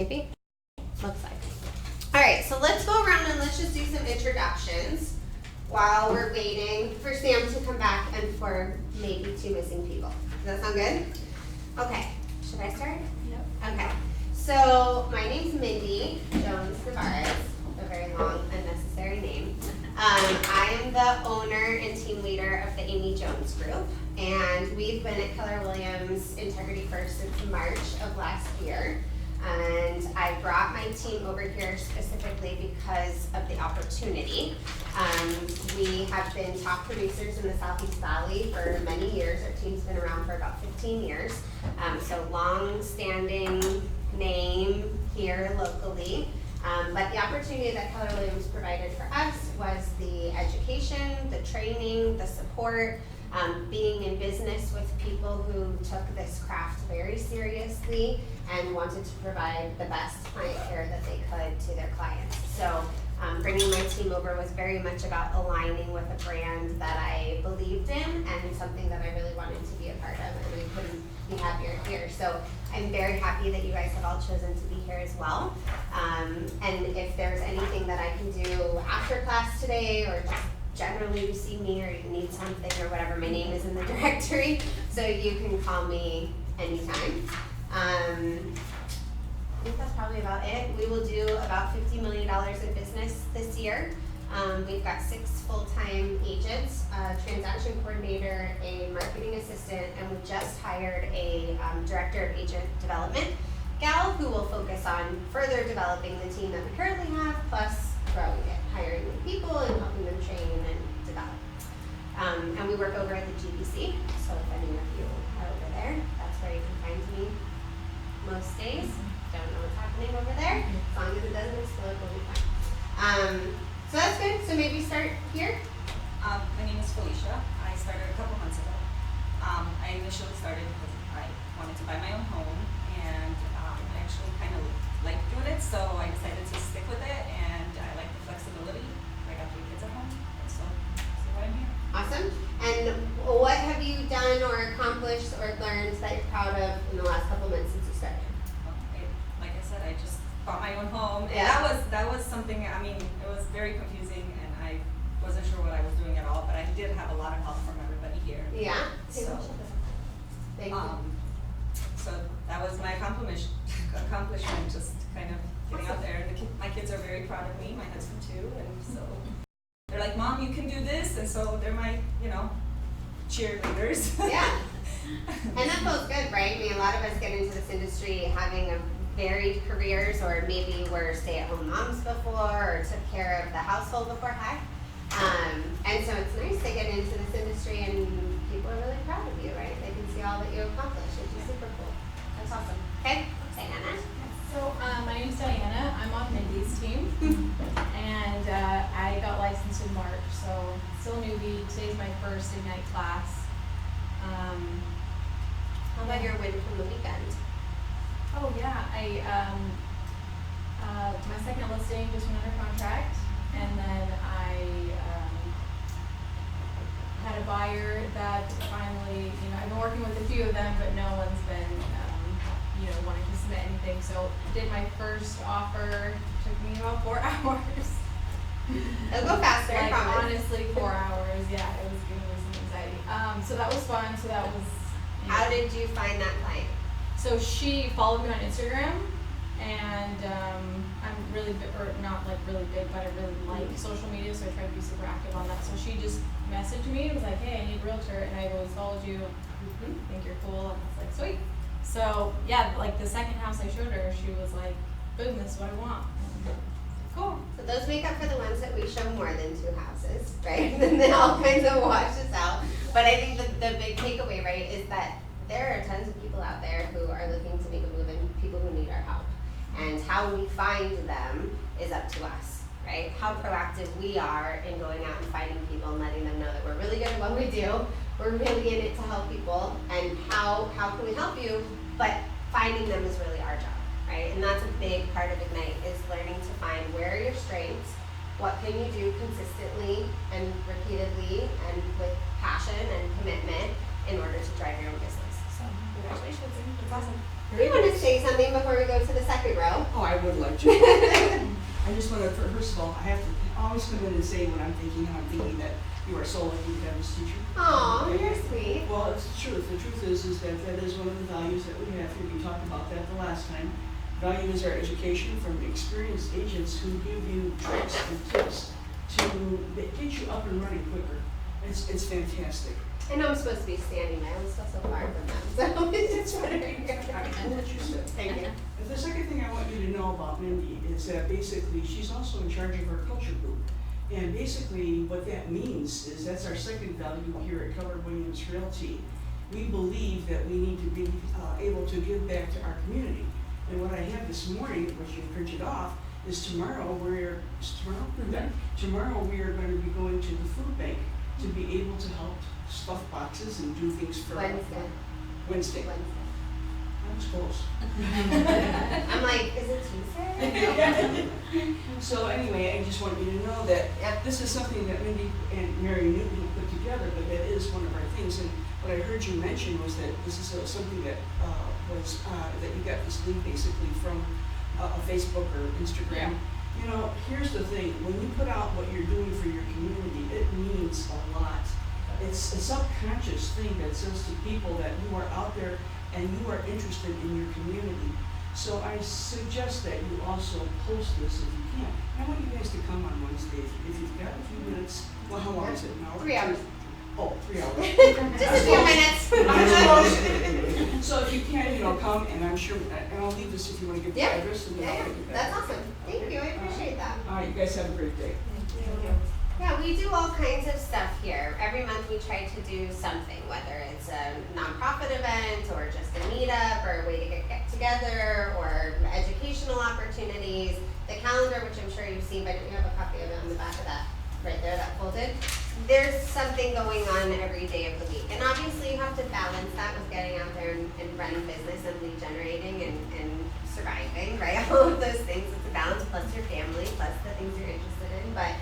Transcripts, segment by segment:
Maybe? Looks like. All right, so let's go around and let's just do some introductions while we're waiting for Sam to come back and for maybe 2 missing people. Does that sound good? Okay, should I start? Yep. Okay, so my name's Mindy Jones-Navarez, a very long, unnecessary name. I am the owner and team leader of the Amy Jones Group, and we've been at Keller Williams Integrity First since March of last year. And I brought my team over here specifically because of the opportunity. We have been top producers in the Southeast Valley for many years. Our team's been around for about 15 years. So long-standing name here locally. But the opportunity that Keller Williams provided for us was the education, the training, the support, being in business with people who took this craft very seriously and wanted to provide the best client care that they could to their clients. So bringing my team over was very much about aligning with a brand that I believed in and something that I really wanted to be a part of, and we couldn't be happier here. So I'm very happy that you guys have all chosen to be here as well. And if there's anything that I can do after class today, or just generally you see me or you need something or whatever, my name is in the directory, so you can call me anytime. I think that's probably about it. We will do about $50 million in business this year. We've got 6 full-time agents, a transaction coordinator, a marketing assistant, and we just hired a director of agent development gal who will focus on further developing the team that we currently have, plus growing it, hiring new people and helping them train and develop. And we work over at the GBC, so if any of you are over there, that's where you can find me most days. Don't know what's happening over there. As long as it doesn't explode, we'll be fine. So that's good. So maybe start here. My name is Felicia. I started a couple months ago. I initially started because I wanted to buy my own home, and I actually kind of liked doing it, so I decided to stick with it, and I like the flexibility. I got 3 kids at home, so why I'm here. Awesome. And what have you done or accomplished or learned that you're proud of in the last couple months since you started? Like I said, I just bought my own home, and Yeah. that was something. I mean, it was very confusing, and I wasn't sure what I was doing at all. But I did have a lot of help from everybody here. Yeah. So, Thank you. so that was my accomplishment. Just kind of getting out there. My kids are very proud of me. My husband too, and so they're like, "Mom, you can do this," and so they're my, cheerleaders. Yeah. And that feels good, right? I mean, a lot of us get into this industry having a varied careers, or maybe we're stay-at-home moms before, or took care of the household before. And so it's nice to get into this industry and people are really proud of you, right? They can see all that you accomplished, which is super cool. That's awesome. Okay, Diana. So my name's Diana. I'm on Mindy's team, and I got licensed in March, so still a newbie. Today's my first Ignite class. How about your win from the weekend? Oh yeah, my second listing just went under contract, and then I had a buyer that finally, I've been working with a few of them, but no one's been, wanting to submit anything. So did my first offer, took me about 4 hours. It'll go faster, I Like promise. honestly, 4 hours. Yeah, it was giving me some anxiety. So that was fun. So that was. How did you find that client? So she followed me on Instagram, and I'm really big, or not like really big, but I really like social media, so I try to be super active on that. So she just messaged me and was like, "Hey, I need a realtor," and I've always followed you. Think you're cool, and I was like, "Sweet." So yeah, like the second house I showed her, she was like, "Boom, this is what I want." Cool. So those make up for the ones that we show more than 2 houses, right? And then all kinds of washes out. But I think the big takeaway, right, is that there are tons of people out there who are looking to make a move and people who need our help. And how we find them is up to us, right? How proactive we are in going out and finding people and letting them know that we're really good at what we do. We're really in it to help people. And how can we help you? But finding them is really our job, right? And that's a big part of Ignite, is learning to find where are your strengths, what can you do consistently and repeatedly and with passion and commitment in order to drive your own business. So congratulations. It's awesome. Do you want to say something before we go to the second row? Oh, I would like to. I just want to, first of all, I have to always come in and say what I'm thinking, and I'm thinking that you are so lucky to have this teacher. Aw, Okay? you're sweet. Well, it's the truth. The truth is that that is one of the values that we have here. We talked about that the last time. Value is our education from experienced agents who give you tricks and tips to get you up and running quicker. It's fantastic. I know I'm supposed to be standing there. I'm still so far from them, so it's just wondering. I know what you said. Thank you. And the second thing I want you to know about Mindy is that basically she's also in charge of our culture group. And basically what that means is that's our second value here at Keller Williams Realty. We believe that we need to be able to give back to our community. And what I have this morning, which you printed off, is tomorrow we are going to be going to the food bank to be able to help stuff boxes and do things for Wednesday. I was close. I'm like, is it Tuesday? So anyway, I just want you to know that Yep. this is something that Mindy and Mary Newton put together, but that is one of our things. And what I heard you mention was that this is something that that you got this link basically from a Facebook or Instagram. You know, here's the thing: when you put out what you're doing for your community, it means a lot. It's a subconscious thing that says to people that you are out there and you are interested in your community. So I suggest that you also post this if you can. I want you guys to come on Wednesday if you've got a few minutes. Well, how long is it now? 3 hours. Oh, 3 hours. Just a few minutes. So if you can, you know, come, and I'm sure, and I'll leave this if you want to give the Yeah. address, and then I'll Yeah, take it back. that's awesome. Thank you. I appreciate that. All right, you guys have a great day. Yeah, we do all kinds of stuff here. Every month we try to do something, whether it's a nonprofit event or just a meetup or a way to get together or educational opportunities. The calendar, which I'm sure you've seen, but you have a copy of it on the back of that, right there, that folded. There's something going on every day of the week. And obviously you have to balance that with getting out there and running business and lead generating and surviving, right? All of those things. It's a balance plus your family, plus the things you're interested in. But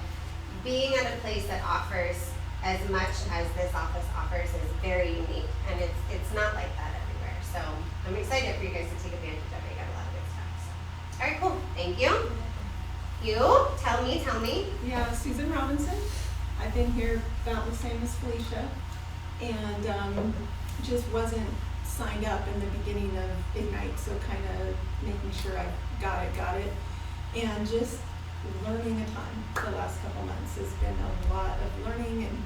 being at a place that offers as much as this office offers is very unique, and it's not like that everywhere. So I'm excited for you guys to take advantage of it. You got a lot of good stuff. So. All right, cool. Thank you. You tell me. Yeah, Susan Robinson. I've been here about the same as Felicia, and just wasn't signed up in the beginning of Ignite, so kind of making sure I got it, and just learning a ton the last couple months. Has been a lot of learning and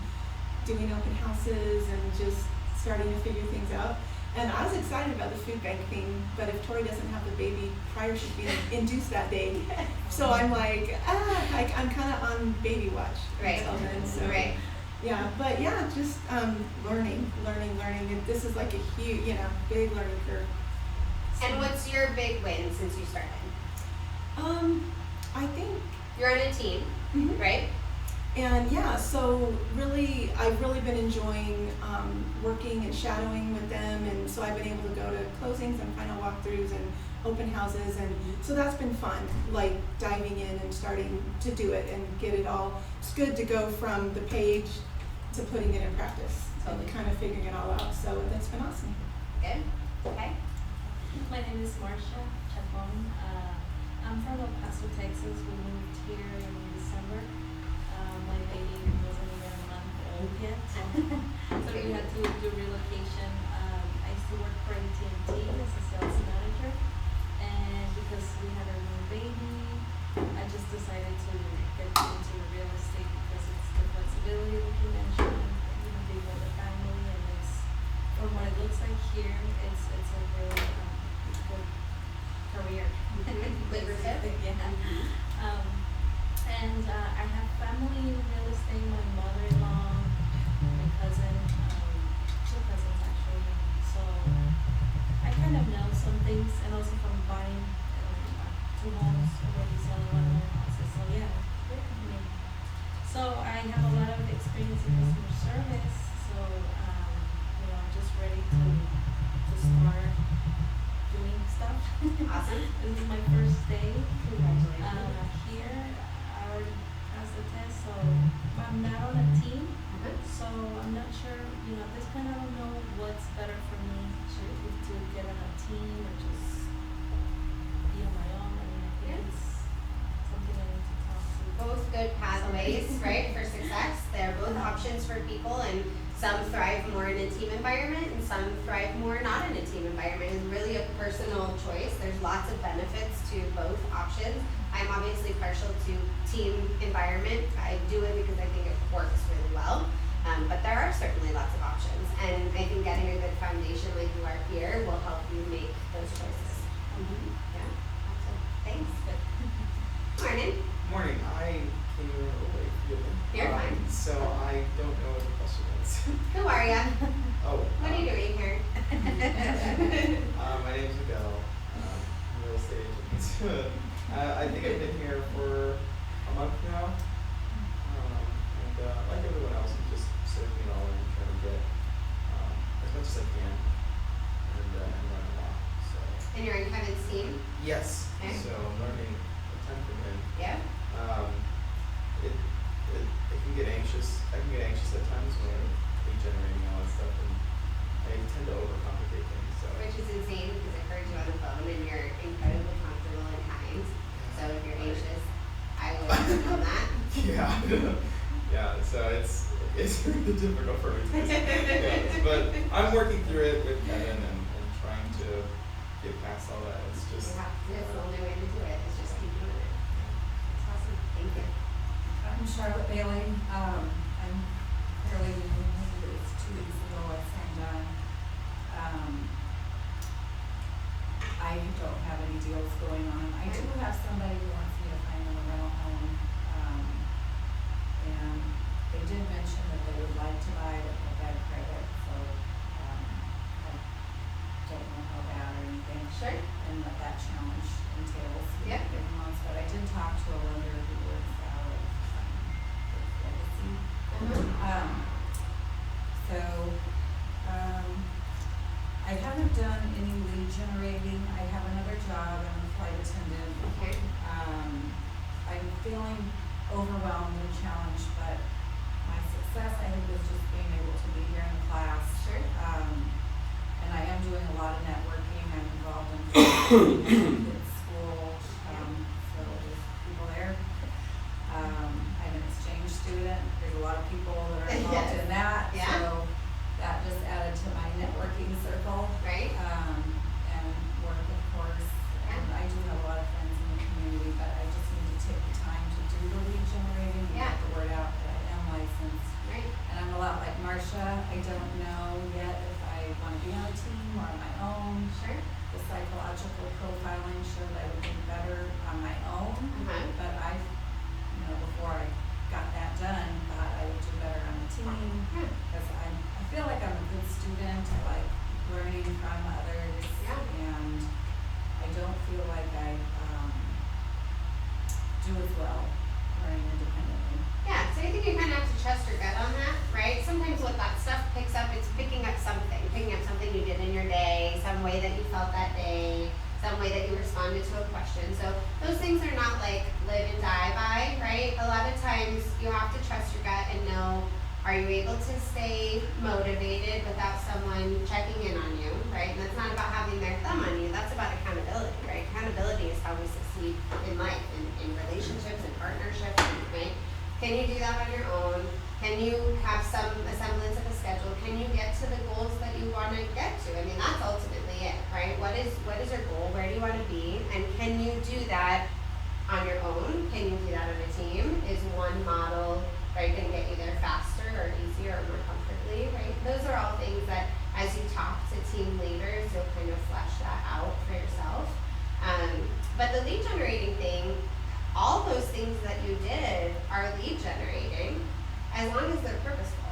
doing open houses and just starting to figure things out. And I was excited about the food bank thing, but if Tori doesn't have the baby prior to being induced that day, so I'm like, I'm kind of on baby watch until then. So Right. yeah, but yeah, just learning. And this is like a huge, big learning curve. And what's your big win since you started? I think. You're on a team, Mhm. right? And yeah, so really, I've really been enjoying working and shadowing with them, and so I've been able to go to closings and final walkthroughs and open houses, and so that's been fun, like diving in and starting to do it and get it all. It's good to go from the page to putting it in practice Totally. and kind of figuring it all out, so that's been awesome. Good. Okay. My name is Marcia Chapon. I'm from El Paso, Texas. We moved here in December. My baby wasn't even a month old yet, so we had to do relocation. I used to work for AT&T as a sales manager, and because we had a new baby, I just decided to get into the real estate because it's the flexibility that you mentioned, being with the family, and it's, from what it looks like here, it's a really good career. Lucrative. Yeah. And I have family in real estate, my mother-in-law, my cousin, 2 cousins actually. So I kind of know some things, and also from buying 2 homes, already selling 1 of their houses. So yeah, so I have a lot of experience in customer service. So I'm just ready to start doing stuff. Awesome. This is my first day Congratulations. here. I already passed the test, so I'm not on a team, so I'm not sure, at this point I don't know what's better for me, to get on a team or just good pathways, right, for success. They're both options for people, and some thrive more in a team environment and some thrive more not in a team environment. It's really a personal choice. There's lots of benefits to both options. I'm obviously partial to team environment. I do it because I think it works really well. But there are certainly lots of options. And I think getting a good foundation like you are here will help you make those choices. Yeah, absolutely. Thanks. Morning. Morning. I came a little late. You're fine. So I don't know what the question is. Who are ya? Oh. What are you doing here? My name's Miguel. I'm a real estate agent. I think I've been here for a month now. And like everyone else, I'm just soaking it all in, trying to get as much as I can and learn a lot. So. And you're in Kevin's team? Yes. Okay. So I'm learning a ton from him. Yeah. It can get anxious. I can get anxious at times when I'm lead generating all that stuff, and I tend to overcomplicate things. So. Which is insane because I heard you on the phone and you're incredibly comfortable and kind. So if you're anxious, I would work on that. Yeah. Yeah. So it's really difficult for me to listen. But I'm working through it with Kevin and trying to get past all that. It's just. That's the only way to do it, is just keep doing it. That's awesome. Thank you. I'm Charlotte Bailey. I'm fairly new. It's 2 weeks ago I signed on. I don't have any deals going on. I do have somebody who wants me to find them a rental home. And they did mention that they would like to buy it at a bad credit, so I don't know how bad or anything. Sure. And what that challenge entails. Yeah. Big months, but I did talk to a lender who works out of Legacy. I haven't done any lead generating. I have another job. I'm a flight attendant. Okay. I'm feeling overwhelmed and challenged, but my success, I think, is just being able to be here in class. Sure. And I am doing a lot of networking. I'm involved in kids' school, so there's people there. I'm an exchange student. There's a lot of people that are involved in that. Yeah. So that just added to my networking circle. Right. And work, of course. And I do have a lot of friends in the community, but I just need to take the time to do the lead generating and Yeah. get the word out that I am licensed. Right. And I'm a lot like Marcia. I don't know yet if I want to be on a team or on my own. Sure. The psychological profiling showed I would do better on my own. But before I got that done, thought I would do better on a team. Yeah. Because I feel like I'm a good student. I like learning from others. Yeah. And I don't feel like I do as well learning independently. Yeah, so I think you kind of have to trust your gut on that, right? Sometimes what that stuff picks up, it's picking up something you did in your day, some way that you felt that day, some way that you responded to a question. So those things are not like live and die by, right? A lot of times you have to trust your gut and know, are you able to stay motivated without someone checking in on you, right? And that's not about having their thumb on you, that's about accountability, right? Accountability is how we succeed in life, in relationships and partnerships, right? Can you do that on your own? Can you have some semblance of a schedule? Can you get to the goals that you want to get to? I mean, that's ultimately it, right? What is your goal? Where do you want to be? And can you do that on your own? Can you do that on a team? Is one model, right, going to get you there faster or easier or more comfortably, right? Those are all things that as you talk to team leaders, you'll kind of flesh that out for yourself. But the lead generating thing, all those things that you did are lead generating as long as they're purposeful,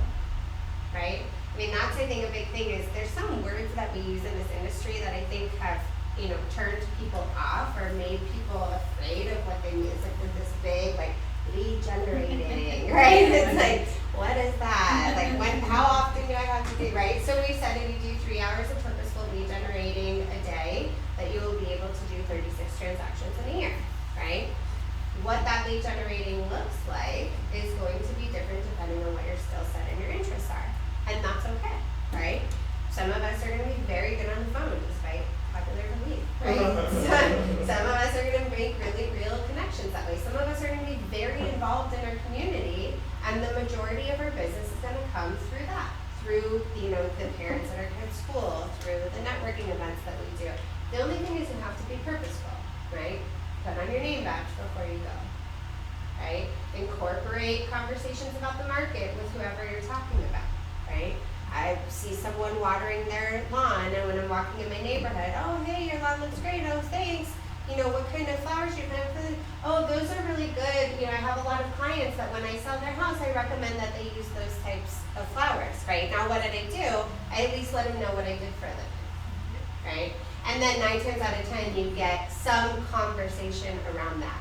right? I mean, that's, I think, a big thing is there's some words that we use in this industry that I think have, turned people off or made people afraid of what they mean. It's like with this big, like, lead generating, right? It's like, what is that? Like, how often do I have to do, right? So we said if you do 3 hours of purposeful lead generating a day, that you will be able to do 36 transactions in a year, right? What that lead generating looks like is going to be different depending on what your skill set and your interests are. And that's okay, right? Some of us are going to be very good on the phone despite popular belief, right? Some of us are going to make really real connections that way. Some of us are going to be very involved in our have your name badge before you go, right? Incorporate conversations about the market with whoever you're talking about, right? I see someone watering their lawn, and when I'm walking in my neighborhood, oh, hey, your lawn looks great, oh, thanks. You know, what kind of flowers you plant for the, oh, those are really good. You know, I have a lot of clients that when I sell their house, I recommend that they use those types of flowers, right? Now, what did I do? I at least let them know what I did for a living, right? And then 9 times out of 10, you get some conversation around that.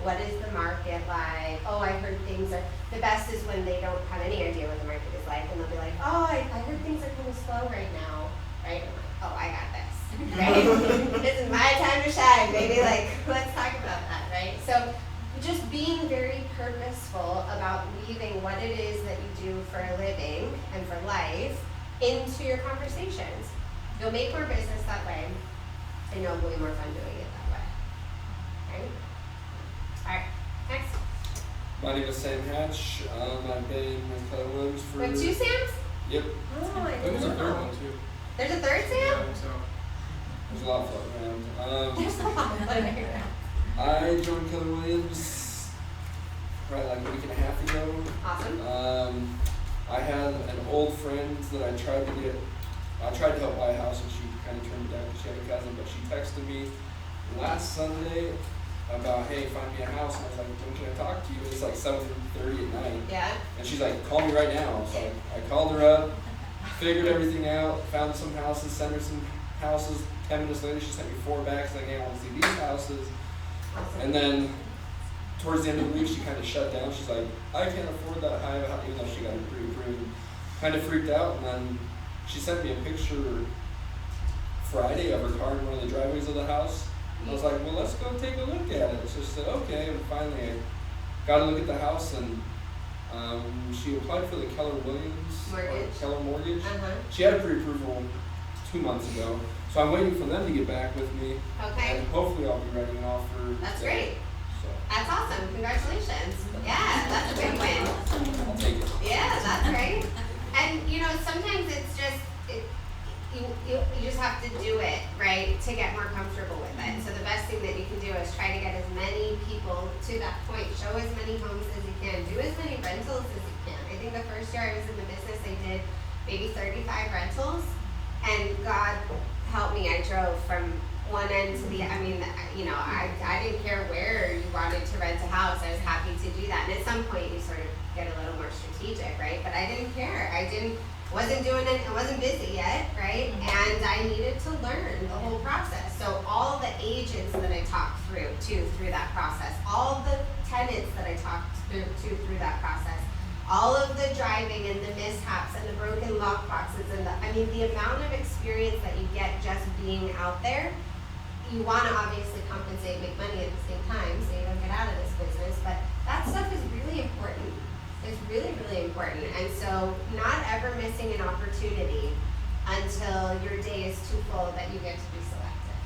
What is the market like? Oh, I heard things are, the best is when they don't have any idea what the market is like, and they'll be like, oh, I heard things are kind of slow right now, right? I'm like, oh, I got this. Right? This is my time to shine, baby. Like, let's talk about that, right? So just being very purposeful about weaving what it is that you do for a living and for life into your conversations. You'll make more business that way, and you'll have way more fun doing it that way. Right? All right, next. My name is Sam Hatch. I've been with Keller Williams for... With 2 Sams? Yep. Oh, I There was a didn't third know. one too. There's a third Sam? So There's a lot floating around. There's a lot of fun here. I joined Keller Williams probably like a week and a half ago. Awesome. I had an old friend that I tried to help buy a house, and she kind of turned it down because she had a cousin, but she texted me last Sunday about, hey, find me a house, and I was like, when can I talk to you? It was like 7:30 at night, Yeah. and she's like, call me right now. So I called her up, figured everything out, found some houses, sent her some houses. 10 minutes later, she sent me 4 back, saying, hey, I want to see these houses. Awesome. And then towards the end of the week, she kind of shut down. She's like, I can't afford that high of a house, even though she got it pre-approved. Kind of freaked out, and then she sent me a picture Friday of her car in one of the driveways of the house. I was like, well, let's go take a look at it. So she said, okay, and finally I got to look at the house, and she applied for the Keller Williams Mortgage. Keller mortgage. Uh-huh. She had a pre-approval 2 months ago, so I'm waiting for them to get back with me, Okay. and hopefully I'll be writing an offer. That's today. great. So That's awesome. Congratulations. Yeah, that's a big win. I'll take it. Yeah, that's great. And you know, sometimes it's just you just have to do it, right, to get more comfortable with it. So the best thing that you can do is try to get as many people to that point. Show as many homes as you can. Do as many rentals as you can. I think the first year I was in the business, I did maybe 35 rentals, and God help me, I drove from one end to the, I mean, you know, I didn't care where you wanted to rent a house. I was happy to do that. And at some point you sort of get a little more strategic, right? But I didn't care. Wasn't doing it, I wasn't busy yet, right? And I needed to learn the whole process. So all the agents that I talked through that process, all the tenants that I talked through that process, all of the driving and the mishaps and the broken lock boxes and the amount of experience that you get just being out there. You want to obviously compensate, make money at the same time, so you don't get out of this business, but that stuff is really important. It's really, really important. And so not ever missing an opportunity until your day is too full that you get to be selected,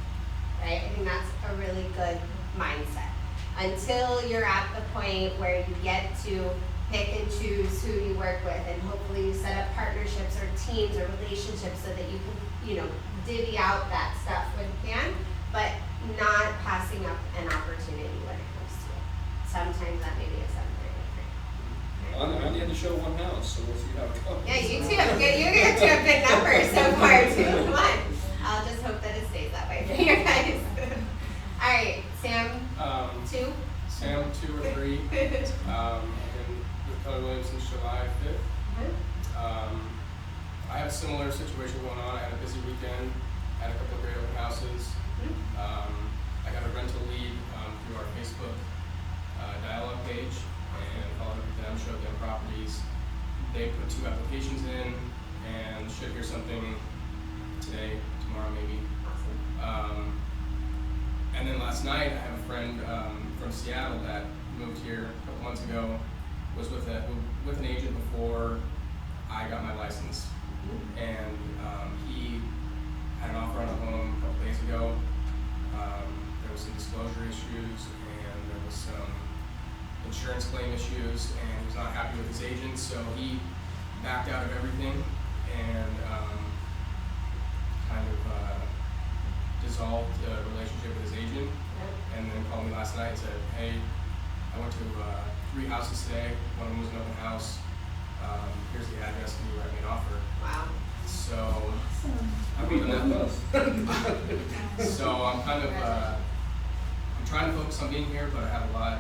right? I think that's a really good mindset. Until you're at the point where you get to pick and choose who you work with, and hopefully you set up partnerships or teams or relationships so that you can, you know, divvy out that stuff when you can, but not passing up an opportunity when it comes to it. Sometimes that may be a 7:30 I only had to show one house, so we'll see how it goes. Yeah, you two have good. You two have good numbers so far too. Come on. I'll just hope that it stays that way for you guys. All right, Sam. 2. Sam 2 or 3. I've been with Keller Williams since July 5th. I have a similar situation going on. I had a busy weekend, had a couple of great open houses. I got a rental lead through our Facebook dialogue page, and followed up with them, showed them properties. They put 2 applications in, and should hear something today, tomorrow maybe. And then last night, I have a friend from Seattle that moved here a couple months ago, was with an agent before I got my license. And he had an offer on a home a couple days ago. There was some disclosure issues, and there was some insurance claim issues, and he was not happy with his agent, so he backed out of everything and kind of dissolved the relationship with his agent, and then called me last last night and said, hey, I went to 3 houses today. One of them was an open house. Here's the address. Can you write me an offer? Wow. So I'm even that buzz. so I'm kind of I'm trying to focus on being here, but I have a lot.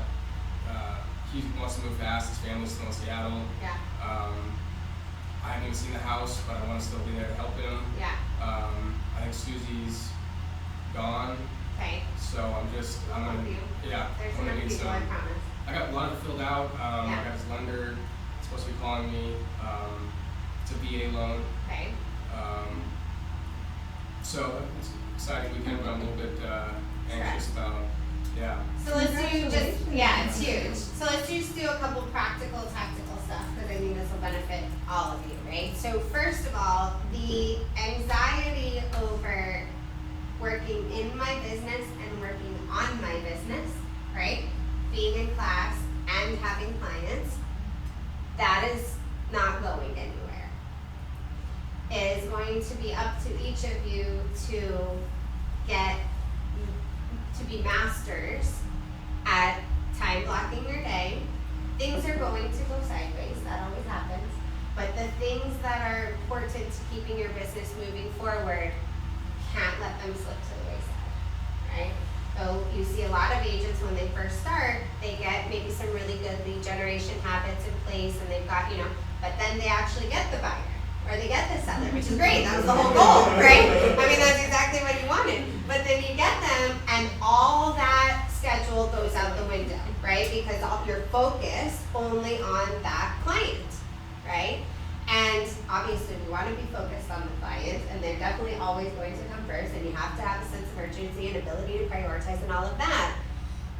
He wants to move fast. His family's still in Seattle. Yeah. I haven't even seen the house, but I want to still be there to help him. Yeah. I think Susie's gone, Okay. so I'm gonna Help you. yeah. There's I'm gonna enough need people, I some. promise. I got a lot of it filled out. Yeah. I got his lender supposed to be calling me. It's a VA loan. Okay. So it's an exciting weekend, but I'm a little bit anxious about, yeah. So let's do it's huge. So let's just do a couple practical, tactical stuff, because I think this will benefit all of you, right? So first of all, the anxiety over working in my business and working on my business, right? Being in class and having clients, that is not going anywhere. It is going to be up to each of you to be masters at time blocking your day. Things are going to go sideways, that always happens. But the things that are important to keeping your business moving forward, can't let them slip to the wayside, right? So you see a lot of agents when they first start, they get maybe some really good lead generation habits in place and they've got, but then they actually get the buyer or they get the seller, which is great. That was the whole goal, right? I mean, that's exactly what you wanted. But then you get them and all that schedule goes out the window, right? Because you're focused only on that client, right? And obviously we want to be focused on the client and they're definitely always going to come first and you have to have a sense of urgency and ability to prioritize and all of that.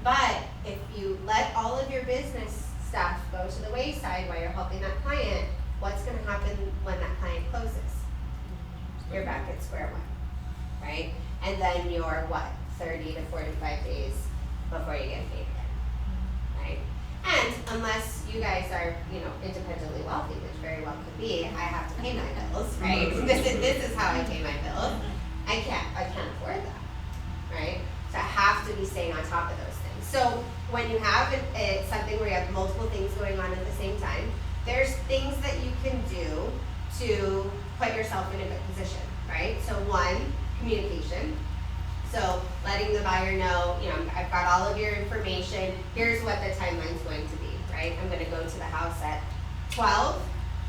But if you let all of your business stuff go to the wayside while you're helping that client, what's going to happen when that client closes? You're back at square one, right? And then you're 30 to 45 days before you get paid again, right? And unless you guys are, independently wealthy, which very well could be, I have to pay my bills, right? This is how I pay my bills. I can't afford that, right? So I have to be staying on top of those things. So when you have something where you have multiple things going on at the same time, there's things that you can do to put yourself in a good position, right? So one, communication. So letting the buyer know, I've got all of your information. Here's what the timeline's going to be, right? I'm going to go to the house at 12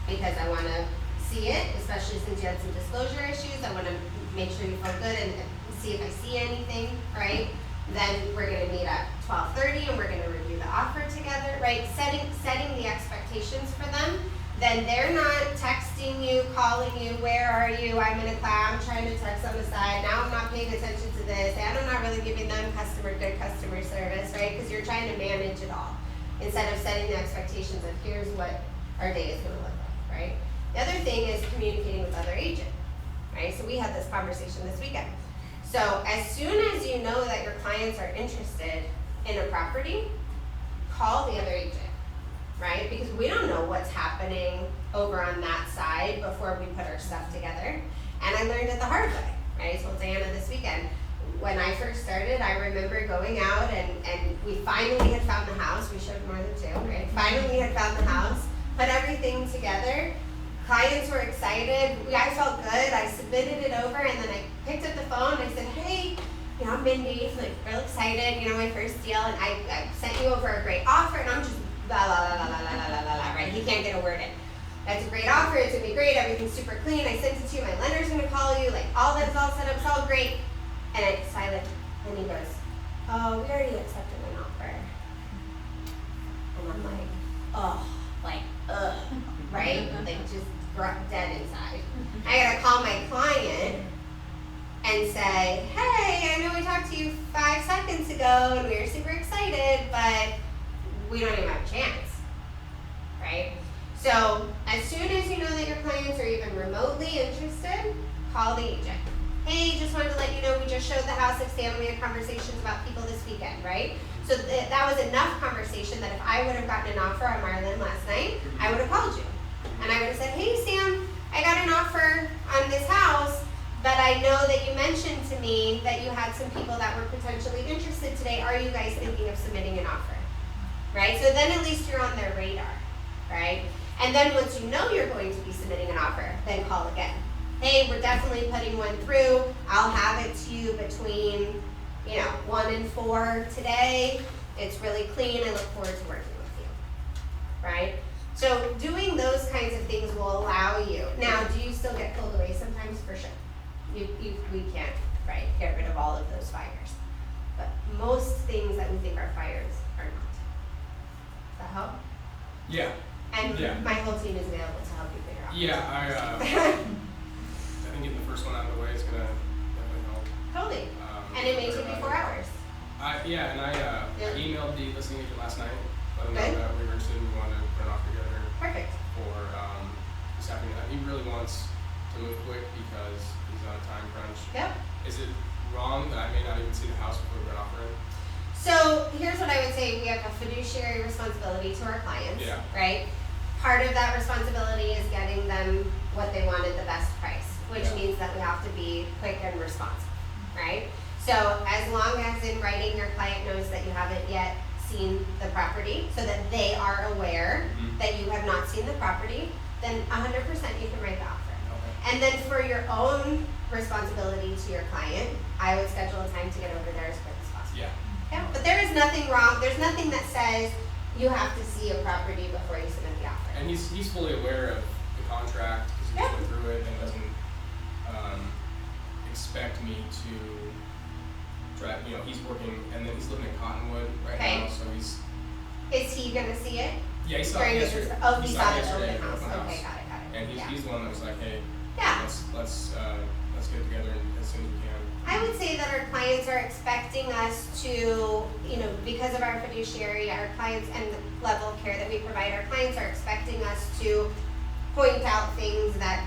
because I want to see it, especially since you had some disclosure issues. I want to make sure you feel good and see if I see anything, right? Then we're going to meet at 12:30 and we're going to review the offer together, right? Setting the expectations for them. Then they're not texting you, calling you, where are you? I'm in a class, I'm trying to text on the side. Now I'm not paying attention to this. And I'm not really giving them good customer service, right? Because you're trying to manage it all. Instead of setting the expectations of here's what our day is going to look like, right? The other thing is communicating with other agents, right? So we had this conversation this weekend. So as soon as you know that your clients are interested in a property, call the other agent, right? Because we don't know what's happening over on that side before we put our stuff together. And I learned it the hard way, right? I told Diana this weekend, when I first started, I remember going out and we finally had found the house. We showed more than two, right? Finally had found the house, put everything together. Clients were excited. I felt good. I submitted it over and then I picked up the phone and I said, hey, I'm Mindy, real excited, my first deal, and I sent you over a great offer and I'm just la la la la la la la la la, right? He can't get a word in. That's a great offer, it's gonna be great, everything's super clean, I sent it to you, my lender's gonna call you, all that's all set up, it's all great. And it's silent, and he goes, oh, we already accepted an offer. And I'm like, right? Just dead inside. I gotta call my client and say, hey, I know we talked to you 5 seconds ago and we were super excited, but we don't even have a chance, right? So as soon as you know that your clients are even remotely interested, call the agent. Hey, just wanted to let you know we just showed the house at Stanley. We had conversations about people this weekend, right? So that was enough conversation that if I would have gotten an offer on Marlin last night, I would have called you. And I would have said, hey, Sam, I got an offer on this house, but but I know that you mentioned to me that you had some people that were potentially interested today. Are you guys thinking of submitting an offer? Right? So then at least you're on their radar, right? And then once you know you're going to be submitting an offer, then call again. Hey, we're definitely putting one through. I'll have it to you between, 1 and 4 today. It's really clean. I look forward to working with you, right? So doing those kinds of things will allow you. Now, do you still get pulled away sometimes? For sure. We can't, right, get rid of all of those fires. But most things that we think are fires are not. Does that help? Yeah. And Yeah. my whole team is available to help you figure out. Yeah, I think getting the first one out of the way is gonna definitely help. Totally. And it may take you 4 hours. I emailed the listing agent last night, let him Good. know that we were interested and we wanted to put an offer together Perfect. for this afternoon. He really wants to move quick because he's on a time crunch. Yep. Is it wrong that I may not even see the house before we put an offer in? So here's what I would say. We have a fiduciary responsibility to our clients, Yeah. right? Part of that responsibility is getting them what they want at the best price, which Yeah. means that we have to be quick and responsive, right? So as long as in writing your client knows that you haven't yet seen the property, so that they are aware Mhm. that you have not seen the property, then 100% you can write the offer. Okay. And then for your own responsibility to your client, I would schedule a time to get over there as quick as possible. Yeah. Yeah, but there is nothing wrong, there's nothing that says you have to see a property before you submit the offer. And he's fully aware of the contract because he's Yeah. went through it and doesn't expect me to drive. He's working and then he's living in Cottonwood right Okay. now, so he's Is he gonna see it? he saw it During his yesterday. Oh, he saw it yesterday open at house, the open okay, got it, And yeah. he's the one that was like, hey, Yeah. let's get together as soon as we can. I would say that our clients are expecting us to, because of our fiduciary, our clients and the level of care that we provide, our clients are expecting us to point out things that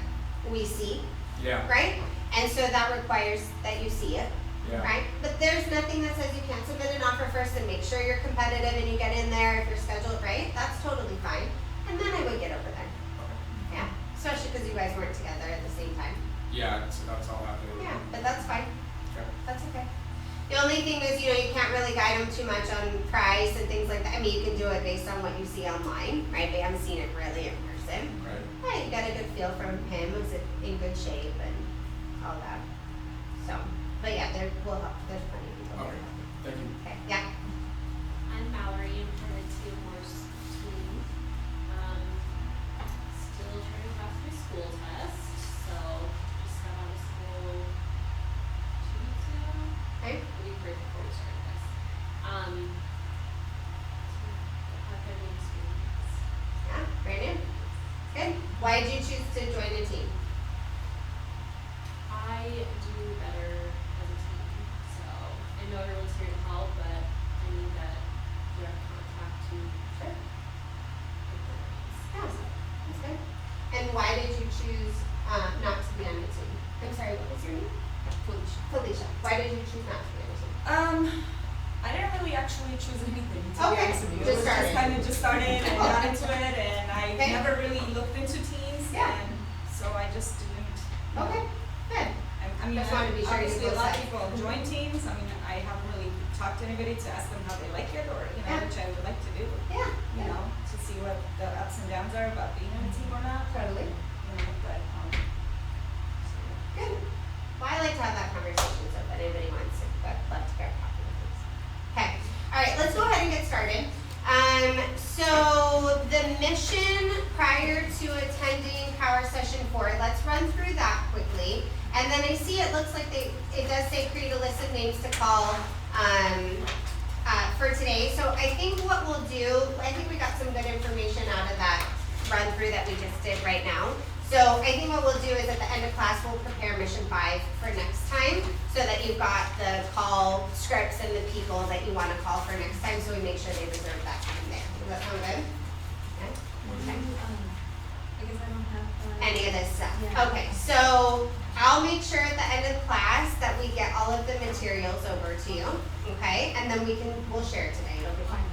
we see, Yeah. right? And so that requires that you see it, Yeah. right? But there's nothing that says you can't submit an offer first and make sure you're competitive and you get in there if you're scheduled right. That's totally fine. And then I would get over there. Okay. Yeah, especially because you guys weren't together at the same time. Yeah, that's all happening. Yeah, but that's fine. Okay. That's okay. The only thing is, you can't really guide them too much on price and things like that. I mean, you can do it based on what you see online, right? They haven't seen it really in person. Right. Yeah, you got a good feel from him. Was it in good shape and all that? So, but yeah, there's plenty of people. Okay. Thank you. Okay, yeah. I'm Mallory, I'm from the Teal Horse team. Still trying to pass my school test, so just got out of school 2 weeks ago. Okay. A week right before we started this. I've been in experience. Yeah, brand new. Good. Why did you choose to join a team? I do better as a team, so I know everyone's here to help, but I need that direct contact to Sure. get the reins. Yeah, that's good. And why did you choose not to be on the team? I'm sorry, what was your name? Felicia. Why did you choose not to be on the team? I didn't really actually choose anything, to be Okay, honest with you. just It was started. just kind of just started and got into it, and I Okay. never really looked into teams, Yeah. and so I just didn't. Okay, good. I mean, Just wanted to be sure you obviously a both lot of said. people join teams. I mean, I haven't really talked to anybody to ask them how they like it, or Yeah. which I would like to do. Yeah, You know, to see what the ups and downs are about being on a team or not. totally. But so, Good. Well, I like to have that conversation, so if anybody wants to, but love to grab coffee with us. Okay, all right, let's go ahead and get started. So the mission prior to attending Power Session 4, let's run through that quickly. And then I see it looks like it does say create a list of names to call for today. So I think what we'll do, I think we got some good information out of that run through that we just did right now. So I think what we'll do is at the end of class, we'll prepare mission 5 for next time so that you've got the call scripts and the people that you want to call for next time, so we make sure they reserve that time there. Does that sound good? Okay. Because I don't have. Any of this stuff? Yeah. Okay, so I'll make sure at the end of class that we get all of the materials over to you, okay? And then we'll share it today, it'll be fine.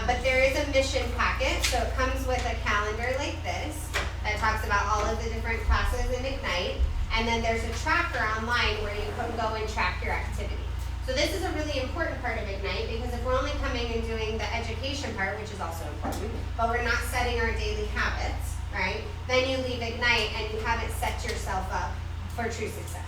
But there is a mission packet, so it comes with a calendar like this that talks about all of the different classes in Ignite. And then there's a tracker online where you can go and track your activity. So this is a really important part of Ignite, because if we're only coming and doing the education part, which is also important, but we're not setting our daily habits, right? Then you leave Ignite and you haven't set yourself up for true success.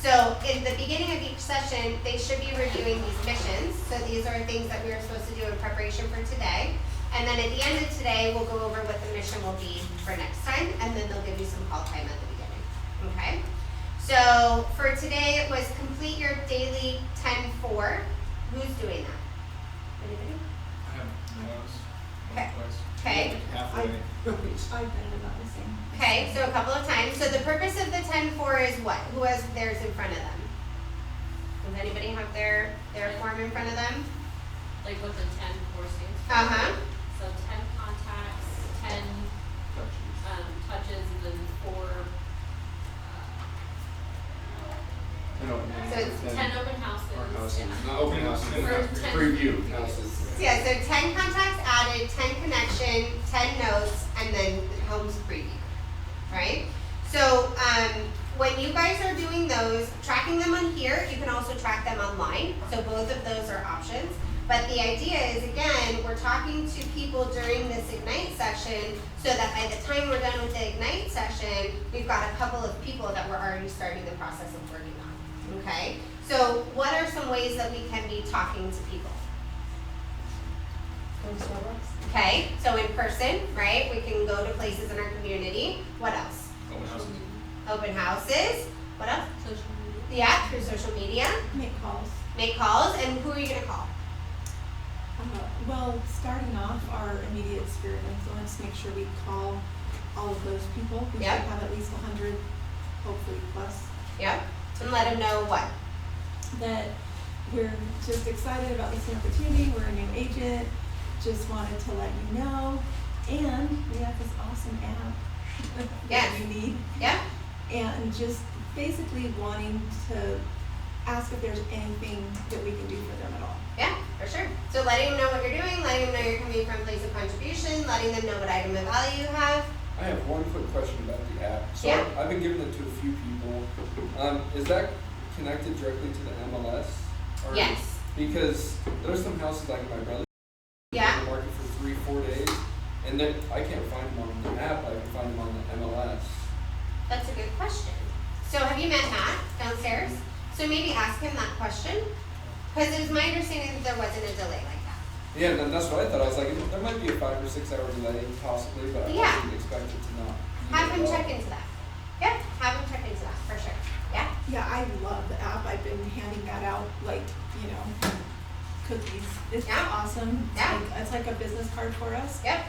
So in the beginning of each session, they should be reviewing these missions. So these are things that we are supposed to do in preparation for today. And then at the end of today, we'll go over what the mission will be for next time, and then they'll give you some call time at the beginning, okay? So for today, it was complete your daily 10-4. Who's doing that? Anybody? I have once, Okay. twice. Okay. Halfway. I've been about the same. Okay, so a couple of times. So the purpose of the 10-4 is what? Who has theirs in front of them? Does anybody have their form in front of them? Like what the 10-4 stands for? Uh-huh. So 10 contacts, 10 touches, and then 4, So it's 10 open houses. Or houses, Yeah. not open houses, For 10 preview houses. So yeah, so 10 contacts added, 10 connection, 10 notes, and then homes preview, right? So when you guys are doing those, tracking them on here, you can also track them online. So both of those are options. But the idea is, again, we're talking to people during this Ignite session so that by the time we're done with the Ignite session, we've got a couple of people that we're already starting the process of working on, okay? So what are some ways that we can be talking to people? Okay, so in person, right? We can go to places in our community. What else? Open houses. Open houses. What else? Social media. Yeah, through social media. Make calls. Make calls, and who are you gonna call? Well, starting off our immediate sphere of influence, make sure we call all of those people. We Yep. should have at least 100, hopefully plus. Yep. And let them know what? That we're just excited about this new opportunity. We're a new agent. Just wanted to let you know. And we have this awesome app that Yes. you need. Yeah. And just basically wanting to ask if there's anything that we can do for them at all. Yeah, for sure. So letting them know what you're doing, letting them know you're coming from a place of contribution, letting them know what item of value you have. I have one quick question about the app. So Yeah. I've been giving it to a few people. Is that connected directly to the MLS? Or- Yes. Because there's some houses like my brother. Yeah. On the market for 3-4 days, and then I can't find them on the app. I can find them on the MLS. That's a good question. So have you met Matt downstairs? So maybe ask him that question. Because it was my understanding that there wasn't a delay like that. Yeah, and that's what I thought. I was like, there might be a 5 or 6 hour delay possibly, but Yeah. I didn't expect it to not. be Have at him all. check into that. Yeah, have him check into that for sure. Yeah? Yeah, I love the app. I've been handing that out like, cookies. It's Yeah. awesome. Yeah. It's like a business card for us. Yep.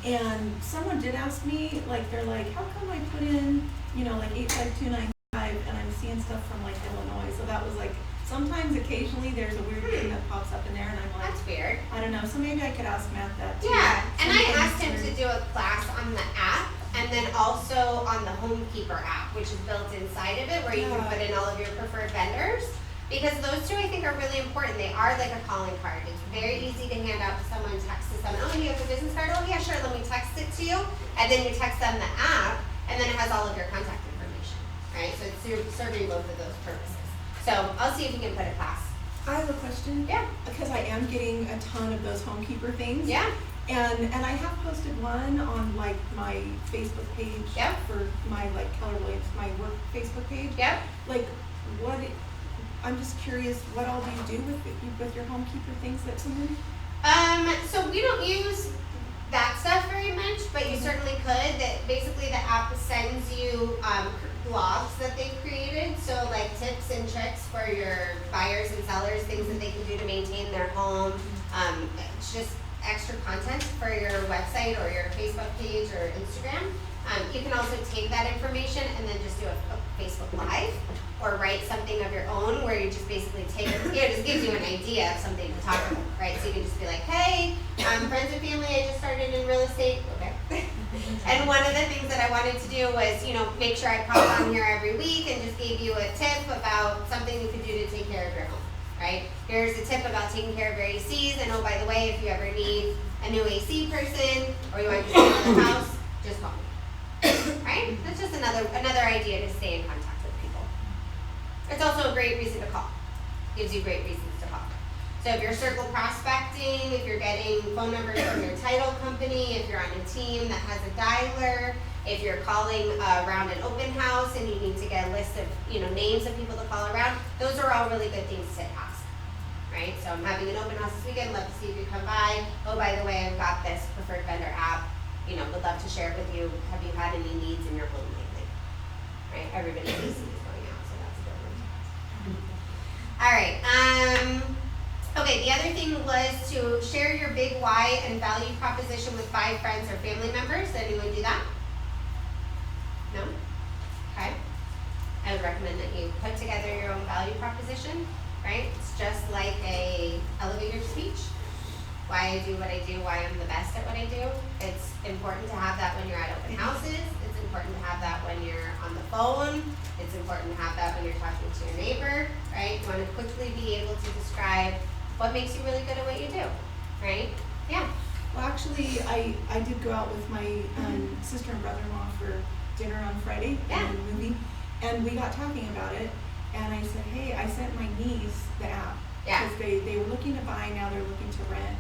And someone did ask me, like, they're like, how come I put in, like 85295 and I'm seeing stuff from like Illinois? So that was like, sometimes occasionally there's a weird thing that pops up in there and I'm like, That's weird. I don't know. So maybe I could ask Matt that too. Yeah, and I Sometimes asked him to there's- do a class on the app and then also on the Homekeeper app, which is built inside of it where you can Yeah. put in all of your preferred vendors. Because those two I think are really important. They are like a calling card. It's very easy to hand out to someone, text to someone, oh, you have a business card? Oh, yeah, sure, let me text it to you. And then you text them the app and then it has all of your contact information, right? So it's serving both of those purposes. So I'll see if we can put a class. I have a question. Yeah. Because I am getting a ton of those Homekeeper things. Yeah, And I have posted one on like my Facebook page. Yep. For my like Keller Williams, my work Facebook page. yep. Like I'm just curious, what all do you do with your Homekeeper things that come in? So we don't use that stuff very much, but you certainly could. That basically the app sends you blogs that they've created. So like tips and tricks for your buyers and sellers, things that they can do to maintain their home. It's just extra content for your website or your Facebook page or Instagram. You can also take that information and then just do a Facebook Live or write something of your own where you just basically take it, it just gives you an idea of something to talk about, right? So you can just be like, hey, friends and family, I just started in real estate. Okay. And one of the things that I wanted to do was, make sure I popped on here every week and just gave you a tip about something you could do to take care of your home, right? Here's a tip about taking care of your ACs. And oh, by the way, if you ever need a new AC person or you want to get another house, just call me. Right? That's just another idea to stay in contact with It's also a great reason to call. Gives you great reasons to call. So if you're circle prospecting, if you're getting phone numbers from your title company, if you're on a team that has a dialer, if you're calling around an open house and you need to get a list of names of people to call around, those are all really good things to ask, right? So I'm having an open house this weekend, love to see if you come by. Oh, by the way, I've got this preferred vendor app, would love to share it with you. Have you had any needs in your home lately? Right, everybody's AC is going out, so that's a good one. All right, okay, the other thing was to share your big why and value proposition with 5 friends or family members. Did anyone do that? No? Okay. I would recommend that you put together your own value proposition, right? It's just like a elevator speech. Why I do what I do, why I'm the best at what I do. It's important to have that when you're at open houses. It's important to have that when you're on the phone. It's important to have that when you're talking to your neighbor, right? You want to quickly be able to describe what makes you really good at what you do, right? Yeah. Well, actually, I did go out with my sister and brother-in-law for dinner on Friday and a movie, and we got talking about it, and I said, hey, I sent my niece the app. Yeah. Because they were looking to buy, now they're looking to rent.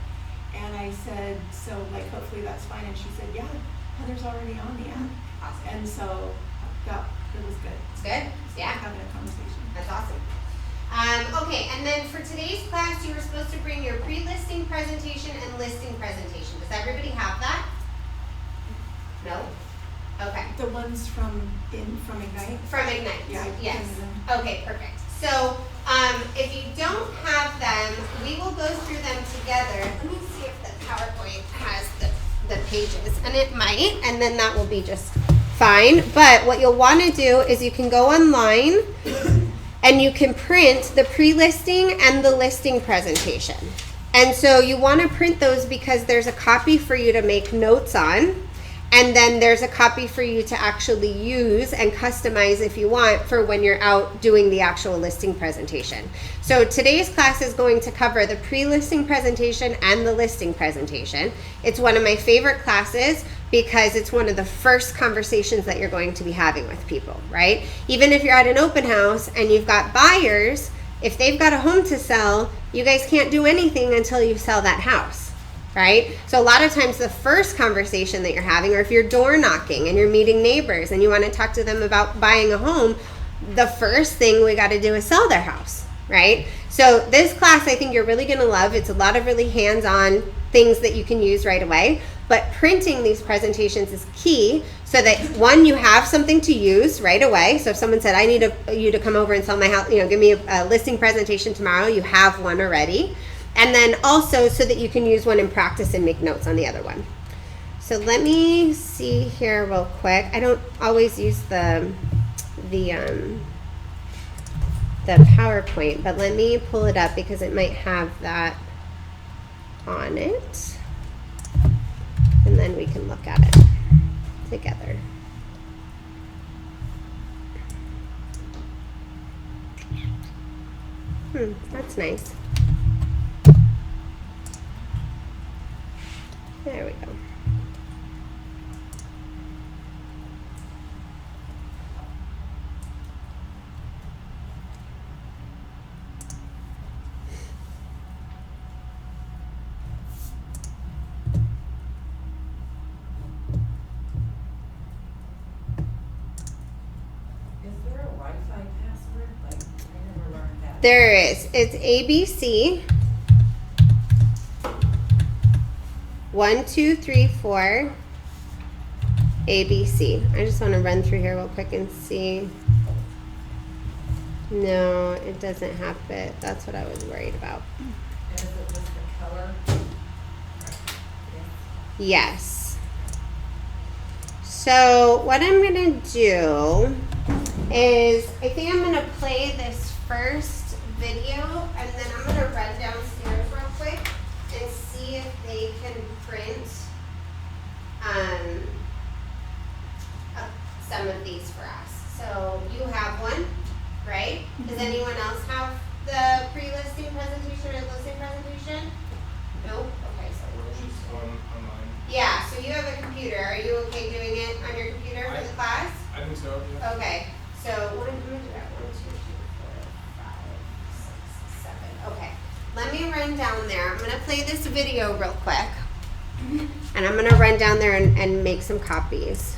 And I said, so like hopefully that's fine. And she said, yeah, Heather's already on the app. Awesome. And so it was good. It's good? Yeah. Having a conversation. That's awesome. Okay, and then for today's class, you were supposed to bring your pre-listing presentation and listing presentation. Does everybody have that? No? Okay. The ones from Ignite? From Ignite, Yeah. yes. Okay, perfect. So, if you don't have them, we will go through them together. Let me see if the PowerPoint has the pages, and it might, and then that will be just fine. But what you'll want to do is you can go online and you can print the pre-listing and the listing presentation. And so you want to print those because there's a copy for you to make notes on. And then there's a copy for you to actually use and customize if you want for when you're out doing the actual listing presentation. So today's class is going to cover the pre-listing presentation and the listing presentation. It's one of my favorite classes because it's one of the first conversations that you're going to be having with people, right? Even if you're at an open house and you've got buyers, if they've got a home to sell, you guys can't do anything until you sell that house. Right? So a lot of times the first conversation that you're having, or if you're door knocking and you're meeting neighbors and you want to talk to them about buying a home, the first thing we got to do is sell their house, right? So this class I think you're really going to love. It's a lot of really hands-on things that you can use right away, but printing these presentations is key so that one, you have something to use right away. So if someone said, I need you to come over and sell my house, give me a listing presentation tomorrow, you have one already. And then also so that you can use one in practice and make notes on the other one. So let me see here real quick. I don't always use the PowerPoint, but let me pull it up because it might have that on it. And then we can look at it together. That's nice. There we go. Is there a Wi-Fi password? Like, I never learned that. There is. It's ABC 1, 2, 3, 4 ABC. I just want to run through here real quick and see. No, it doesn't have it. That's what I was worried about. And is it just the color? Yes. So what I'm going to do is I think I'm going to play this first video and then I'm going to run downstairs real quick and see if they can print some of these for us. So you have one, right? Does anyone else have the pre-listing presentation or listing presentation? No? Okay, so She's online. yeah, so you have a computer. Are you okay doing it on your computer for the class? I think so, yeah. Okay, so I'm gonna do that 1, 2, 3, 4. run down there. I'm gonna play this video real quick. And I'm gonna run down there and make some copies.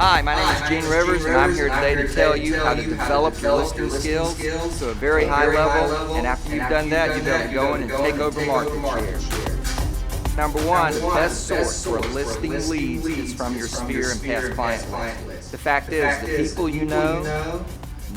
Hi, my name is Gene Rivers, and I'm here today to tell you how to develop your listing skills to a very high level, and after you've done that, you'll be able to go in and take over market share. Number one, the best source for listing leads is from your sphere and past client list. The fact is, the people you know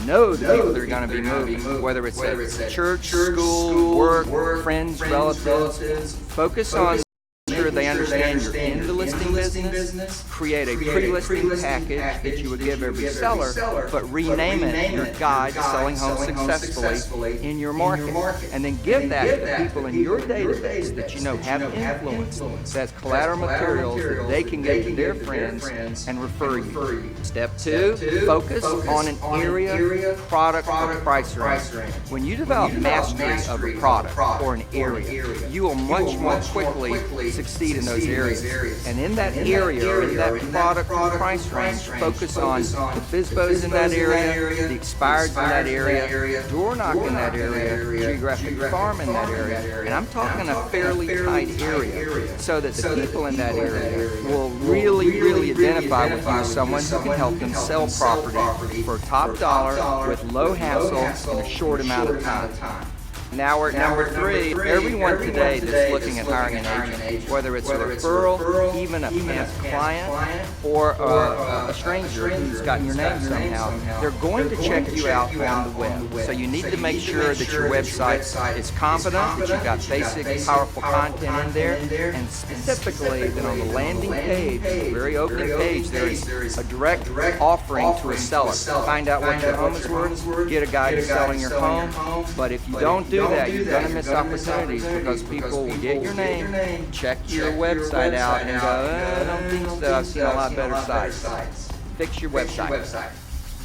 the people that are going to be moving, whether it's at church, school, work, friends, relatives. Focus on sure they understand you're in the listing business, create a pre-listing package that you would give every seller, but rename it your guide to selling homes successfully in your market. And then give that to the people in your database that you know have influence, that's collateral materials that they can give to their friends and refer you. Step two, focus on an area, product, or price range. When you develop mastery of a product or an area, you will much more quickly succeed in those areas. And in that area, or in that product or price range, focus on the FSBOs in that area, the expireds in that area, door knock in that area, geographic farm in that area. And I'm talking a fairly tight area, so that the people in that area will really identify with you as someone who can help them sell property for top dollar with low hassle in a short amount of time. Now we're at number three. Everyone today that's looking at hiring an agent, whether it's a referral, even a past client, or a stranger who's gotten your name somehow, they're going to check you out on the web. So you need to make sure that your website is confident, that you've got basic, powerful content in there, and specifically that on the landing page, the very opening page, there is a direct offering to a seller. Find out what your home is worth, get a guide to selling your home. But if you don't do that, you're going to miss opportunities, because people will get your name, check your website out, and go, I don't think so, I've seen a lot better sites. Fix your website.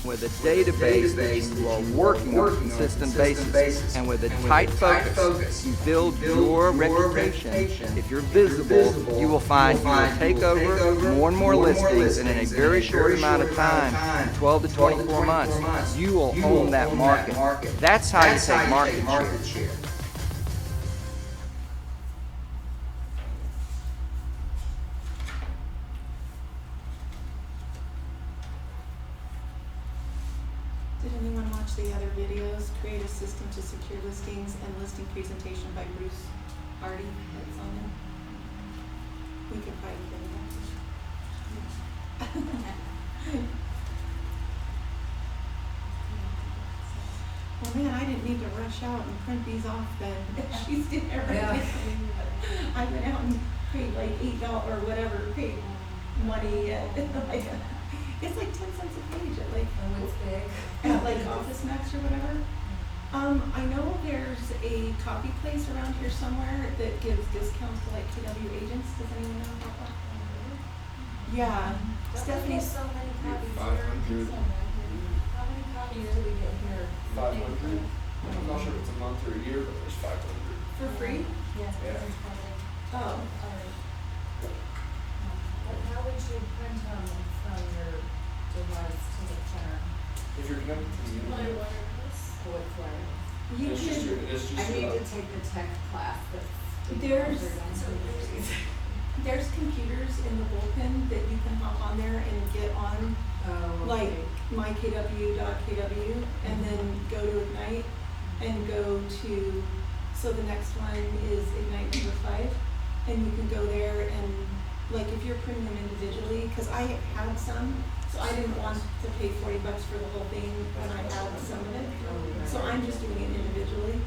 With a database that you are working on a consistent basis, and with a tight focus, you build your reputation. If you're visible, you will find you will take over more and more listings, and in a very short amount of time, 12 to 24 months, you will own that market. That's how you take market share. Did anyone watch the other videos? Create a system to secure listings and listing presentation by Bruce Hardy. That's on there. We can probably put it up. Well, man, I didn't need to rush out and print these off then. She's did everything. I went out and paid like $8 or whatever, paid money at like it's like 10 cents a page at like at like Office Max or whatever. I know there's a copy place around here somewhere that gives discounts to like KW agents. Does anyone know about that? Yeah. Stephanie's so many copies. 500. How many copies do we get here? 500. I'm not sure if it's a month or a year, but there's 500. for free? Yes. Yeah. Oh. But how would you print them from your device to the printer? If you're connected to the internet, You it's just can, your, it's just your, take the tech class there's computers in the bullpen that you can hop on there and get on, like mykw.kw, and then go to Ignite and go to, so the next one is Ignite number 5, and you can go there and, like, if you're printing them individually, because I had some, so I didn't want to pay $40 for the whole thing when I had some of it, so I'm just doing it individually.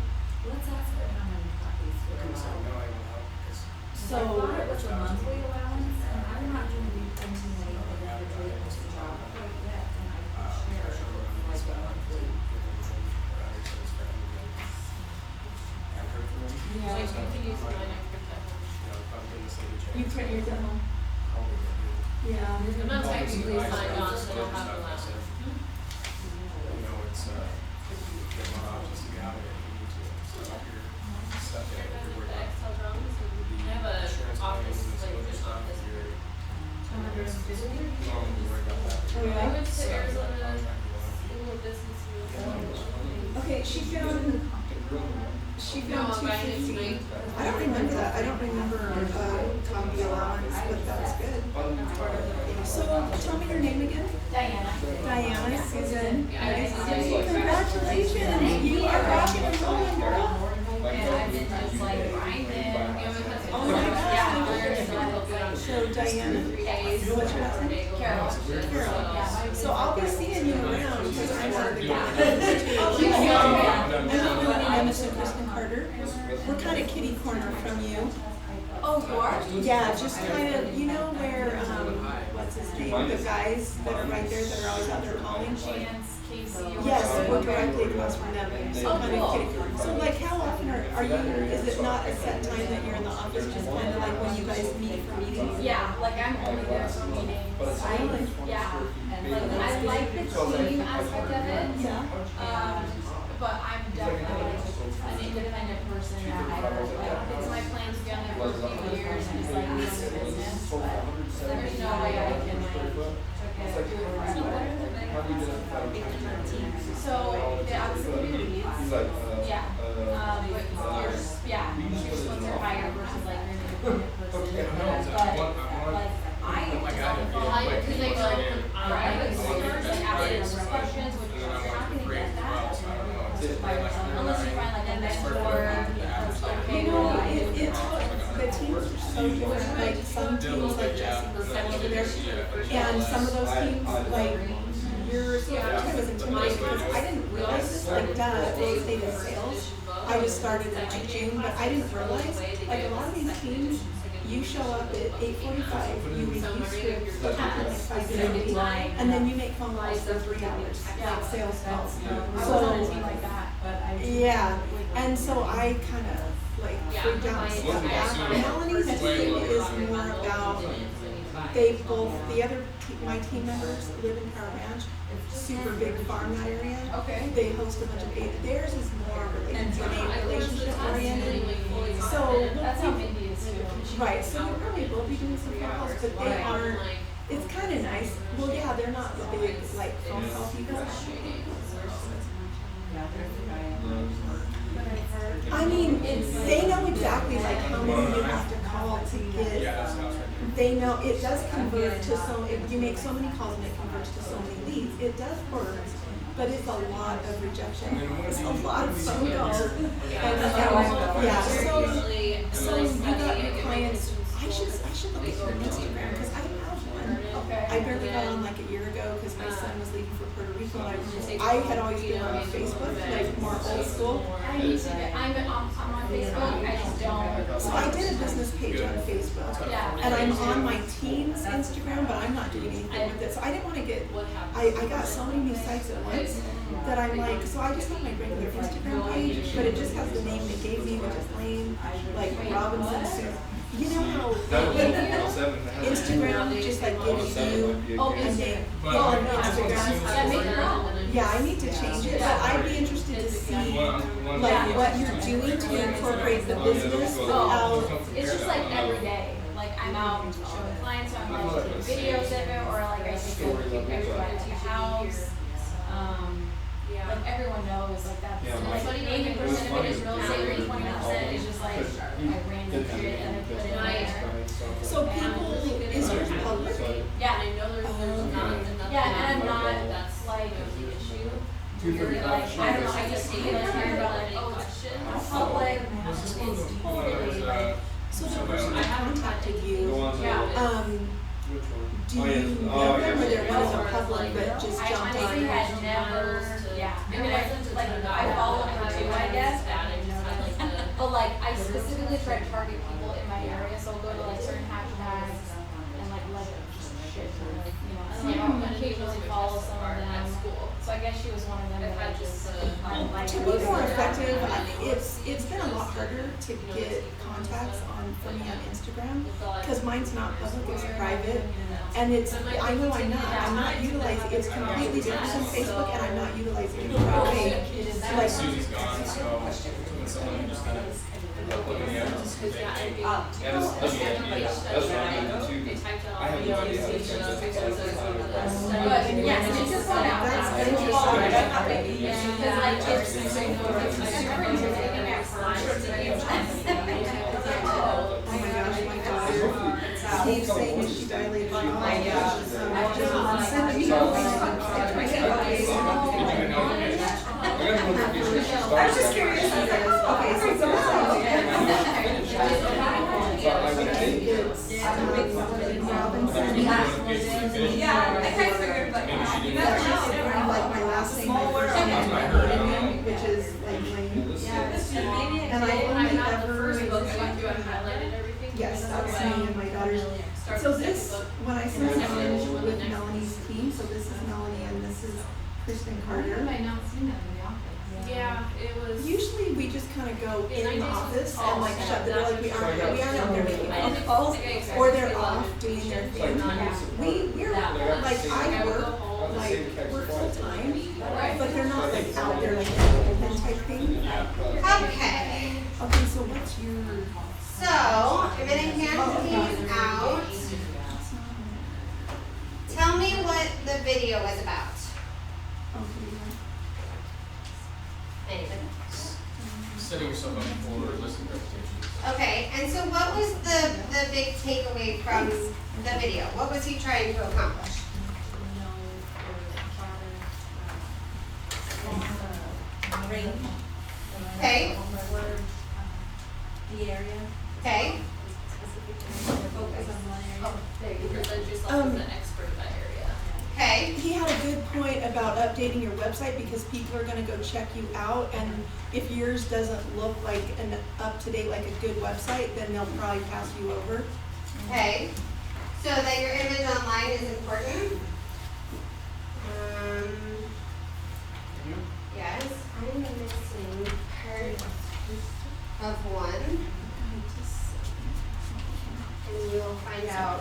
Let's ask her how many copies I we're couldn't say no, allowed. I will help, because So, I thought it was a monthly allowance, and I'm not going to be printing any individually at this job quite yet, and I can share it like a monthly. So you can use mine, I print that you print yours at home? Yeah. I'm not technically signed on, so I don't have a laptop. You know, it's, there's a lot of options to get out of it if you need to, so. $250. I don't remember that. I don't remember the allowance, but that's good. So tell me your name again. Diana. Diana, Susan. Nice to meet you. Congratulations. You are rocking and rolling, girl. And I've been just like grinding. Oh my gosh. So Diana, what's your last name? Carol. Carol. Yeah. So I'll be seeing you around because I'm out of the Yeah. I'm not Emerson, Kristen Carter. We're kind of kitty corner from you. Oh, you are? Yeah, just kind of, you know where, what's his name? The guys that are right there that are always out there calling. Chance, Casey, or Yes, whatever. we're directly across from them. So Oh, kind of cool. kitty. So like how often are you, is it not a set time that you're in the office, just kind of like when you guys meet for meetings? Yeah, like I'm only there for meetings. Yeah, like I like the team aspect of it. Yeah. But I'm definitely an independent person that I don't like. It's my plan to be on there for a few years and just like be on the business, but there's no way I can like do it forever. So they obviously do leads. Yeah. You're supposed to hire versus like you're an independent person. But like I don't like because they go like asking questions, which you're not gonna get that unless you find like a mentor that's okay You with know, what I do. the teams are so different, like some teams like Jesse was over there, and some of those teams, like, you're, so I was intimidated because I didn't realize this, like, real estate and sales, I was started in like June, but I didn't realize, like, a lot of these teams, you show up at 8:45, you review scripts, you have like 5 minutes, and then you make phone calls for 3 hours, like sales calls. I was on a team like that, but I Yeah, and so I kind of like freaked out and stepped back. Melanie's team is more about, they both, my team members live in Power Ranch, super big farm that area. Okay. They host a bunch of, theirs is more relationship oriented. So, That's how Mindy is too. right, so we probably will be doing some phone calls, but they aren't, it's kind of nice. Well, yeah, they're not the big like phone call people. I mean, they know exactly like how many you have to call to get, they know, it does convert to so, if you make so many calls and it converts to so many leads, it does work, but it's a lot of rejection, it's a lot of phone calls. And, yeah, so you got your clients, I should look at your Instagram, because I don't have one. Okay. I barely got on like a year ago because my son was leaving for Puerto Rico. I had always been on Facebook, like more old school. I need to get, I'm on Facebook, I just don't. So I did a business page on Facebook. Yeah. And I'm on my team's Instagram, but I'm not doing anything with it. So I didn't want to get, I got so many new sites at once that I'm like, so I just have my regular Instagram page, but it just has the name they gave me, which is lame, like Robinson Soup. You know how Instagram just like gives you a name? Well, Instagram. Yeah, I need to change it, but I'd be interested to see like what you're doing to incorporate the business without. It's just like every day. Like I'm out showing clients, so I'm like taking videos of it, or like I take everybody to your house. Like everyone knows, like that's like 80% of it is real estate, 20% is just like my random shit that I put in there. So people, is yours public? Yeah, and I know there's not enough. Yeah, and I'm not like weird, like I don't know, I just feel like hearing about like oh public, it's totally like. So the person that contacted you, do you Oh, know them, or yes. there was a public that just I jumped honestly on? had never, yeah, I mean, I follow her too, I guess, but like, I specifically try to target people in my area, so I'll go to like certain hashtags and like shit, like, you know, and like I'll occasionally follow some of them, so I guess she was one of them that I just, like. To be more effective, it's been a lot harder to get contacts for me on Instagram, because mine's not public, it's private, and I know I'm not utilizing, it's completely different than Facebook, and I'm not utilizing it the right way. Like, Susie's gone, so when someone just kind of looking at it. That's what I'm doing too. I have no idea how to translate this. But yes, it's just not out. That's interesting. Because like it's everyone's taking at first, send me So, over. I got a notification she started. I was just curious. Okay, so it's But I would think, Yeah, I kind of figured, but you never know. like my last name, my first That's what I heard. name, which is like Lane. And I I'm only not the ever. first book I went through, I highlighted everything. Yes, because that's me and my daughter's. So this, when I sent it with Melanie's team, so this is Melanie and this is Kristen Carter. I not seen that in the office? Yeah, it was. Usually we just kind of go Yeah, in the 90s office was and like all shut the door, like we aren't out there making I didn't phone calls, think I expected or to they're be allowed off to doing their ship thing. it. We're like, I work, like, we're full time, but they're not like out there like open type thing. Okay, Okay, so what's your? so I'm gonna hand these out. Tell me what the video was about. Anybody? Setting yourself up for listening presentations. Okay, and so what was the big takeaway from the video? What was he trying to accomplish? Okay. The area, Okay, specifically, focus on one area. There, you present yourself as an expert in that area. okay, He had a good point about updating your website because people are gonna go check you out, and if yours doesn't look like an up-to-date, like a good website, then they'll probably pass you over. okay. So that your image online is important. Yes, I'm missing part of one, and you'll find out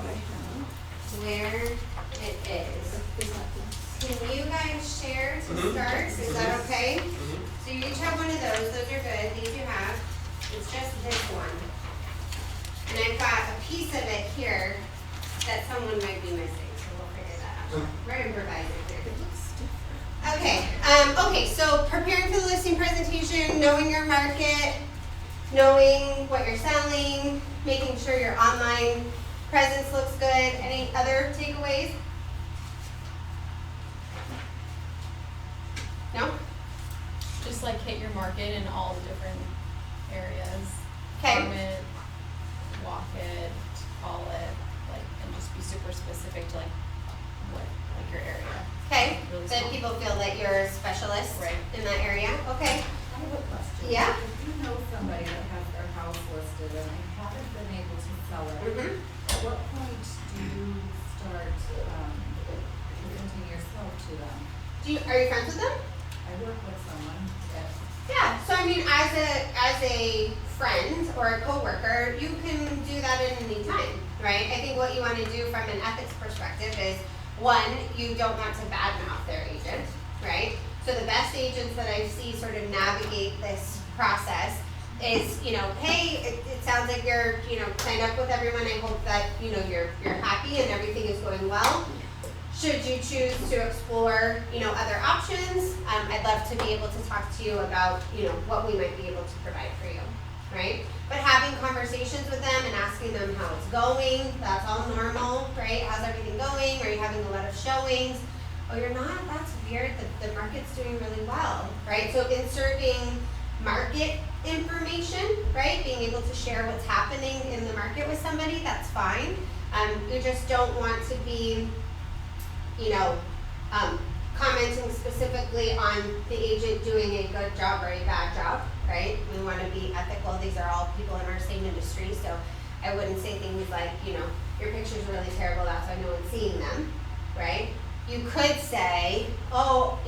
where it is. Can you guys share to start? Is that okay? So you each have one of those are good, these you have. It's just this one. And I've got a piece of it here that someone might be missing, so we'll figure that out. We're improvising here. Okay, okay, so preparing for the listing presentation, knowing your market, knowing what you're selling, making sure your online presence looks good. Any other takeaways? No? Just like hit your market in all the different areas. Okay. Farm it, walk it, call it, like, and just be super specific to like what, like your area. Okay, Really then small. people feel that you're a specialist Right. in that area. Okay, I have a question. Yeah? If you know somebody that has their house listed and they haven't been able to sell it, Mhm. at what point do you start, presenting yourself to them? Are you friends with them? I work with someone that, Yeah, so I mean, as a friend or a coworker, you can do that at any time, right? I think what you want to do from an ethics perspective is, one, you don't want to badmouth their agent, right? So the best agents that I see sort of navigate this process is, hey, it sounds like you're, signed up with everyone. I hope that, you're happy and everything is going well. Should you choose to explore, other options, I'd love to be able to talk to you about, what we might be able to provide for you, right? But having conversations with them and asking them how it's going, that's all normal, right? How's everything going? Are you having a lot of showings? Oh, you're not? That's weird. The market's doing really well, right? So inserting market information, right? Being able to share what's happening in the market with somebody, that's fine. You just don't want to be, commenting specifically on the agent doing a good job or a bad job, right? We want to be ethical. These are all people in our same industry, so I wouldn't say things like, your picture's really terrible, that's why no one's seeing them, right? You could say, oh,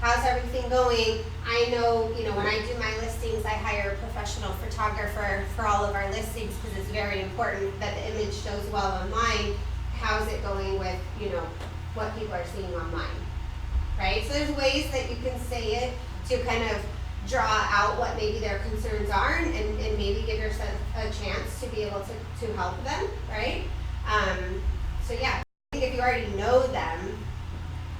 how's everything going? I know, when I do my listings, I hire a professional photographer for all of our listings because it's very important that the image shows well online. How's it going with, what people are seeing online, right? So there's ways that you can say it to kind of draw out what maybe their concerns are and maybe give yourself a chance to be able to help them, right? So yeah, I think if you already know them,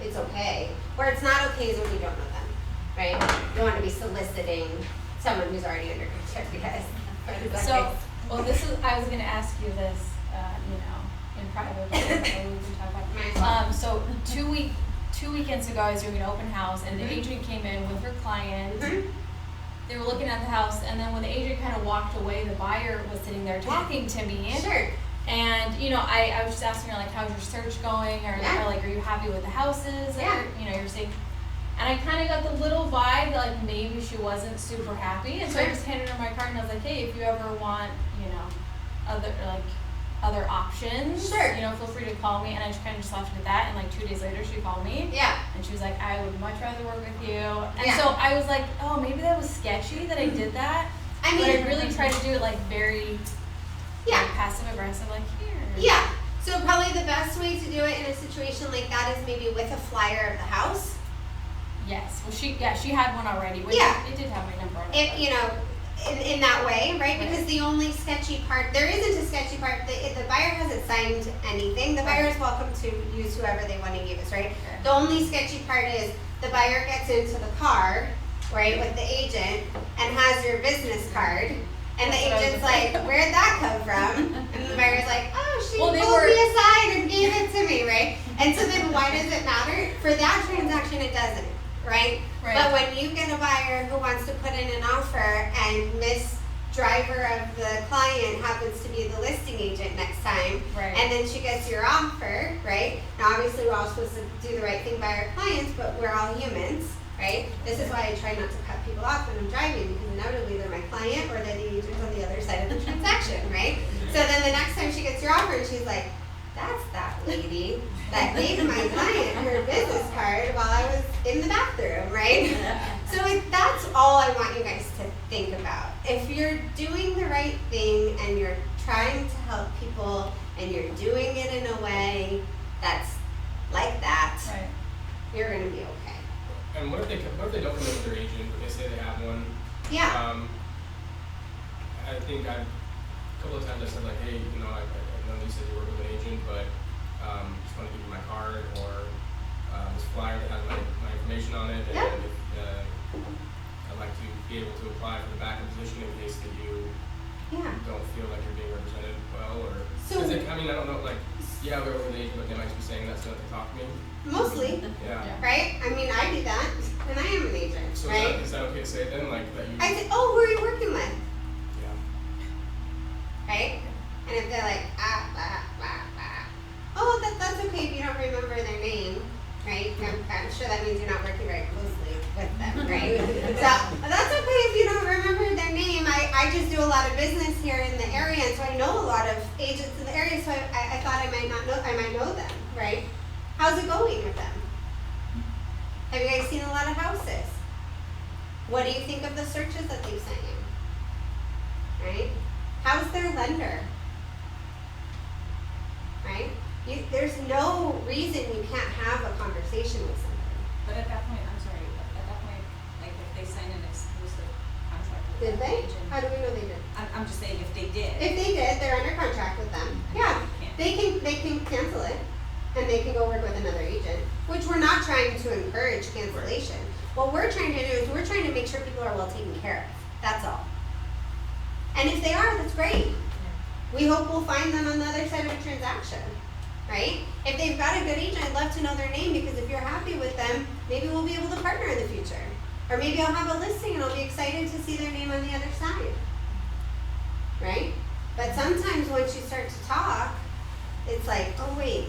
it's okay. Where it's not okay is when you don't know them, right? You don't want to be soliciting someone who's already under contract, you guys. So, well, I was gonna ask you this, in private, but we can talk Might as about well. it. So 2 weekends ago, I was doing an open house, and the Mhm. agent came in with her client. Mhm. They were looking at the house, and then when the agent kind of walked away, the buyer was sitting there talking to me. Sure. And, you know, I was just asking her, like, how's your search going? Or, Yeah. or like, are you happy with the houses? Yeah. Or, you know, you're saying, and I kind of got the little vibe that, like, maybe she wasn't super happy. And so I Sure. just handed her my card, and I was like, hey, if you ever want, you know, other options, Sure. you know, feel free to call me. And I just kind of just left it at that. And, like, 2 days later, she called me. Yeah. And she was like, I would much rather work with you. And Yeah. so I was like, oh, maybe that was sketchy that I did that. I But I mean, really tried to do it, like, very yeah. like, passive aggressive, like, here. Yeah. So probably the best way to do it in a situation like that is maybe with a flyer of the house. Yes. Well, she had one already. Which Yeah. It did have my number on it. If you know, in that way, right? Because Right. the only sketchy part, there isn't a sketchy part. The buyer hasn't signed anything. The buyer is welcome to use whoever they want to use, right? The only sketchy part is the buyer gets into the car, right, with the agent and has your business card. And the That's what I was agent's like, where'd that come from? And the buyer's like, oh, she Well, they pulled were- me aside and gave it to me, right? And so then why does it matter? For that transaction, it doesn't, right? Right. But when you get a buyer who wants to put in an offer and Miss Driver of the client happens to be the listing agent next time, Right. and then she gets your offer, right? Now, obviously, we're all supposed to do the right thing by our clients, but we're all humans, right? This is why I try not to cut people off when I'm driving, because inevitably they're my client or they're the agent on the other side of the transaction, right? So then the next time she gets your offer, and she's like, that's that lady that gave my client her business card while I was in the bathroom, right? So that's all I want you guys to think about. If you're doing the right thing and you're trying to help people and you're doing it in a way that's like that, Right. you're gonna be okay. And what if they don't come in with their agent, but they say they have one? Yeah. I think a couple of times I said like, hey, you know, I know you said you work with an agent, but just want to give you my card or this flyer that has my information on it, and Yeah. if, I'd like to be able to apply for the backup position in case that you Yeah. don't feel like you're being represented well, or So- because I mean I don't know, like yeah, we're with an agent, but they might be saying that so that they talk to me. Mostly, Yeah. right? I mean, I do that, and I am an agent, So right? is that okay to say then, like that you? I say, oh, who are you working with? Yeah. Right? And if they're like, oh, that's okay if you don't remember their name, right? I'm sure that means you're not working very closely with them, right? So that's okay if you don't remember their name. I just do a lot of business here in the area, and so I know a lot of agents in the area, so I thought I might know them, right? How's it going with them? Have you guys seen a lot of houses? What do you think of the searches that they've sent you? Right? How's their lender? Right? There's no reason you can't have a conversation with somebody. But at that point, I'm sorry, at that point, like if they sign an exclusive contract with Did the they? agent. How do we know they did? I'm just saying if they did. If they did, they're under contract with them. Yeah, they can cancel it, and they can go work with another agent. Which we're not trying to encourage cancellation. What we're trying to do is we're trying to make sure people are well taken care of. That's all. And if they are, that's great. We hope we'll find them on the other side of a transaction, right? If they've got a good agent, I'd love to know their name, because if you're happy with them, maybe we'll be able to partner in the future. Or maybe I'll have a listing and I'll be excited to see their name on the other side, right? But sometimes once you start to talk, it's like, oh wait,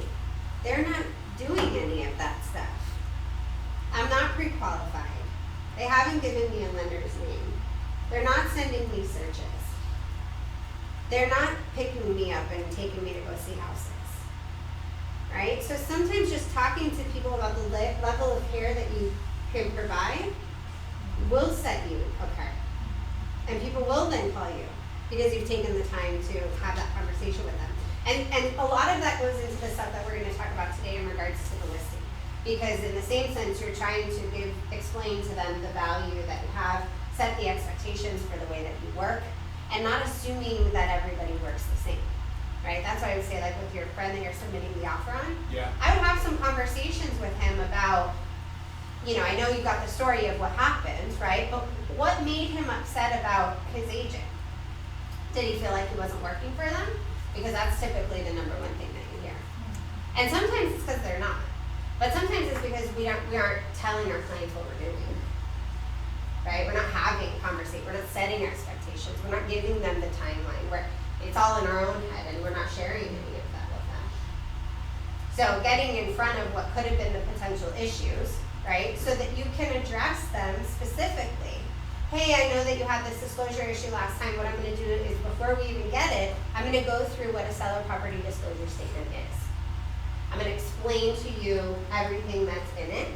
they're not doing any of that stuff. I'm not pre-qualified. They haven't given me a lender's name. They're not sending me searches. They're not picking me up and taking me to go see houses, right? So sometimes just talking to people about the level of care that you can provide will set you apart. And people will then call you because you've taken the time to have that conversation with them. And a lot of that goes into the stuff that we're going to talk about today in regards to the listing. Because in the same sense, you're trying to explain to them the value that you have, set the expectations for the way that you work, and not assuming that everybody works the same, right? That's why I would say, like with your friend that you're submitting the offer on, Yeah. I would have some conversations with him about, you know, I know you got the story of what happened, right? But what made him upset about his agent? Did he feel like he wasn't working for them? because that's typically the number one thing that you hear. And sometimes it's because they're not, but sometimes it's because we aren't telling our clients what we're doing, right? We're not having conversation, we're not setting expectations, we're not giving them the timeline, it's all in our own head and we're not sharing any of that with them. So getting in front of what could have been the potential issues, right? So that you can address them specifically. Hey, I know that you had this disclosure issue last time. What I'm going to do is, before we even get it, I'm going to go through what a seller property disclosure statement is. I'm going to explain to you everything that's in it,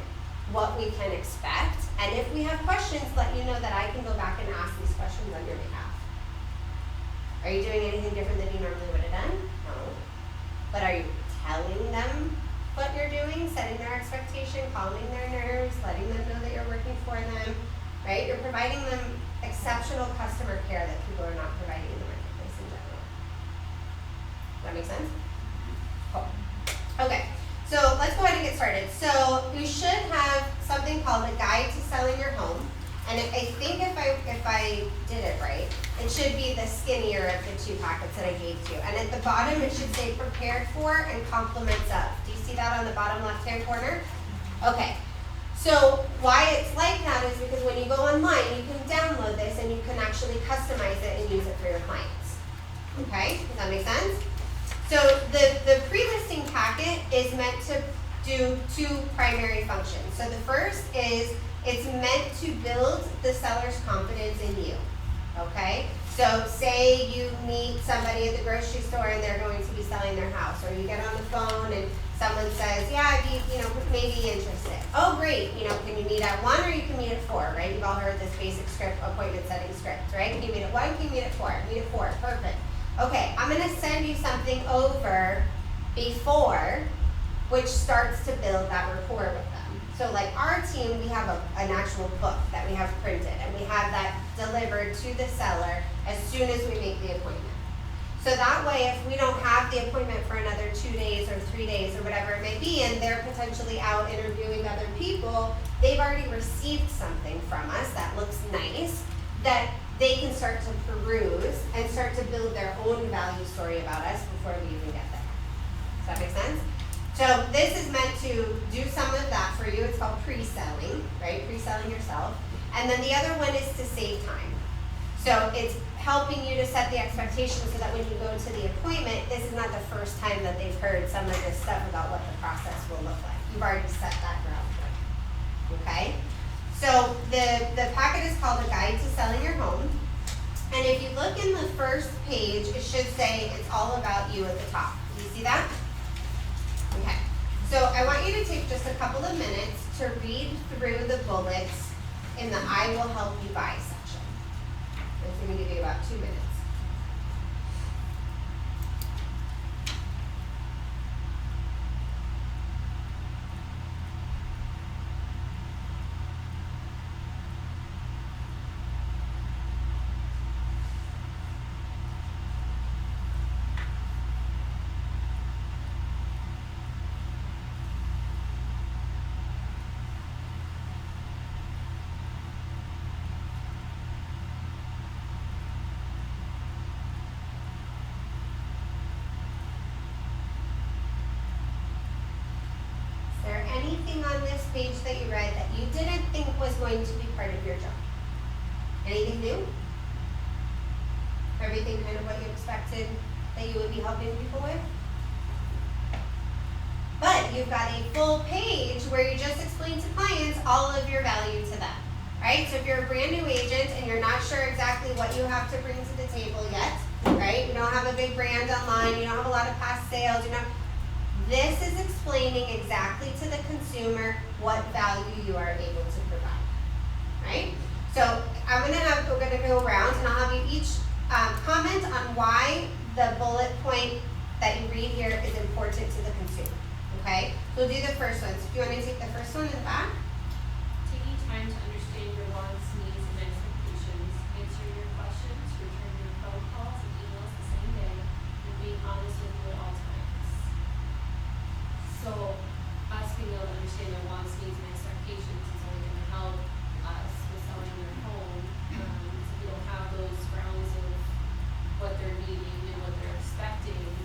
what we can expect, and if we have questions, let you know that I can go back and ask these questions on your behalf. Are you doing anything different than you normally would have done? No. But are you telling them what you're doing, setting their expectation, calming their nerves, letting them know that you're working for them? Right? You're providing them exceptional customer care that people are not providing in the marketplace in general. Does that make sense? Cool. Okay, so let's go ahead and get started. So you should have something called a guide to selling your home. And I think if I did it right, it should be the skinnier of the two packets that I gave to you. And at the bottom, it should say prepared for and compliments of. Do you see that on the bottom left-hand corner? Okay. So why it's like that is because when you go online, you can download this and you can actually customize it and use it for your clients. Okay, does that make sense? So the pre-listing packet is meant to do two primary functions. So the first is it's meant to build the seller's confidence in you. Okay, so say you meet somebody at the grocery store and they're going to be selling their house, or you get on the phone and someone says, yeah, I'd be, maybe interested. Oh, great, can you meet at 1 or you can meet at 4, right? You've all heard this basic script, appointment setting script, right? Can you meet at 1, can you meet at 4? Meet at 4, perfect. Okay, I'm gonna send you something over before, which starts to build that rapport with them. So like our team, we have an actual book that we have printed, and we have that delivered to the seller as soon as we make the appointment. So that way, if we don't have the appointment for another 2 days or 3 days or whatever it may be, and they're potentially out interviewing other people, they've already received something from us that looks nice, that they can start to peruse and start to build their own value story about us before we even get there. Does that make sense? So this is meant to do some of that for you. It's called pre-selling, right? Pre-selling yourself. And then the other one is to save time. So it's helping you to set the expectation so that when you go to the appointment, this is not the first time that they've heard some of this stuff about what the process will look like. You've already set that groundwork, okay? So the packet is called A Guide to Selling Your Home. And if you look in the first page, it should say it's all about you at the top. Do you see that? Okay. So I want you to take just a couple of minutes to read through the bullets in the I will help you buy section. It's going to give you about 2 minutes. Anything on this page that you read that you didn't think was going to be part of your job? Anything new? Everything kind of what you expected that you would be helping people with? But you've got a full page where you just explain to clients all of your value to them, right? So if you're a brand new agent and you're not sure exactly what you have to bring to the table yet, right? You don't have a big brand online, you don't have a lot of past sales, this is explaining exactly to the consumer what value you are able to provide, right? So we're gonna go around and I'll have you each comment on why the bullet point that you read here is important to the consumer, okay? So we'll do the first one. So if you want to take the first one in the back. Taking time to understand your wants, needs, and expectations, answer your questions, return your phone calls and emails the same day, and being honest with you at all times. So us being able to understand their wants, needs, and expectations is only going to help us with selling their home. So we don't have those grounds of what they're needing and what they're expecting.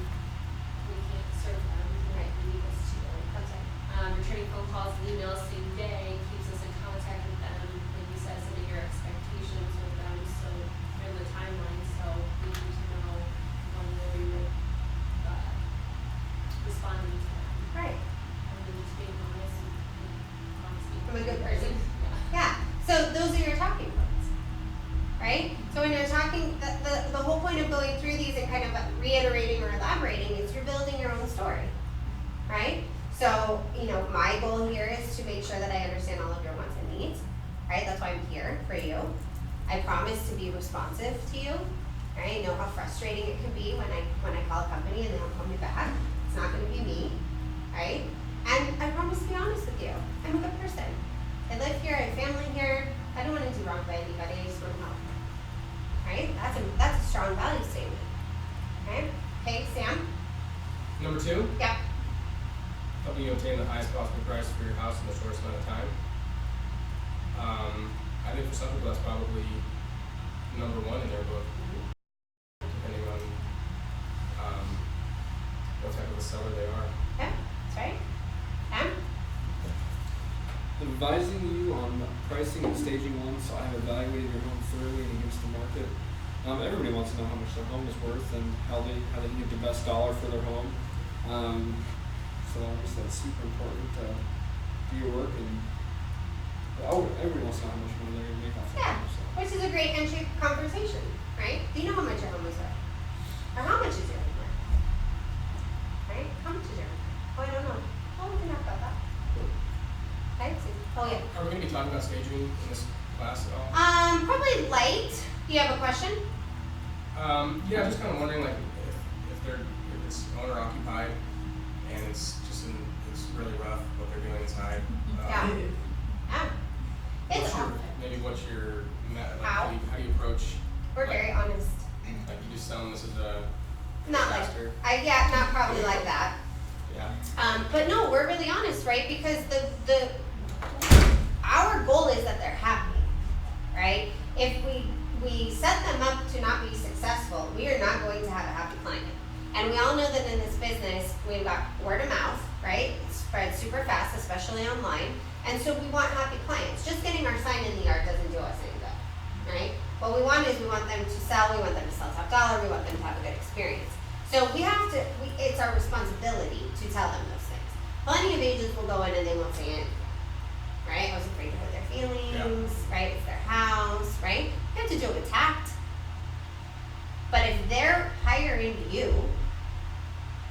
So, you know, my goal here is to make sure that I understand all of your wants and needs, right? That's why I'm here for you. I promise to be responsive to you, right? I know how frustrating it can be when I call a company and they don't call me back. It's not gonna be me, right? And I promise to be honest with you. I'm a good person. I live here, I have family here. I don't wanna do wrong by anybody, I just wanna help. Right? That's a strong value statement. Okay? Okay, Sam? Number 2, Yep. helping you obtain the highest possible price for your house in the shortest amount of time. I think for some people that's probably number 1 in their book, depending on what type of a seller they are. Yeah, that's right. Sam? Advising you on pricing and staging one, so I have evaluated your home thoroughly and against the market. Everybody wants to know how much their home is worth and how they can get the best dollar for their home. So obviously that's super important to do your work, and everybody wants to know how much money they're going to make off their Yeah, home. So. which is a great entry conversation, right? Do you know how much your home is worth? Or how much is your home worth? Right? How much is your home worth? Oh, I don't know. Oh, we can talk about that. Okay, so, oh yeah. Are we going to be talking about staging in this class at all? Probably light. Do you have a question? Yeah, I'm just kind of wondering, like, if it's owner occupied and it's really rough what they're doing inside. Yeah. Yeah. It's What's your like, How? how do you approach? We're very honest. Like you just tell them this is a Not like disaster. not probably like that. Yeah. But no, we're really honest, right? Because our goal is that they're happy, right? If we set them up to not be successful, we are not going to have a happy client. And we all know that in this business, we've got word of mouth, right? It spreads super fast, especially online. And so we want happy clients. Just getting our sign in the yard doesn't do us any good, right? What we want is we want them to sell, we want them to sell top dollar, we want them to have a good experience. So it's our responsibility to tell them those things. Plenty of agents will go in and they won't say anything, right? I was afraid to hurt their feelings, right? It's their house, right? You have to do it with tact. But if they're hiring you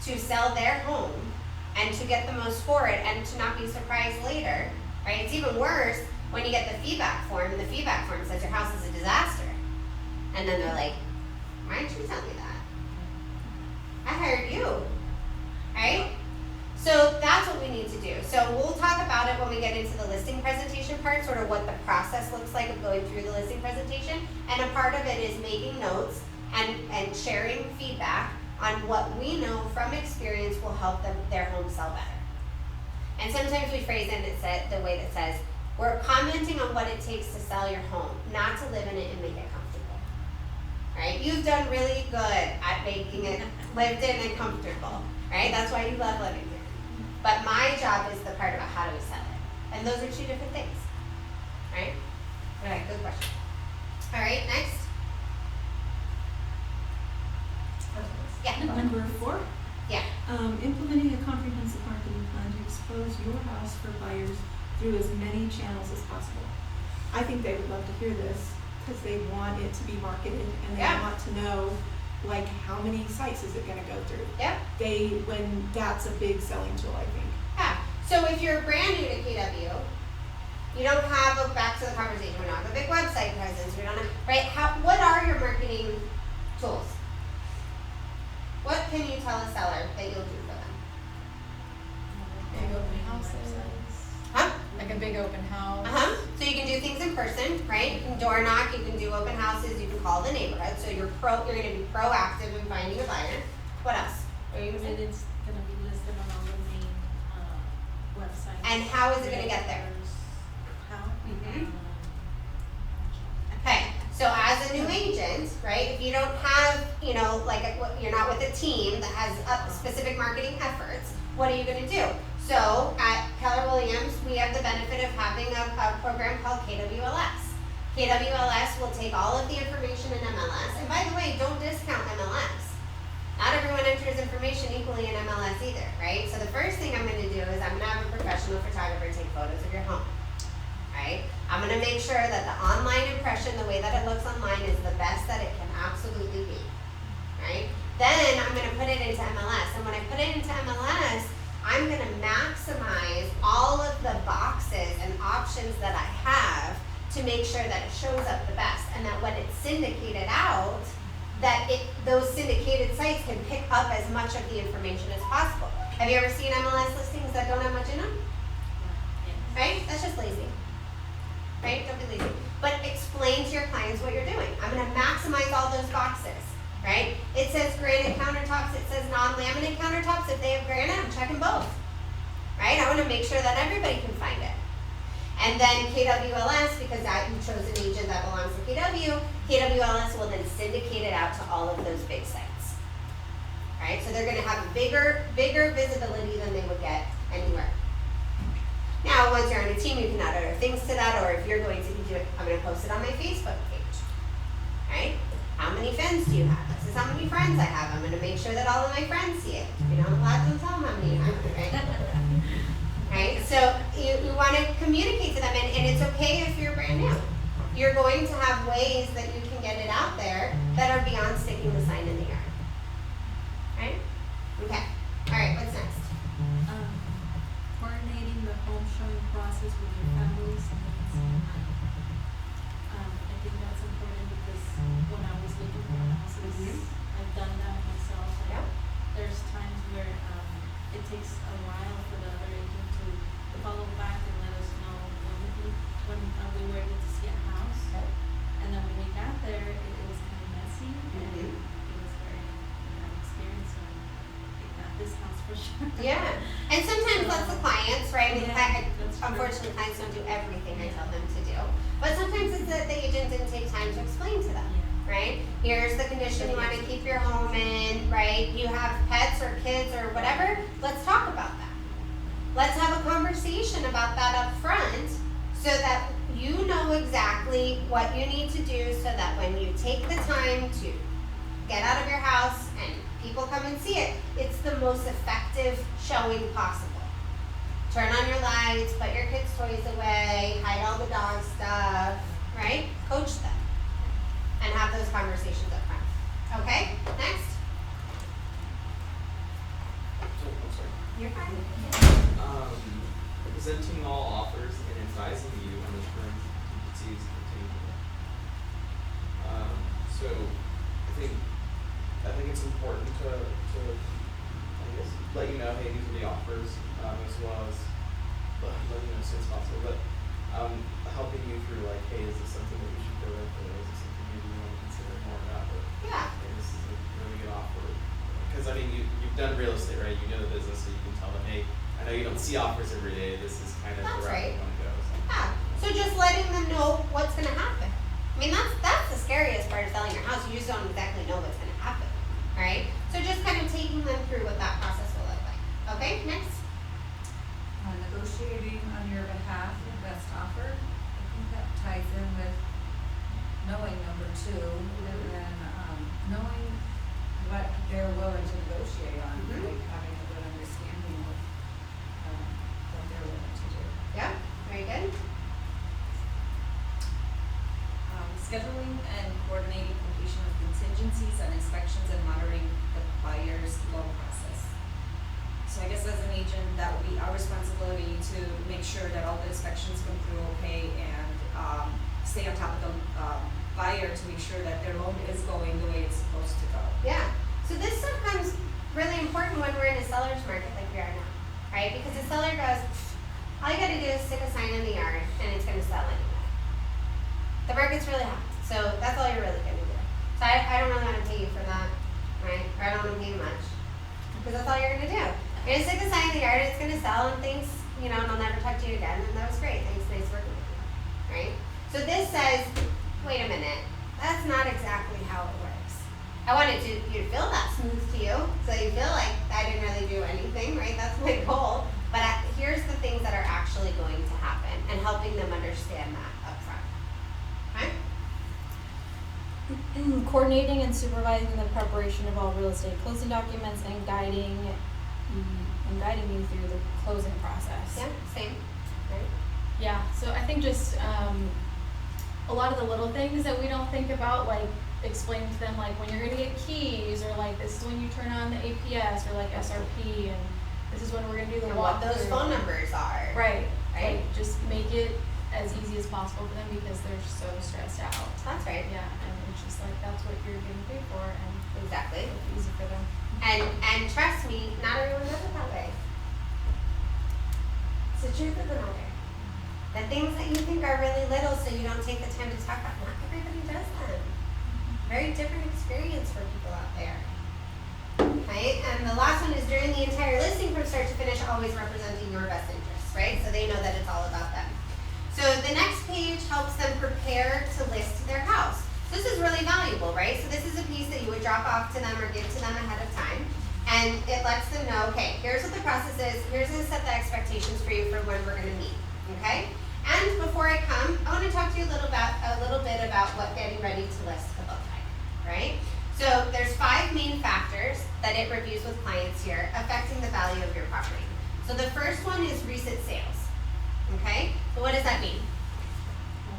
to sell their home and to get the most for it and to not be surprised later, right? It's even worse when you get the feedback form and the feedback form says your house is a disaster. And then they're like, why didn't you tell me that? I hired you, right? So that's what we need to do. So we'll talk about it when we get into the listing presentation part, sort of what the process looks like of going through the listing presentation. And a part of it is making notes and sharing feedback on what we know from experience will help their home sell better. And sometimes we phrase it the way that says, we're commenting on what it takes to sell your home, not to live in it and make it comfortable. Right? You've done really good at making it lived in and comfortable. Right? That's why you love living here. But my job is the part about how do we sell it. And those are two different things. Right? Okay, good question. All right, next. Yeah. Number 4, Yeah. implementing a comprehensive marketing plan to expose your house for buyers through as many channels as possible. I think they would love to hear this because they want it to be marketed and they Yeah. want to know, like, how many sites is it going to go through. Yep. When that's a big selling tool, I think. Yeah. So if you're brand new to KW, you don't have back to the conversation. We don't have a big website presence. We don't have, right? What are your marketing tools? What can you tell a seller that you'll do for them? Big open houses. Huh? Like a big open house. So you can do things in person, right? You can door knock. You can do open houses. You can call the neighborhood. So you're going to be proactive in finding a buyer. What else? What are you gonna And say? it's gonna be listed on all the main, websites. And how is it gonna get there? How? Mhm. Okay, so as a new agent, right, if you don't have, you're not with a team that has specific marketing efforts, what are you gonna do? So at Keller Williams, we have the benefit of having a program called KWLS. KWLS will take all of the information in MLS, and by the way, don't discount MLS. Not everyone enters information equally in MLS either, right? So the first thing I'm gonna do is I'm gonna have a professional photographer take photos of your home. Right? I'm going to make sure that the online impression, the way that it looks online, is the best that it can absolutely be. Right? Then I'm going to put it into MLS. And when I put it into MLS, I'm going to max questions that I have to make sure that it shows up the best, and that when it's syndicated out, that those syndicated sites can pick up as much of the information as possible. Have you ever seen MLS listings that don't have much in them? Right? That's just lazy. Right? Don't be lazy. But explain to your clients what you're doing. I'm gonna maximize all those boxes. Right? It says granite countertops, it says non-laminate countertops. If they have granite, I'm checking both. Right? I wanna make sure that everybody can find it. And then KWLS, because you chose an agent that belongs to KWLS will then syndicate it out to all of those big sites. Right? So they're gonna have bigger visibility than they would get anywhere. Now, once you're on a team, you can add other things to that, or if you're going to be doing, I'm gonna post it on my Facebook page. Right? How many friends do you have? This is how many friends I have. I'm gonna make sure that all of my friends see it. If you don't have, don't tell them how many you have, right? Right? So you wanna communicate to them, and it's okay if you're brand new. You're going to have ways that you can get it out there that are beyond sticking the sign in the yard. Right? Okay. All right, what's next? Coordinating the home showing process with your families and I think that's important because when I was looking for houses, I've done that myself. And Yeah. there's times where it takes a while for the other agent to follow back and let us know when we were able to see a house. Okay. And then when we got there, it was kind of messy and Mhm. it was very experience on it got this house for sure. Yeah. And sometimes that's the clients, right? I mean, Yeah, that's true. unfortunately, clients don't do everything I tell them to do. But sometimes it's that the agent didn't take time to explain to them, right? Here's the condition you want to keep your home in, right? You have pets or kids or whatever, let's talk about that. Let's have a conversation about that up front so that you know exactly what you need to do so that when you take the time to get out of your house and people come and see it, it's the most effective showing possible. Turn on your lights, put your kids' toys away, hide all the dog stuff, right? Coach them and have those conversations up front. Okay, next. So, I'm sorry. You're fine. Presenting all offers and advising you on the terms and T's of the table. So I think it's important to I guess let you know, hey, these are the offers, as well as let you know as soon as possible. But helping you through like, hey, is this something that we should go with, or is this something maybe you want to consider more about? Or Yeah. hey, this is a really good offer. Because I mean, you've done real estate, right? You know the business, so you can tell them, hey, I know you don't see offers every day. This is kind of That's the route right. you want to go. So. Yeah. So just letting them know what's gonna happen. I mean, that's the scariest part of selling your house. You just don't exactly know what's gonna happen. Right? So just kind of taking them through what that process will look like. Okay, next. Negotiating on your behalf the best offer. I think that ties in with knowing number two, and then knowing what they're willing to negotiate on, Mhm. like having a good understanding of what they're willing to do. Yeah, very good. Scheduling and coordinating completion of contingencies and inspections and monitoring the buyer's loan process. So I guess as an agent, that would be our responsibility to make sure that all the inspections come through okay and stay on top of the buyer to make sure that their loan is going the way it's supposed to go. Yeah. So this stuff becomes really important when we're in a seller's market like we are now, right? Because the seller goes, all you gotta do is stick a sign in the yard and it's gonna sell anyway. The market's really hot, so that's all you're really gonna do. So I don't really wanna pay you for that, right? Or I don't wanna pay you much, because that's all you're gonna do. You're gonna stick a sign in the yard, it's gonna sell, and things, and I'll never talk to you again, and that was great, thanks, nice working with you, right? So this says, wait a minute, that's not exactly how it works. I wanted you to feel that smooth to you, so you feel like I didn't really do anything, right? That's my goal. But here's the things that are actually going to happen, and helping them understand that up front. Okay? Coordinating and supervising the preparation of all real estate closing documents and guiding you through the closing process. Yeah, same, right? Yeah, so I think just a lot of the little things that we don't think about, like explaining to them like when you're gonna get keys, or like this is when you turn on the APS, or like SRP, and this is when we're gonna do the And what walkthrough. those phone numbers are. Right, Right. like just make it as easy as possible for them because they're so stressed out. That's right. Yeah, and it's just like, that's what you're getting paid for, and Exactly. it's easy for them. And trust me, not everyone does it that way. It's the truth of the matter. The things that you think are really little, so you don't take the time to talk about, not everybody does them. Very different experience for people out there. Right? And the last one is during the entire listing from start to finish, always representing your best interests, right? So they know that it's all about them. So the next page helps them prepare to list their house. This is really valuable, right? So this is a piece that you would drop off to them or give to them ahead of time. And it lets them know, okay, here's what the process is. Here's going to set the expectations for you for when we're going to meet, okay? And before I come, I want to talk to you a little bit about what getting ready to list could look like, right? So there's 5 main factors that it reviews with clients here affecting the value of your property. So the first one is recent sales, okay? So what does that mean?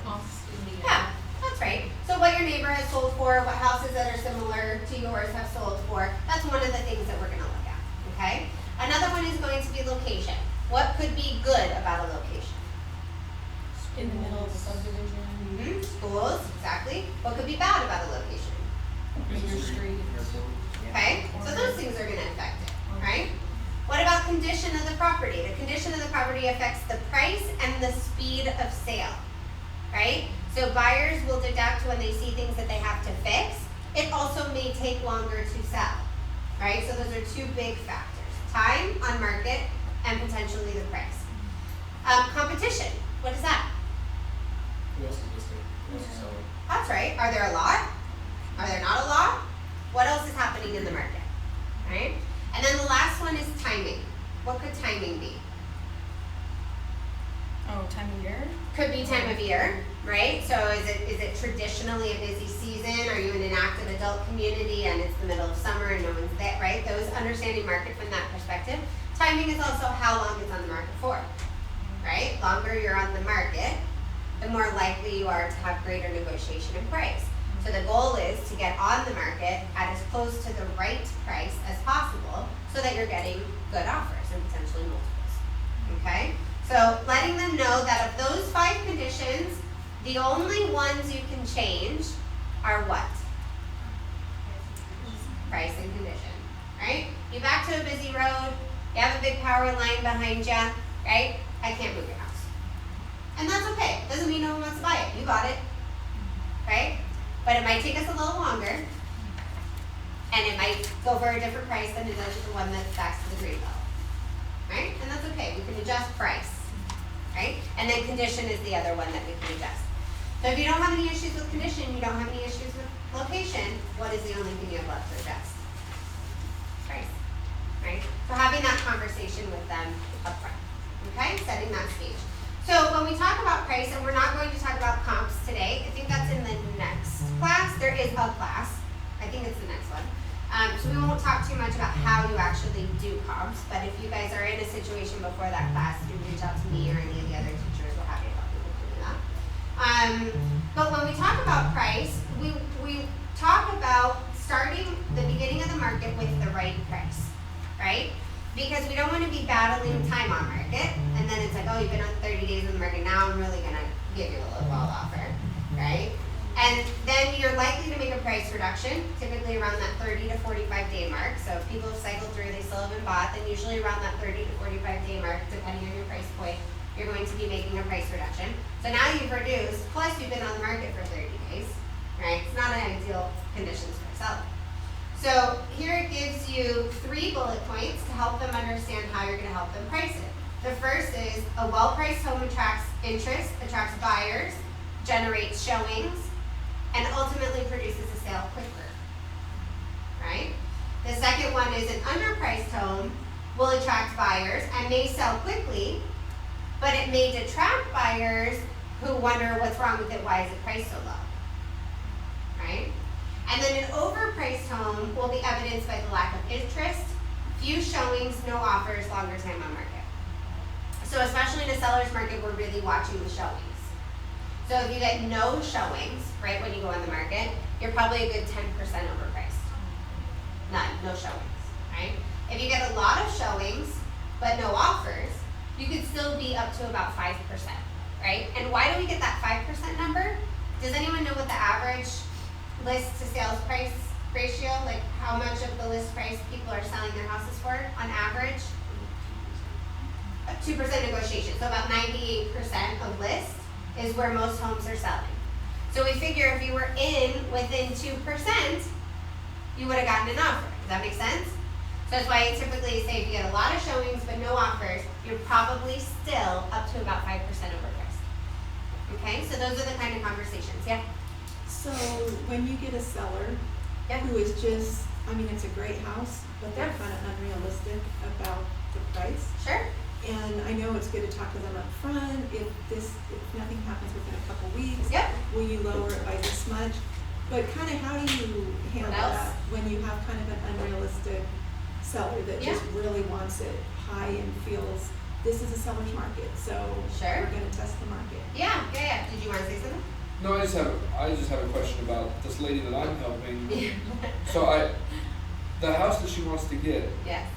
Comps in the Yeah, that's right. So what your neighbor has sold for, what houses that are similar to yours have sold for, that's one of the things that we're going to look at, okay? Another one is going to be location. What could be good about a location? in the middle of the subdivision, Schools, exactly. What could be bad about a location? bigger street. Okay, so those things are going to affect it, right? What about condition of the property? The condition of the property affects the price and the speed of sale, right? So buyers will deduct when they see things that they have to fix. It also may take longer to sell, right? So those are 2 big factors: time on market and potentially the price. Competition, what is that? Who else is listing? Who else is selling? That's right. Are there a lot? Are there not a lot? What else is happening in the market, right? And then the last one is timing. What could timing be? Oh, time of year? Could be time of year, right? So is it traditionally a busy season? Are you in an active adult community and it's the middle of summer and no one's there, right? Those understanding market from that perspective. Timing is also how long it's on the market for, right? Longer you're on the market, the more likely you are to have greater negotiation in price. So the goal is to get on the market at as close to the right price as possible so that you're getting good offers and potentially multiples, okay? So letting them know that of those 5 conditions, the only ones you can change are what? Price and condition, right? You back to a busy road, you have a big power line behind you, right? I can't move your house. And that's okay. Doesn't mean no one wants to buy it. You bought it, right? But it might take us a little longer, and it might go for a different price than it does the one that's backs to the green belt, right? And that's okay. We can adjust price, right? And then condition is the other one that we can adjust. So if you don't have any issues with condition, you don't have any issues with location, what is the only thing you have left to adjust? Price, right? So having that conversation with them upfront, okay? Setting that stage. So when we talk about price, and we're not going to talk about comps today, I think that's in the next class. There is a class. I think it's the next one. So we won't talk too much about how you actually do comps, but if you guys are in a situation before that class, do reach out to me or any of the other teachers. We're happy to help you with doing that. But when we talk about price, we talk about starting the beginning of the market with the right price, right? Because we don't want to be battling time on market, and then it's like, oh, you've been on 30 days in the market, now I'm really going to give you a low ball offer, right? And then you're likely to make a price reduction, typically around that 30 to 45 day mark. So if people have cycled through, they still haven't bought, then usually around that 30 to 45 day mark, depending on your price point, you're going to be making a price reduction. So now you've reduced, plus you've been on the market for 30 days, right? It's not an ideal conditions for a seller. So here it gives you 3 bullet points to help them understand how you're going to help them price it. The first is a well-priced home attracts interest, attracts buyers, generates showings, and ultimately produces a sale quicker, right? The second one is an underpriced home will attract buyers and may sell quickly, but it may detract buyers who wonder what's wrong with it, why is it priced so low, right? And then an overpriced home will be evidenced by the lack of interest, few showings, no offers, longer time on market. So especially in a seller's market, we're really watching the showings. So if you get no showings, right, when you go on the market, you're probably a good 10% overpriced. None, no showings, right? If you get a lot of showings, but no offers, you could still be up to about 5%, right? And why do we get that 5% number? Does anyone know what the average list to sales price ratio, like how much of the list price people are selling their houses for on average? 2% negotiation, so about 98% of list is where most homes are selling. So we figure if you were within 2%, you would have gotten an offer. Does that make sense? So that's why I typically say if you get a lot of showings but no offers, you're probably still up to about 5% overpriced. Okay, so those are the kind of conversations, yeah? So when you get a seller Yep. who is just, I mean, it's a great house, but they're Yep. kind of unrealistic about the price. Sure. And I know it's good to talk to them up front. If nothing happens within a couple weeks, Yep. will you lower it by this much? But kind of how do you handle What else? that when you have kind of an unrealistic seller that Yeah. just really wants it high and feels this is a seller's market, so Sure. we're gonna test the market. Yeah. Did you want to say something? No, I just have a question about this lady that I'm helping. So the house that she wants to get, Yes.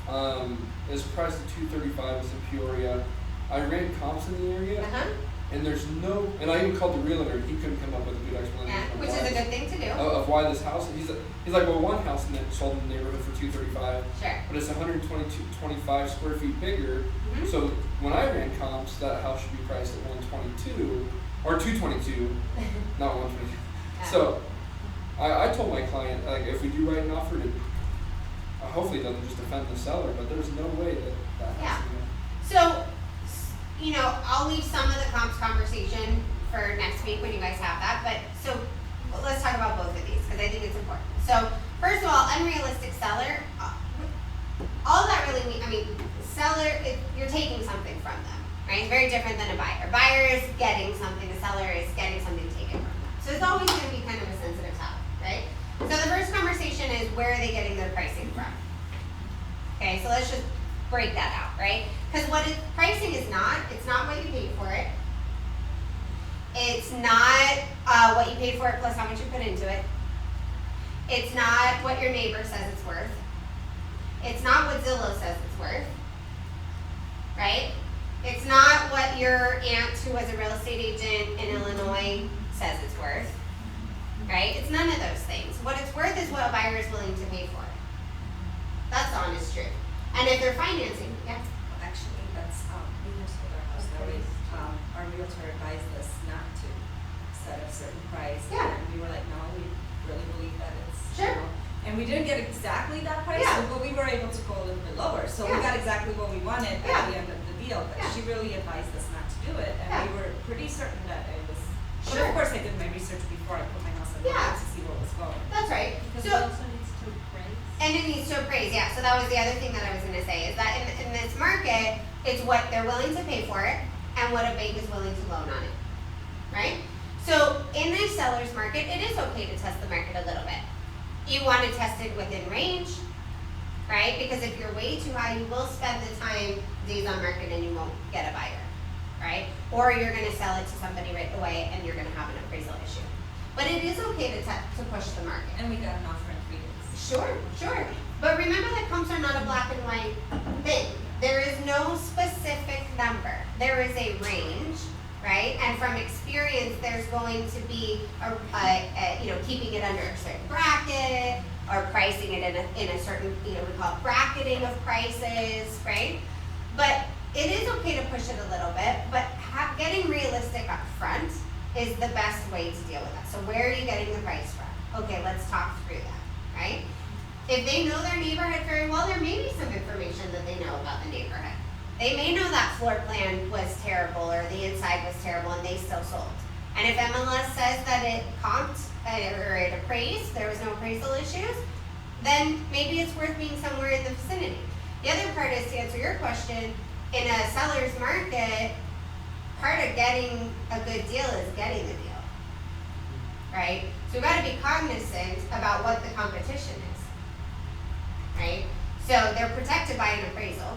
is priced at $235. It's in Peoria. I ran comps in the area, Uh-huh. and and I even called the realtor. He couldn't come up with a good explanation Yeah, of which why, is a good thing to do. of why this house. He's like, well, one house in that sold in the neighborhood for $235, Sure. but it's 125 square feet bigger. Mhm. So when I ran comps, that house should be priced at 122 or 222, not 122. So I told my client, like, if we do write an offer, hopefully it doesn't just offend the seller, but there's no way that Yeah. has to be. So, I'll leave some of the comps conversation for next week when you guys have that, but let's talk about both of these, because I think it's important. So, first of all, unrealistic seller, all that really means, seller, you're taking something from them, right? It's very different than a buyer. Buyer is getting something, the seller is getting something taken from them. So it's always gonna be kind of a sensitive topic, right? So the first conversation is, where are they getting their pricing from? Okay, so let's just break that out, right? Because pricing is not, it's not what you paid for it. It's not what you paid for it plus how much you put into it. It's not what your neighbor says it's worth. It's not what Zillow says it's worth, right? It's not what your aunt who was a real estate agent in Illinois says it's worth, right? It's none of those things. What it's worth is what a buyer is willing to pay for it. That's the honest truth. And if they're financing, yeah. Actually, that's, we just sold our house that way. Our realtor advised us not to set a certain price. Yeah. And we were like, no, we really believe that it's, Sure. And we didn't get exactly that price, Yeah. but we were able to go a little bit lower. So we Yeah. got exactly what we wanted Yeah. at the end of the deal, but Yeah. she really advised us not to do it. And Yeah. we were pretty certain that it was, but Sure. of course I did my research before I put my house on the Yeah. market to see what was going. That's right. Because So, it also needs to appraise. and it needs to appraise, yeah. So that was the other thing that I was gonna say, is that in this market, it's what they're willing to pay for it and what a bank is willing to loan on it, right? So in this seller's market, it is okay to test the market a little bit. You want to test it within range, right? Because if you're way too high, you will spend the time days on market and you won't get a buyer, right? Or you're gonna sell it to somebody right away and you're gonna have an appraisal issue. But it is okay to push the market. And we got an offer in 3 days. Sure. But remember that comps are not a black and white thing. There is no specific number. There is a range, right? And from experience, there's going to be keeping it under a certain bracket or pricing it in a certain, we call it bracketing of prices, right? But it is okay to push it a little bit, but getting realistic up front is the best way to deal with that. So where are you getting the price from? Okay, let's talk through that, right? If they know their neighborhood very well, there may be some information that they know about the neighborhood. They may know that floor plan was terrible or the inside was terrible and they still sold. And if MLS says that it comped or it appraised, there was no appraisal issues, then maybe it's worth being somewhere in the vicinity. The other part is, to answer your question, in a seller's market, part of getting a good deal is getting the deal, right? So we've got to be cognizant about what the competition is, right? So they're protected by an appraisal.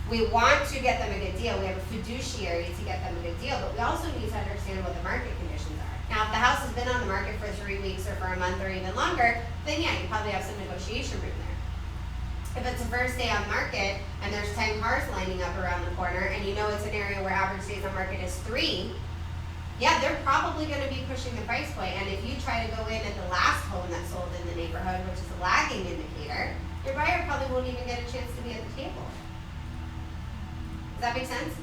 We want to get them a good deal. We have a fiduciary to get them a good deal, but we also need to understand what the market conditions are. Now, if the house has been on the market for 3 weeks or for a month or even longer, then yeah, you probably have some negotiation room there. If it's the first day on market and there's 10 cars lining up around the corner and you know it's an area where average days on market is 3, yeah, they're probably going to be pushing the price point. And if you try to go in at the last home that sold in the neighborhood, which is a lagging indicator, your buyer probably won't even get a chance to be at the table. Does that make sense?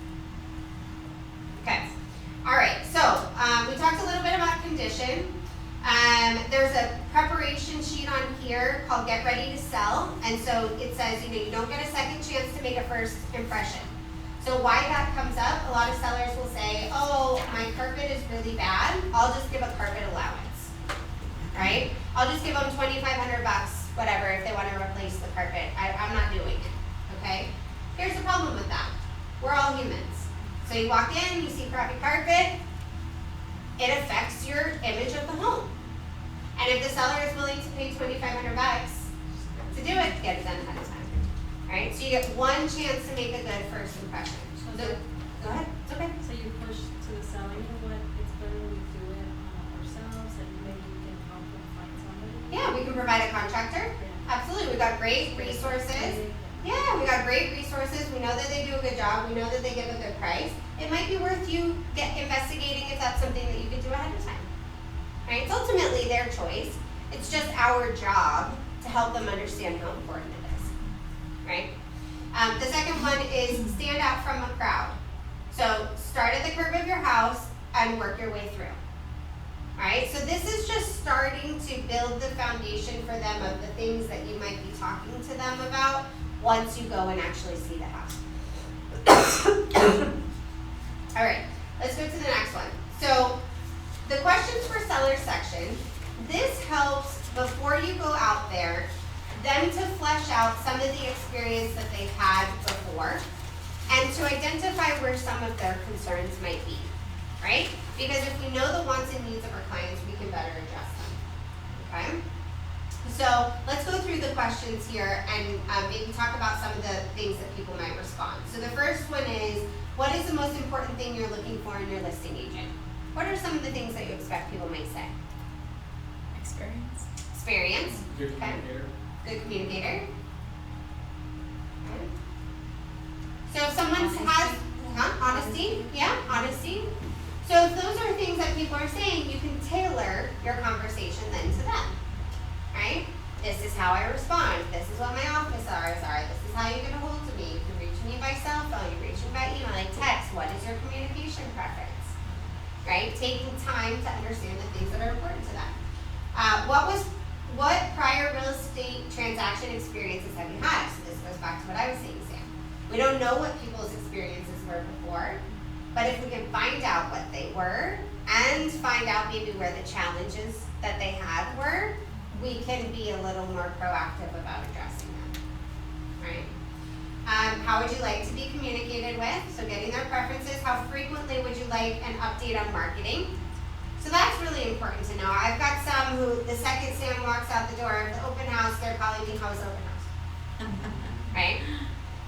Okay. All right. So we talked a little bit about condition. There's a preparation sheet on here called Get Ready to Sell. And so it says, you don't get a second chance to make a first impression. So why that comes up, a lot of sellers will say, oh, my carpet is really bad. I'll just give a carpet allowance, right? I'll just give them $2,500, whatever, if they want to replace the carpet. I'm not doing it, okay? Here's the problem with that. We're all humans. So you walk in, you see crappy carpet, it affects your image of the home. And if the seller is willing to pay $2,500 to do it, get it done ahead of time. Alright, so you get one chance to make a good first impression. So, go ahead, it's okay. So you push to the seller, you know what, it's better we do it ourselves and maybe we can help them find somebody? Yeah, we can provide a contractor. Yeah. Absolutely, we've got great resources. Yeah, we got great resources. We know that they do a good job. We know that they give a good price. It might be worth you investigating if that's something that you could do ahead of time. Right? It's ultimately their choice. It's just our job to help them understand how important it is. Right? The second one is stand out from a crowd. So start at the curb of your house and work your way through. Alright, so this is just starting to build the foundation for them of the things that you might be talking to them about once you go and actually see the house. Alright, let's go to the next one. So the questions for sellers section, this helps before you go out there, them to flesh out some of the experience that they've had before and to identify where some of their concerns might be, right? Because if we know the wants and needs of our clients, we can better address them, okay? So let's go through the questions here and maybe talk about some of the things that people might respond. So the first one is, what is the most important thing you're looking for in your listing agent? What are some of the things that you expect people might say? Experience. Experience. Good communicator. Good communicator. Okay. So if someone has, honesty, yeah, honesty. So if those are things that people are saying, you can tailor your conversation then to them, right? This is how I respond. This is what my office hours are. This is how you get a hold of me. You can reach me by cell phone. You reach me by email, like text. What is your communication preference, right? Taking time to understand the things that are important to them. What prior real estate transaction experiences have you had? So this goes back to what I was saying, Sam. We don't know what people's experiences were before, but if we can find out what they were and find out maybe where the challenges that they had were, we can be a little more proactive about addressing them, right? How would you like to be communicated with? So getting their preferences. How frequently would you like an update on marketing? So that's really important to know. I've got some who, the second Sam walks out the door of the open house, they're calling me, how's the open house? Right?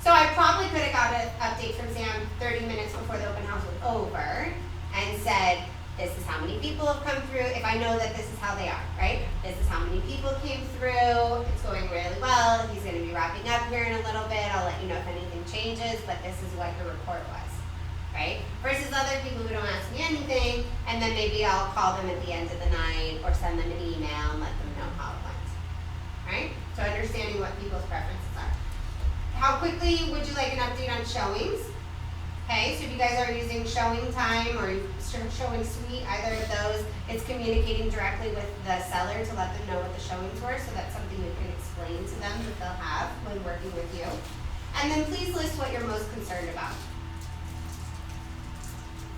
So I probably could have got an update from Sam 30 minutes before the open house was over and said, this is how many people have come through, if I know that this is how they are, right? This is how many people came through, it's going really well, he's gonna be wrapping up here in a little bit, I'll let you know if anything changes, but this is what your report was, right? Versus other people who don't ask me anything, and then maybe I'll call them at the end of the night or send them an email and let them know how it went, right? So understanding what people's preferences are. How quickly would you like an update on showings? Okay, so if you guys are using showing time or showing suite, either of those, it's communicating directly with the seller to let them know what the showings were, so that's something you can explain to them that they'll have when working with you. And then please list what you're most concerned about.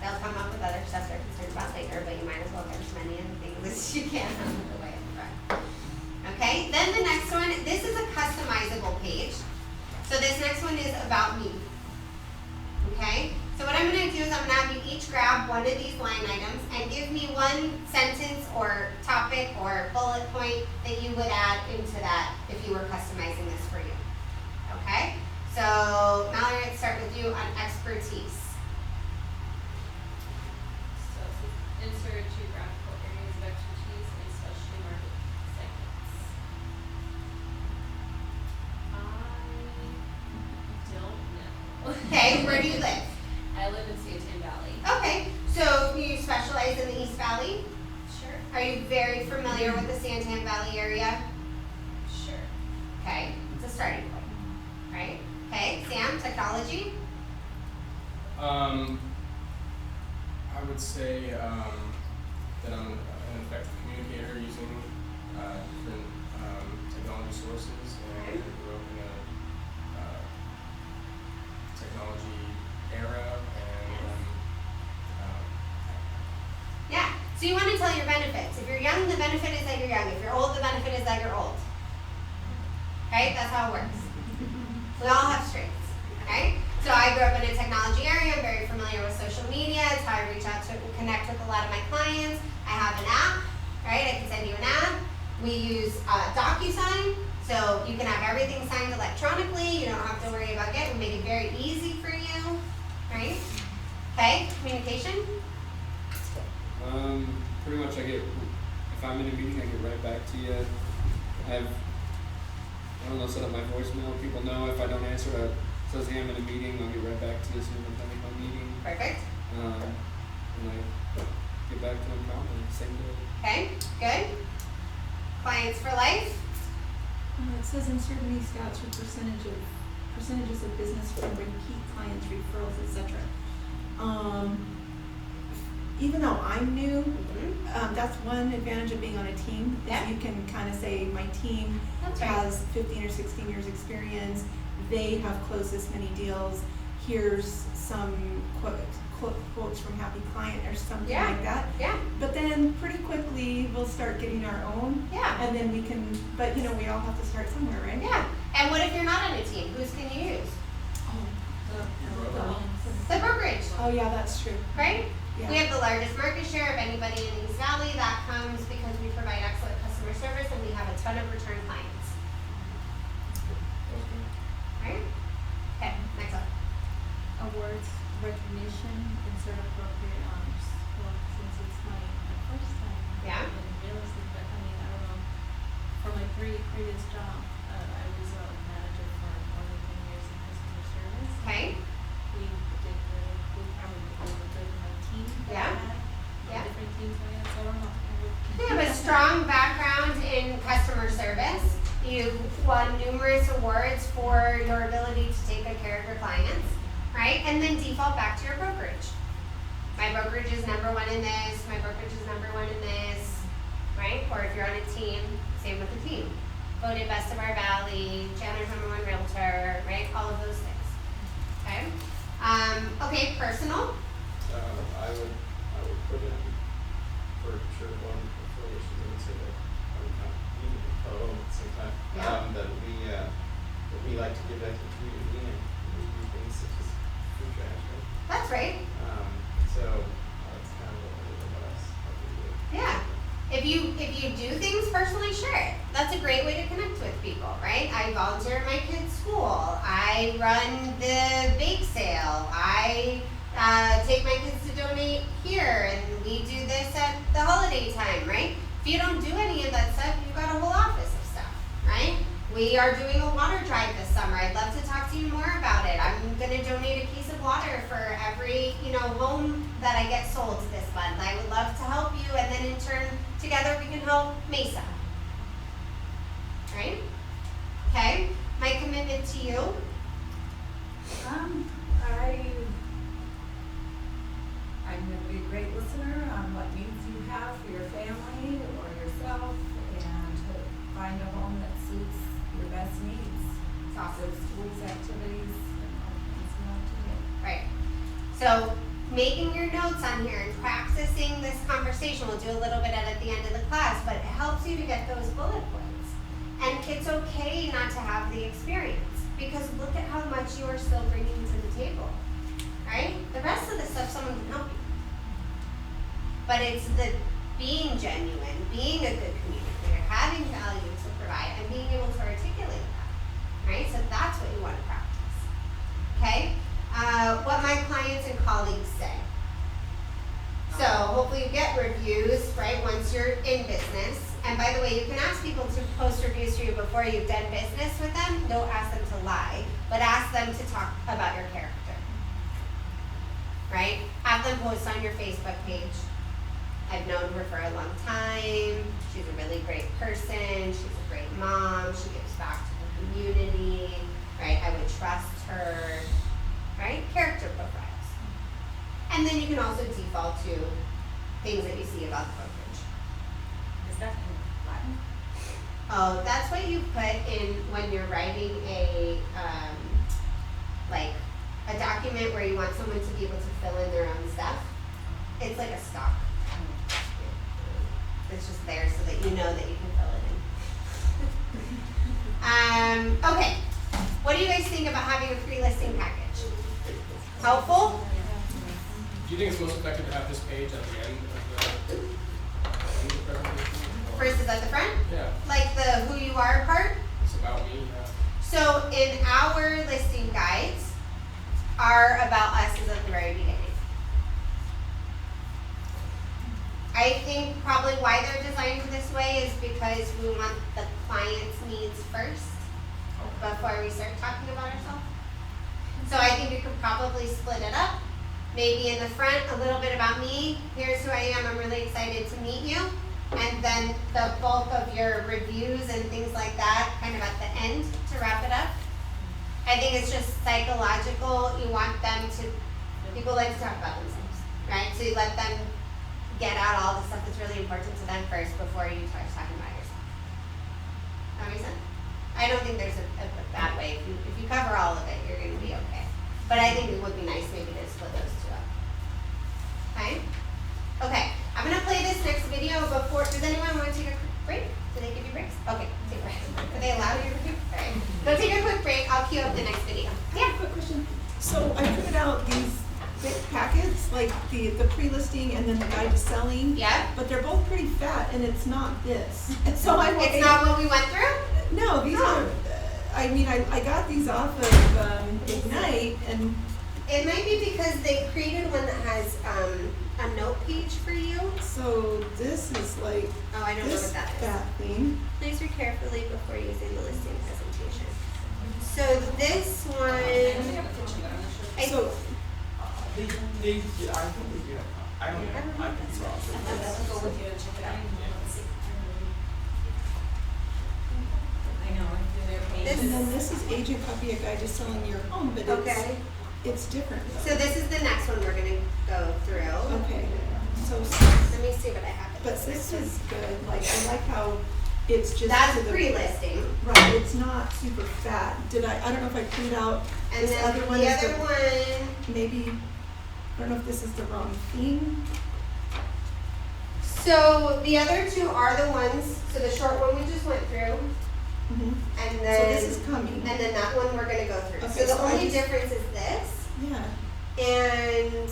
They'll come up with other stuff they're concerned about later, but you might as well get as many of the things as you can out of the way in front. Okay, then the next one, this is a customizable page. So this next one is about me. Okay, so what I'm going to do is I'm going to have you each grab one of these line items and give me one sentence or topic or bullet point that you would add into that if you were customizing this for you. Okay, so Mallory, let's start with you on expertise. So insert geographical areas of expertise and specialty market segments. I Okay, where do you live? I live in Santan Valley. Okay, so you specialize in the East Valley? Sure. Are you very familiar with the Santan Valley area? Sure. Okay, it's a starting point, right? Okay, Sam, technology? I would say that I'm an effective communicator using different technology sources, and I grew up in a technology era, and Yeah, so you want to tell your benefits. If you're young, the benefit is that you're young. If you're old, the benefit is that you're old. Right? That's how it works. We all have strengths, right? So I grew up in a technology area. I'm very familiar with social media. It's how I reach out to connect with a lot of my clients. I have an app, right? I can send you an app. We use DocuSign, so you can have everything signed electronically. You don't have to worry about getting. We make it very easy for you, right? Okay, communication. Pretty much if I'm in a meeting, I get right back to you. I don't know, set up my voicemail. People know if I don't answer, it says, hey, I'm in a meeting, I'll get right back to you as soon as I'm done with my meeting. Perfect. And I get back to them promptly, same day. Okay, good. Clients for life. It says insert any stats or percentages of business from repeat clients, referrals, etc. Even though I'm new, that's one advantage of being on a team. Is Yeah. you can kind of say my team That's right. has 15 or 16 years experience. They have closed this many deals. Here's some quotes from happy client or something Yeah. like that. Yeah, But then pretty quickly we'll start getting our own. yeah, And then we can, but we all have to start somewhere, right? yeah. And what if you're not on a team? Whose can you use? The brokerage, Oh yeah, that's true. right? Yeah. We have the largest market share of anybody in the East Valley. That comes because we provide excellent customer service and we have a ton of return clients, right? Okay, next up. Awards, recognition, insert appropriate honors. Well, since it's my first time Yeah. in real estate, but I mean, I don't know. For my previous job, I was a manager for more than 10 years in customer service. Okay, We did really good in my team that Yeah. I had. Yeah. Different teams I had, so I don't know. you have a strong background in customer service. You've won numerous awards for your ability to take good care of your clients, right? And then default back to your brokerage. My brokerage is number one in this, my brokerage is number one in this, right? Or if you're on a team, same with the team. Voted best of our valley, Chandler's number one realtor, right? All of those things, okay? Okay, personal. I would put in for sure one affiliation that would say that I would not need to follow at the same time. Yeah. That we like to give back to the community and we do things such as food trash, right? That's right. So that's kind of what else how we do it. Yeah. If you do things personally, share it. That's a great way to connect with people, right? I volunteer at my kids' school. I run the bake sale. I take my kids to donate here, and we do this at the holiday time, right? If you don't do any of that stuff, you've got a whole office of stuff, right? We are doing a water drive this summer. I'd love to talk to you more about it. I'm gonna donate a case of water for every, home that I get sold this month. I would love to help you, and then in turn, together we can help Mesa. Right? Okay? My commitment to you. I'm gonna be a great listener on what needs you have for your family or yourself and to find a home that suits your best needs. So schools, activities, and all things to do. Right. So making your notes on here and practicing this conversation, we'll do a little bit at the end of the class, but it helps you to get those bullet points. And it's okay not to have the experience, because look at how much you are still bringing to the table, right? The rest of the stuff someone can help you. But it's the being genuine, being a good communicator, having value to provide, and being able to articulate that, right? So that's what you want to practice, okay? What my clients and colleagues say. So hopefully you get reviews, right, once you're in business. And by the way, you can ask people to post reviews for you before you've done business with them. Don't ask them to lie, but ask them to talk about your character. right? Have them post on your Facebook page. I've known her for a long time. She's a really great person. She's a great mom. She gives back to the community, right? I would trust her, right? Character profiles. And then you can also default to things that you see about the brokerage. Is that in Latin? Oh, that's what you put in when you're writing a, like, a document where you want someone to be able to fill in their own stuff. It's like a stock. It's just there so that you know that you can fill it in. Okay. What do you guys think about having a pre-listing package? Helpful? Do you think it's most effective to have this page at the end of the presentation? Or- Versus at the front? Yeah, Like the who you are part? it's about me, yeah. So in our listing guides, our about us is at the very beginning. I think probably why they're designed this way is because we want the client's needs first before we start talking about ourselves. So I think you could probably split it up. Maybe in the front, a little bit about me. Here's who I am. I'm really excited to meet you. And then the bulk of your reviews and things like that kind of at the end to wrap it up. I think it's just psychological. You want them to, people like to talk about themselves, right? So you let them get out all the stuff that's really important to them first before you start talking about yourself. That makes sense? I don't think there's a bad way. If you cover all of it, you're going to be okay. But I think it would be nice maybe to split those two up. Okay? Okay. I'm going to play this next video before. Does anyone want to take a quick break? Do they give you breaks? Okay, take a break. Do they allow you to take a break? Go take a quick break. I'll cue up the next video. Yeah. Quick question. So I printed out these big packets, like the pre-listing and then the guide to selling. Yeah. But they're both pretty fat and it's not this. And so I'm It's not what we went through? No, these are, I mean, I got these off of Ignite and It might be because they created one that has a note page for you. so this is like Oh, I don't know this what that is. fat thing. Please read carefully before using the listing presentation. So this I one, have a picture, but I'm not sure. I, So I think they do. I don't know. I could be wrong. Let's go with you and check it out. Let's see. I know, they're pages. and then this is agent copy a guide to selling your home, but okay. it's different though. So this is the next one we're gonna go through. Okay, so Let me see what I have. but this is good. Like I like how it's just That's to the- pre-listing. Right, it's not super fat. I don't know if I printed out And this then other one the is other one, maybe, I don't know if this is the wrong theme. so the other two are the ones, so the short one we just went through, Mhm. and So then, this is coming. and then that one we're gonna go through. Okay, So the so I only just- difference is this, Yeah, and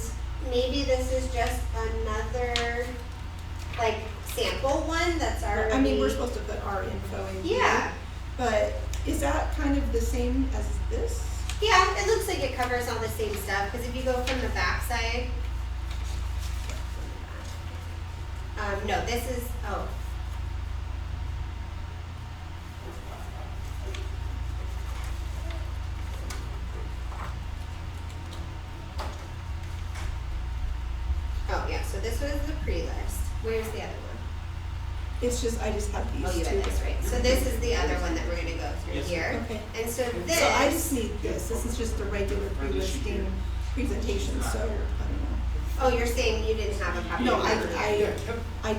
maybe this is just another, like, sample one that's already. I mean, we're supposed to put our info in here. Yeah, But is that kind of the same as this? yeah, it looks like it covers all the same stuff, because if you go from the back side. No, this is, oh. Oh, yeah, so this was the pre-list. Where's the other one? It's just, I just have these Oh, you two. had this, right. So this is the other one that we're gonna go through Yes. here. Okay. And so this. So I just need this. This is just the regular pre-listing presentation, so I don't know. Oh, you're saying you didn't have a copy? No, of that? I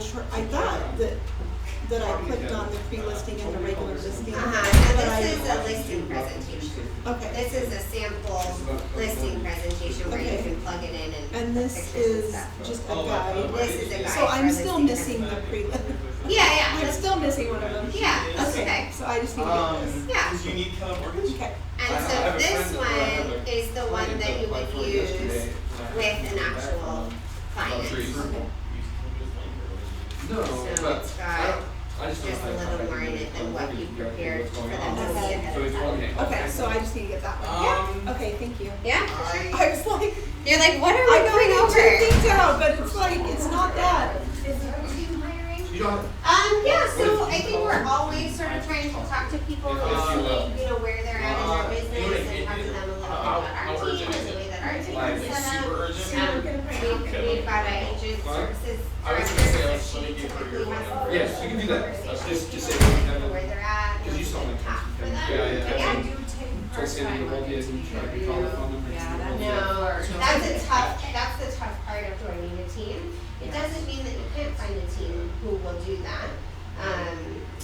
thought that I clicked on the pre-listing and the regular listing. Uh-huh, but so I- this is a listing presentation. Okay, This is a sample listing presentation where you Okay. can plug it in and. and this pictures and is stuff. just a guide. This is a guide. So I'm for still listing missing the presentation. pre, Yeah, yeah, I'm that's- still missing one of them. yeah, that's okay. So I just need to get this. Yeah. Does you need Keller Mortgage? Okay, And I so have a this friend that I have one a is the one client that you applied would for use yesterday, with an actual client. No, So but it's I got don't, I just don't just a have little contact more in it information than on what mortgage you directly prepared what's for going them on. to see ahead So of it's time. okay. okay, so I just need to get that one. Okay, thank you. Yeah, for sure. I was like, You're like, what are I we going figured over? two things out, but it's like, it's not that. Is there a team hiring? You don't. Yeah, so I think we're always sort of trying to talk to people and see, where they're at in their business and talk to them a little bit about our team and the way that our team Like is set up. super urgent? towards the end of the whole day, you try to call the phone number. Yeah, to that's the No, that's the tough part of joining a team. It doesn't mean that you can't find a team who will do that.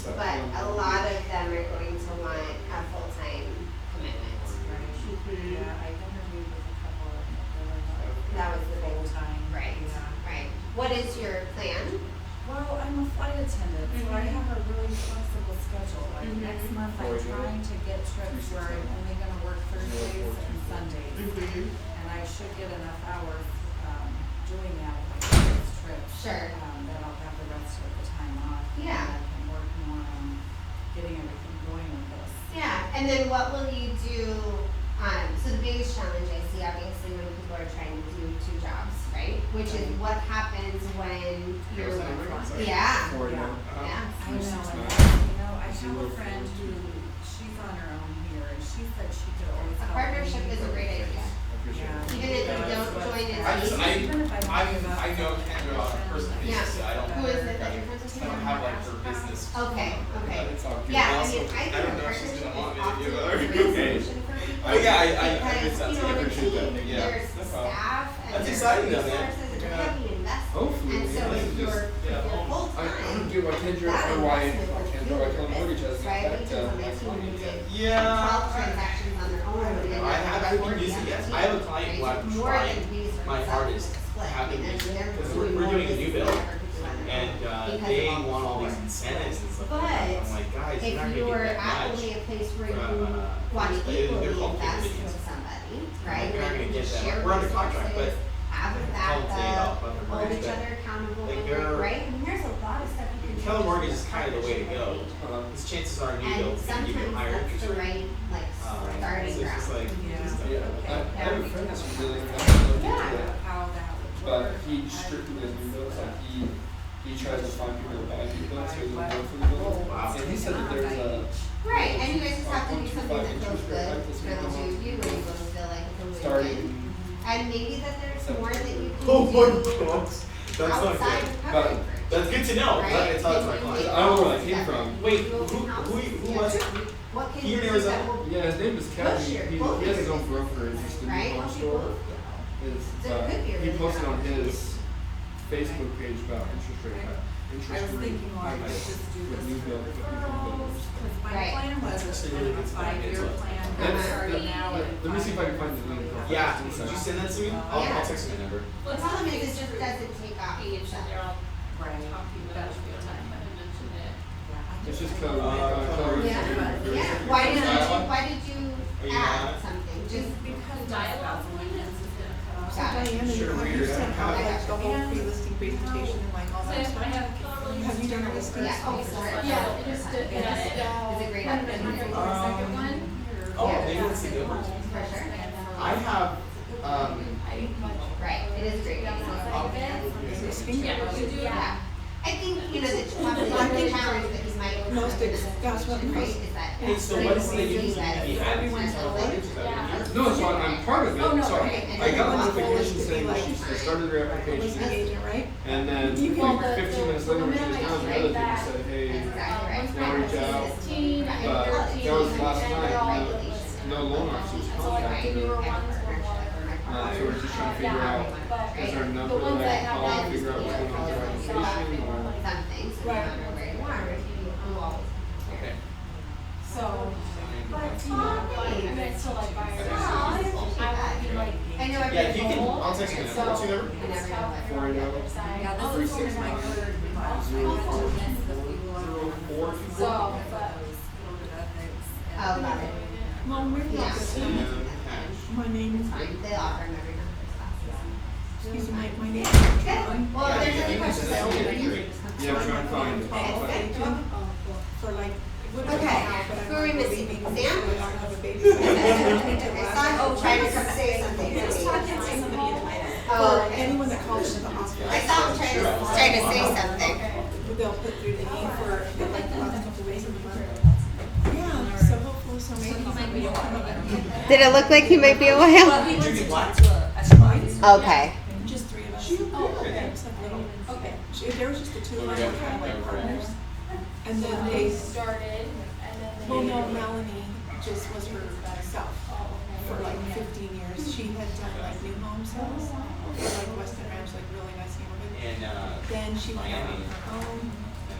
But a lot of them are going to want a full-time commitment. Right. Yeah, I interviewed with a couple of them. That was the big time. Right, Yeah. right. What is your plan? Well, I'm a flight attendant, so I have a really flexible schedule. Like next month, I'm trying to get trips where I'm only gonna work Thursdays and Sundays. And I should get enough hours, doing that if I get those trips. Sure. That I'll have the rest of the time off. Yeah. And I can work more on getting everything going with this. Yeah, and then what will you do, so the biggest challenge I see obviously when people are trying to do 2 jobs, right? Which is what happens when you're, yeah, Or, yeah. I know, and I have a friend who, she's on her own here, and she said she could always A help partnership me is a with great this. idea. Yeah. Even if you don't join a I just, team. Even if I don't give up I know Kendra on a personal Yeah. basis, I don't, Who is it that you're friends I with? don't have like her business. Okay, okay. It's all good. Yeah, I Also, mean, I I think don't a know if she's partnership gonna is want me to often give a her. great Okay. solution for people. Oh, yeah, I Because, that's you know, on a appreciate that. team, Yeah, there's no problem. staff and That's there's exciting though, man. resources, it's a Yeah. heavy investment. Hopefully, And so yeah, if you're, I full-time, don't do what Kendra, that or why, investment will Kendra, fuel I your tell mortgage business, has right? that, Because on my my team, we client. did Yeah. 12 transactions on their own. and No, then I haven't worked used it the yet. other I have a team, client right? who I've It's more tried than we sort of my sell hardest as a split, having and used it, they're 'cause doing we're more doing a new business build, than ever could do on their and own because they of all the want all these support. incentives and stuff But like that. I'm like, guys, you're if not gonna you get are that at much. only a place where you Uh, want to they're equally called invest committees. with somebody, right? You're not Like, gonna get that. share We're under contract, but resources, have a I'll tell you backup, about the hold mortgage, each but other accountable, like they're- right? I mean, there's a lot of stuff you can do. Keller just Mortgage with is kind of the way to partnership go. with an agent. Because chances are new And builds can give you sometimes higher that's interest the rate. right, like, starting So it's just ground. like, Yeah. just Yeah, okay. I have a friend that's really, I don't know if you do that, How that would but work. he strictly does new builds, like he tries to find people to buy new builds, so he doesn't go for the building. Wow. And he said that there's a, Right, and you guys just have to do 1.25 something that feels interest rate, good, like this that'll month. do you, and you both feel like it's a win-win. starting, And maybe that there's more that you can Oh my do gosh, that's not outside good. of But- covering for That's good to know. Right? Right? I tell it to my Can you clients. I don't know where that came from. Wait, You open who houses, was it? What can Here you in do that Arizona? will yeah, his name is Kevin, push he your, has both his your own businesses, brokerage, just a new right? home Don't you store. both? Is, So it could be a he really posted good on opportunity. his Facebook page about interest rate, I was thinking more I could hikes just do with this new for build, with new home referrals, builders. cause my Right. plan was That's actually a really good to know. 5-year It's plan, That's- I'm already now at Let me see if I can find the link. Yeah, did you send that to me? I'll text you my number. The problem is it just doesn't take off. They're all Right. talking about it real time, but I mentioned it. Yeah. It's just Keller, Yeah, yeah, why did you Are you add not? something, just, Because Dialogue my appointments is gonna cut off. So Got it. Diana, Sure, have you weird. sent out like the whole And- pre-listing presentation and like all So that if I stuff? have Keller Williams. Have you done a listing? yeah, oh, sorry. Yeah, it just did, It's got it. a great And opportunity. then the second one. Oh, Yeah. maybe let's see the numbers. For sure. I have, Right, it is great. Listing? Yeah. I think, you know, the challenge that you might. Most that's what Right, most- is that. hey, so what is the you use guys- of the ad? Everyone's Is that all mortgage? Is that what you do? No, so I'm part of it, Oh, no, so right. I got a And notification then saying that like- she started her Listing application, agent, right? and then You Well, like the- 15 minutes later, when she was down, the other people said, hey, That's exactly right. Now reach out. 16 and But 13, that was last and night, they're all- no loan officers So like the contacted newer her. ones were more. So we're just trying to figure out, is there a number The ones that I that can have call that and figure out what's going on with their application, or? Something, so you Right. don't know where you are, if you Okay. So, but next to like buy or I would be like. I know Yeah, if you can, everything. I'll text you the number. What's your number? I never know what. 480. Yeah, this is sort of my third month. I went to miss the people on 04. So, but. code of ethics. and- Oh, love it. Well, we're Yeah. not this And time. cash. My name is, Fine, they offer them every month for classes. excuse me, my name is Good. John. Well, if there's any questions, Yeah, I'll yeah, be yeah. Yeah, I'm trying to find it. For like, Okay, who are we missing? Sam? I don't have a baby. Oh, trying to come say something to me. Or anyone that calls to the office. I saw him trying to say something. They'll put through the need for like the last couple weeks of the month. Yeah, so hopefully, so maybe you'll come up and Did it look like he might be a while? Well, he wants to talk to a sponsor. Okay. just 3 of us. Oh, okay. It's like little, okay. There was just the 2 of us, kind of like partners. And then they, Started, and then they. well, no, Melanie, just was herself for like 15 years. She had done like new home sales, like Weston Ranch, like really nice neighborhood. Then she went out on her own,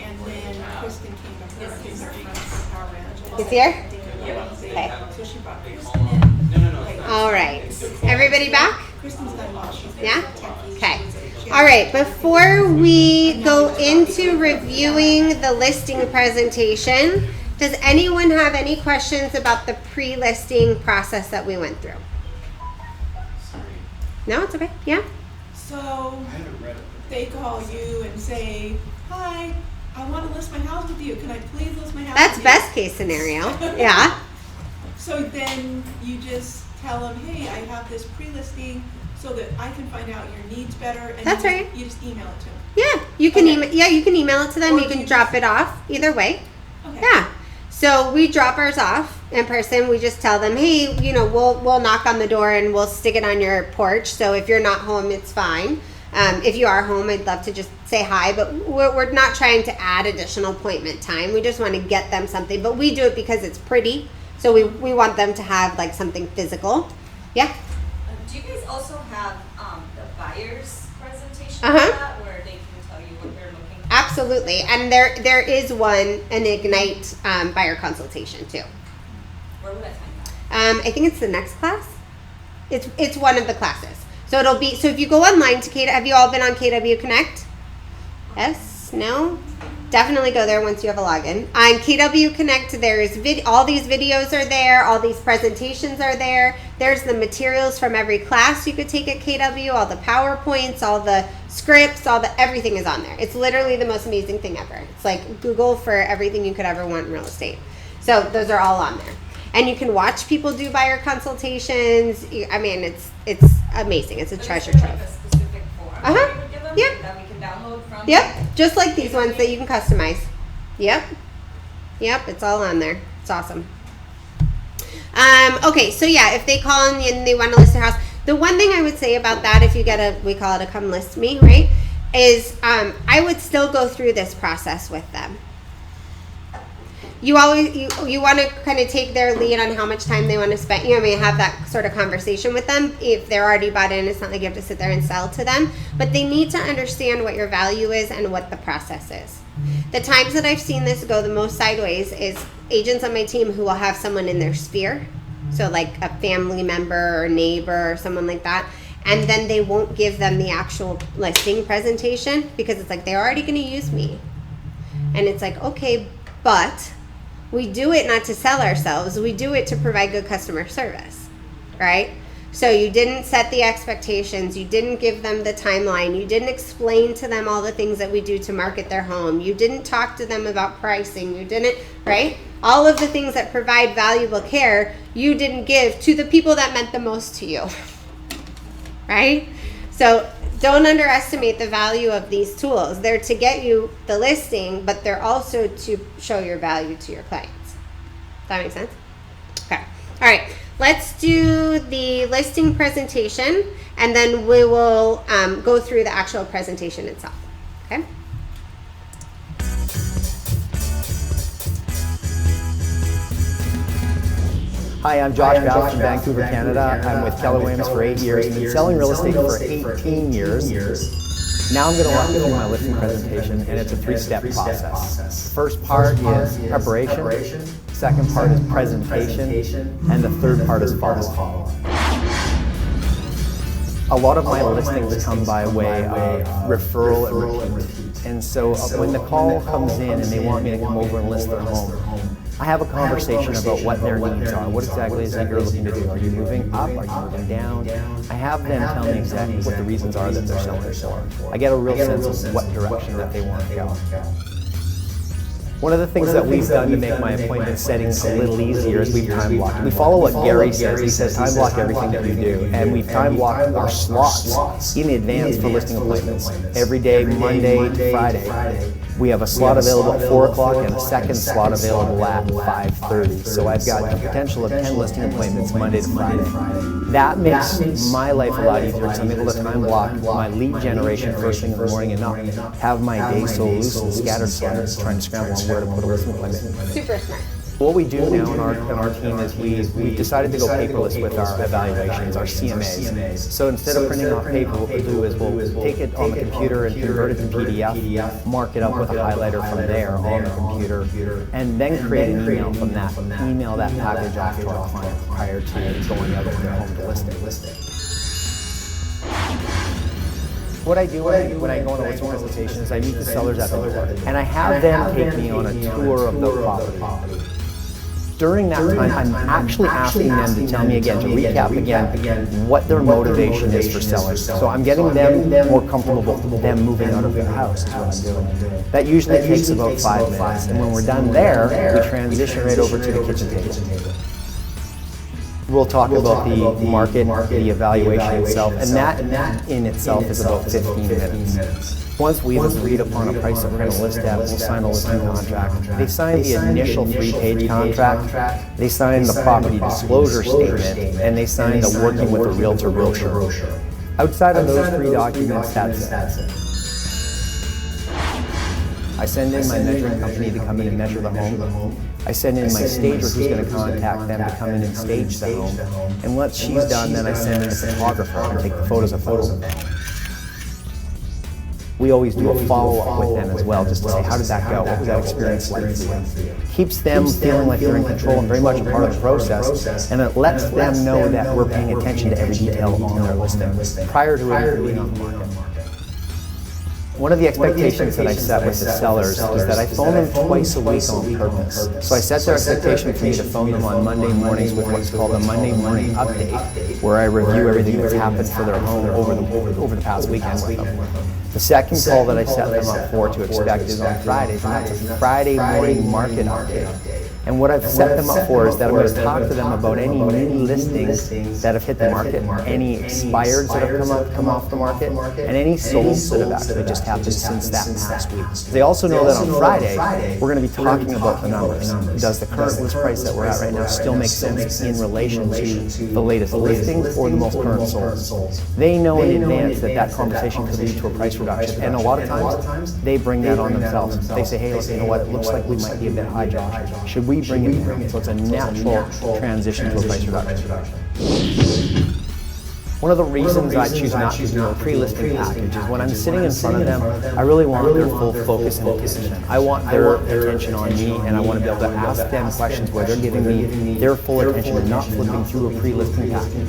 and then Kristen came to her, because her friends from Power Ranch. Is here? Okay. So she brought Kristen in. Like, All right. Everybody back? Kristen's done well. She's Yeah? techie. Okay. She All right, before we go into reviewing the listing presentation, does anyone have any questions about the pre-listing process that we went through? No, it's okay. Yeah? So they call you and say, hi, I want to list my house with you. Can I please list my house That's with you? best case scenario. Yeah. So then you just tell them, hey, I have this pre-listing so that I can find out your needs better. And That's you right. You just email it to them. Yeah, you can Okay. email. Yeah, you can email it to them. Or You do can you drop just- it off. Either way. Okay. Yeah. So we drop ours off in person. We just tell them, hey, we'll knock on the door and we'll stick it on your porch. So if you're not home, it's fine. If you are home, I'd love to just say hi, but we're not trying to add additional appointment time. We just want to get them something, but we do it because it's pretty. So we want them to have like something physical. Yeah. Do you guys also have the buyer's presentation Uh-huh. for that, where they can tell you what they're looking for? Absolutely. And there is an Ignite buyer consultation too. Where would I find that? I think it's the next class. It's one of the classes. So it'll be, so if you go online to KW, have you all been on KW Connect? Yes? No? Definitely go there once you have a login. On KW Connect, there's all these videos are there, all these presentations are there. There's the materials from every class you could take at KW, all the PowerPoints, all the scripts, everything is on there. It's literally the most amazing thing ever. It's like Google for everything you could ever want in real estate. So those are all on there. And you can watch people do buyer consultations. I mean, it's amazing. It's a treasure Is there, like, trove. a specific form Uh-huh. that you would give them Yep. that we can download from? Yep, just like these ones that you can customize. Yep, it's all on there. It's awesome. Okay, so yeah, if they call and they want to list their house, the one thing I would say about that, if you get we call it a come list me, right, is I would still go through this process with them. You always you want to kind of take their lead on how much time they want to spend. Have that sort of conversation with them. If they're already bought in, it's not like you have to sit there and sell to them. But they need to understand what your value is and what the process is. The times that I've seen this go the most sideways is agents on my team who will have someone in their sphere, so like a family member or neighbor or someone like that, and then they won't give them the actual listing presentation because it's like they're already going to use me, and it's like, okay, but we do it not to sell ourselves. We do it to provide good customer service, right? So you didn't set the expectations. You didn't give them the timeline. You didn't explain to them all the things that we do to market their home. You didn't talk to them about pricing. You didn't, right? All of the things that provide valuable care, you didn't give to the people that meant the most to you, right? So don't underestimate the value of these tools. They're to get you the listing, but they're also to show your value to your clients. Does that make sense? Okay. All right. Let's do the listing presentation, and then we will go through the actual presentation itself. Okay? Hi, I'm Josh Ballard from Vancouver, Canada. I'm with Keller Williams for 8 years and been selling real estate for 18 years. Now I'm going to walk you through my listing presentation, and it's a 3-step process. First part is preparation, second part is presentation, and the third part is follow-up. A lot of my listings come by way of referral and repeat. And so when the call comes in and they want me to come over and list their home, I have a conversation about what their needs are. What exactly is it you're looking to do? Are you moving up? Are you moving down? I have them tell me exactly what the reasons are that they're selling for. I get a real sense of what direction that they want to go. One of the things that we've done to make my appointment settings a little easier is we've time blocked. We follow what Gary says. He says time block everything that you do. And we've time blocked our slots in advance for listing appointments. Every day, Monday to Friday. We have a slot available at 4 o'clock and a second slot available at 5:30. So I've got the potential of 10 listing appointments Monday to Friday. That makes my life a lot easier because I'm able to time block my lead generation first thing in the morning and not have my day so loose and scattered so I'm trying to scramble on where to put a listing appointment. Super smart. What we do now in our team is we decided to go paperless with our evaluations, our CMAs. So instead of printing off paper, what we'll do is we'll take it on the computer and convert it to PDF, mark it up with a highlighter from there on the computer, and then create an email from that. Email that package off to our client prior to going out to their home to list it. What I do when I go on a listing presentation is I meet the sellers at the door, and I have them take me on a tour of the property. During that time, I'm actually asking them to tell me again, to recap again, what their motivation is for selling. So I'm getting them more comfortable with them moving out of their house is what I'm doing. That usually takes about 5 minutes, and when we're done there, we transition right over to the kitchen table. We'll talk about the market, the evaluation itself, and that in itself is about 15 minutes. Once we've agreed upon a price that we're going to list at, we'll sign a listing contract. They sign the initial 3-page contract, they sign the property disclosure statement, and they sign the working with a realtor brochure. Outside of those 3 documents, that's it. I send in my measuring company to come in and measure the home. I send in my stager who's going to contact them to come in and stage the home. And once she's done, then I send in a photographer and take the photos of the home. We always do a follow-up with them as well, just to say, how did that go? What was that experience like for you? Keeps them feeling like they're in control and very much a part of the process, and it lets them know that we're paying attention to every detail on their listing prior to it being on the market. One of the expectations that I set with the sellers is that I phone them twice a week on purpose. So I set their expectation for me to phone them on Monday mornings with what's called a Monday morning update, where I review everything that's happened for their home over the past weekend with them. The second call that I set them up for to expect is on Fridays, and that's a Friday morning market update. And what I've set them up for is that I'm going to talk to them about any new listings that have hit the market, any expireds that have come off the market, and any solds that have actually just happened since that past week. They also know that on Friday, we're going to be talking about the numbers. Does the current list price that we're at right now still make sense in relation to the latest listings or the most current solds? They know in advance that that conversation could lead to a price reduction, and a lot of times, they bring that on themselves. They say, hey, look, you know what, it looks like we might be a bit high, Josh. Should we bring it down? So it's a natural transition to a price reduction. One of the reasons I choose not to do a pre-listing package is when I'm sitting in front of them, I really want their full focus and attention. I want their attention on me, and I want to be able to ask them questions where they're giving me their full attention and not flipping through a pre-listing package.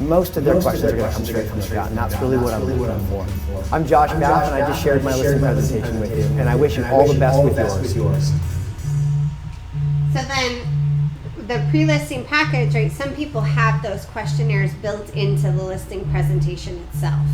Most of their questions are going to come straight from the gut, and that's really what I'm looking for. I'm Josh Bath, and I just shared my listing presentation with you, and I wish you all the best with yours. So then, the pre-listing package, right, some people have those questionnaires built into the listing presentation itself.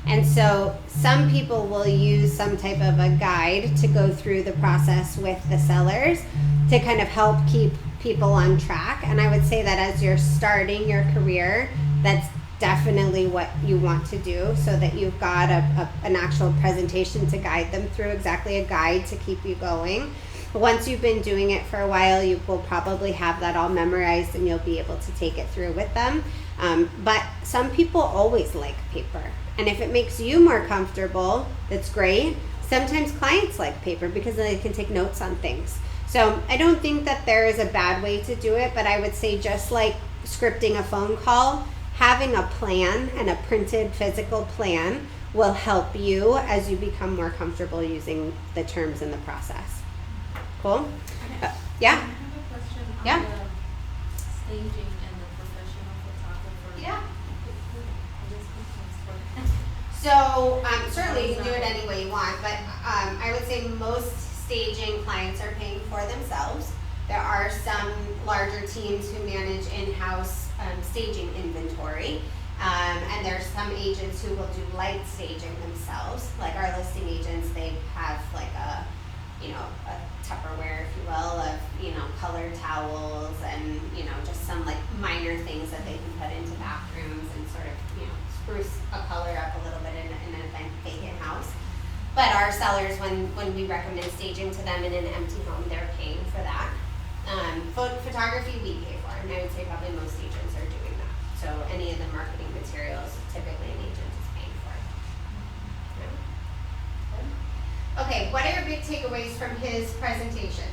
And so some people will use some type of a guide to go through the process with the sellers to kind of help keep people on track. And I would say that as you're starting your career, that's definitely what you want to do, so that you've got an actual presentation to guide them through, exactly a guide to keep you going. Once you've been doing it for a while, you will probably have that all memorized and you'll be able to take it through with them. But some people always like paper. And if it makes you more comfortable, that's great. Sometimes clients like paper because then they can take notes on things. So I don't think that there is a bad way to do it, but I would say just like scripting a phone call, having a plan and a printed physical plan will help you as you become more comfortable using the terms in the process. Cool? Yeah? I have a question on Yeah. the staging and the professional photographer. Yeah. I just think it's So certainly you can do it any way you want, but I would say most staging clients are paying for themselves. There are some larger teams who manage in-house staging inventory, and there's some agents who will do light staging themselves. Like our listing agents, they have like a Tupperware, if you will, of, colored towels and, just some like minor things that they can put into bathrooms and sort of, spruce a color up a little bit in an event vacant house. But our sellers, when we recommend staging to them in an empty home, they're paying for that. Photography we pay for, and I would say probably most agents are doing that. So any of the marketing materials, typically an agent is paying for. Yeah. Okay, what are your big takeaways from his presentation?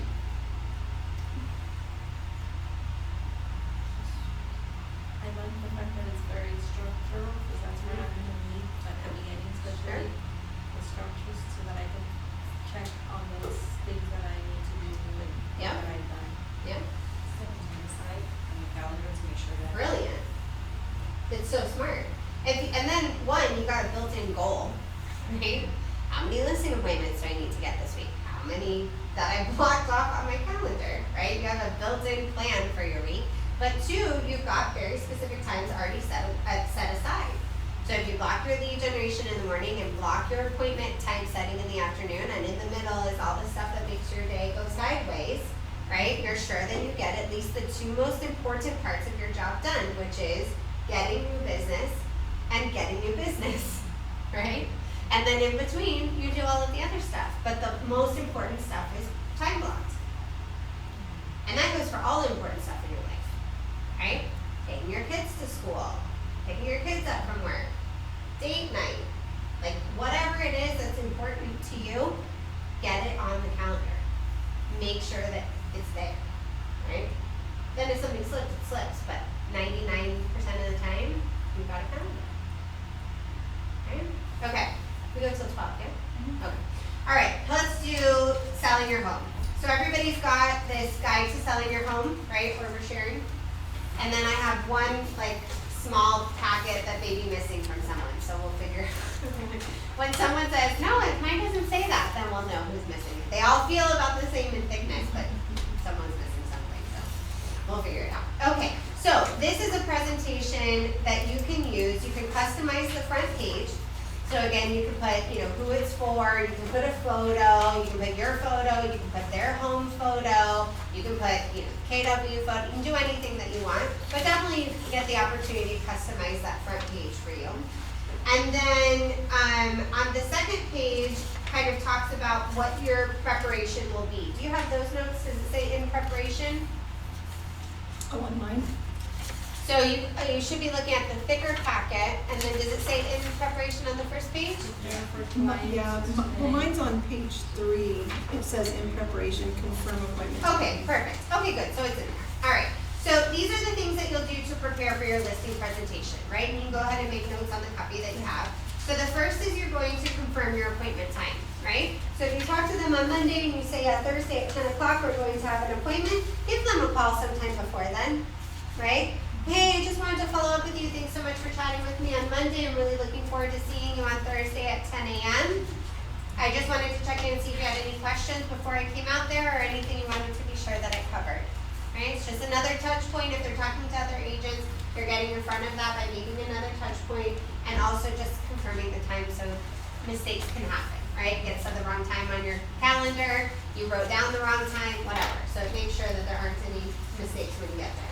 fact that it's very structural, because that's what I'm gonna need at the beginning, especially the structures, so that I can check on those things that I need to do and Yeah. that I've done. Yeah, Set it on the side on the calendar to make sure that. brilliant. It's so smart. And then one, you got a built-in goal, right? How many listing appointments do I need to get this week? How many that I blocked off on my calendar, right? You have a built-in plan for your week. But two, you've got very specific times already set aside. So if you block your lead generation in the morning and block your appointment time setting in the afternoon, and in the middle is all the stuff that makes your day go sideways, right? You're sure that you get at least the two most important parts of your job done, which is getting new business and getting new business, right? And then in between, you do all of the other stuff. But the most important stuff is time blocked. And that goes for all the important stuff in your life, right? Taking your kids to school, picking your kids up from work, date night, like whatever it is that's important to you, get it on the calendar. Make sure that it's there, right? Then if something slips, it slips, but 99% of the time, you've got a calendar. Right? Okay, we go till 12, yeah? Okay. All right, let's do selling your home. So everybody's got this guide to selling your home, right, where we're sharing. And then I have one, like, small packet that may be missing from someone, so we'll figure. When someone says, no, mine doesn't say that, then we'll know who's missing it. They all feel about the same in thickness, but someone's missing something, so we'll figure it out. Okay, so this is a presentation that you can use. You can customize the front page. So again, you can put, who it's for, you can put a photo, you can put your photo, you can put their home photo, you can put, KW photo, you can do anything that you want, but definitely you get the opportunity to customize that front page for you. And then on the second page, kind of talks about what your preparation will be. Do you have those notes? Does it say in preparation? Oh, on mine? So you should be looking at the thicker packet, and then does it say in preparation on the first page? Well, mine's on page 3. It says in preparation, confirm appointment. Okay, perfect. Okay, good. So it's in there. All right. So these are the things that you'll do to prepare for your listing presentation, right? And you can go ahead and make notes on the copy that you have. So the first is you're going to confirm your appointment time, right? So if you talk to them on Monday and you say, Thursday at 10 o'clock, we're going to have an appointment, give them a call sometime before then, right? Hey, I just wanted to follow up with you. Thanks so much for chatting with me on Monday. I'm really looking forward to seeing you on Thursday at 10 a.m. I just wanted to check in and see if you had any questions before I came out there or anything you wanted to be sure that I covered. Right? It's just another touch point. If they're talking to other agents, you're getting in front of that by making another touch point and also just confirming the time so mistakes can happen, right? Get set the wrong time on your calendar, you wrote down the wrong time, whatever. So make sure that there aren't any mistakes when you get there.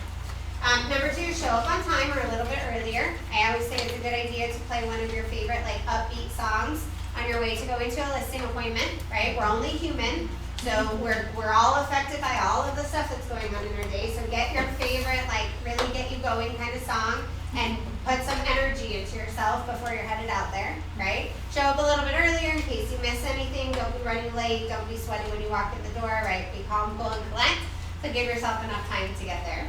Number 2, show up on time or a little bit earlier. I always say it's a good idea to play one of your favorite upbeat songs on your way to go into a listing appointment, right? We're only human, so we're all affected by all of the stuff that's going on in our day. So get your favorite, really get you going kind of song and put some energy into yourself before you're headed out there, right? Show up a little bit earlier in case you miss anything. Don't be running late. Don't be sweaty when you walk in the door, right? Be calm, cool, and collect. So give yourself enough time to get there.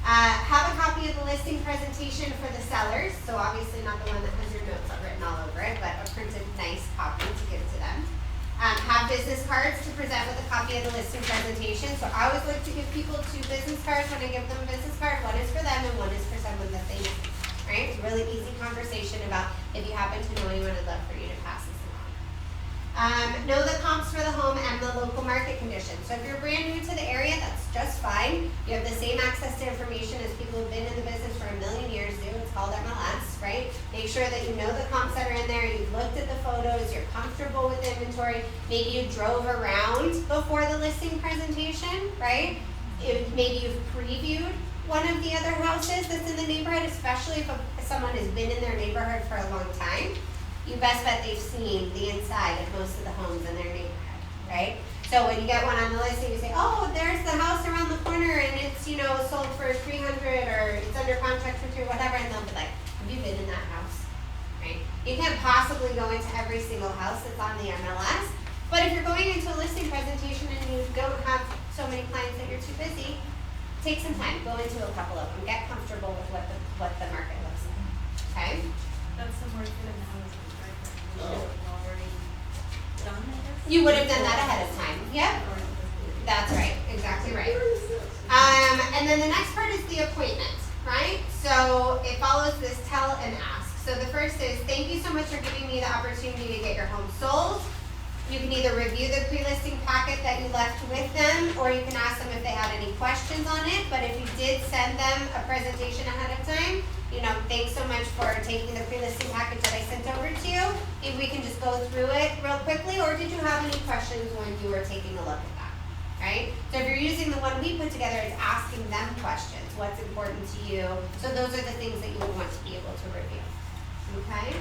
Have a copy of the listing presentation for the sellers. So obviously not the one that has your notes written all over it, but a printed nice copy to give to them. Have business cards to present with a copy of the listing presentation. So I always like to give people 2 business cards when I give them a business card. One is for them and one is for someone that they know. Right? It's a really easy conversation about if you happen to know anyone, I'd love for you to pass this along. Know the comps for the home and the local market conditions. So if you're brand new to the area, that's just fine. You have the same access to information as people who've been in the business for a million years do. It's called MLS, right? Make sure that you know the comps that are in there. You've looked at the photos. You're comfortable with inventory. Maybe you drove around before the listing presentation, right? Maybe you've previewed one of the other houses that's in the neighborhood, especially if someone has been in their neighborhood for a long time. You best bet they've seen the inside of most of the homes in their neighborhood, right? So when you get one on the listing, you say, oh, there's the house around the corner and it's, sold for $300 or it's under contract for $200, whatever, and they'll be like, have you been in that house, right? You can't possibly go into every single house that's on the MLS, but if you're going into a listing presentation and you don't have so many clients that you're too busy, take some time, go into a couple of them, get comfortable with what the market You would have done that ahead of time. Yep. That's right, exactly right. And then the next part is the appointment, right? So it follows this tell and ask. So the first is, thank you so much for giving me the opportunity to get your home sold. You can either review the pre-listing packet that you left with them, or you can ask them if they had any questions on it. But if you did send them a presentation ahead of time, thanks so much for taking the pre-listing package that I sent over to you. If we can just go through it real quickly, or did you have any questions when you were taking a look at that, right? So if you're using the one we put together, it's asking them questions. What's important to you? So those are the things that you would want to be able to review, okay?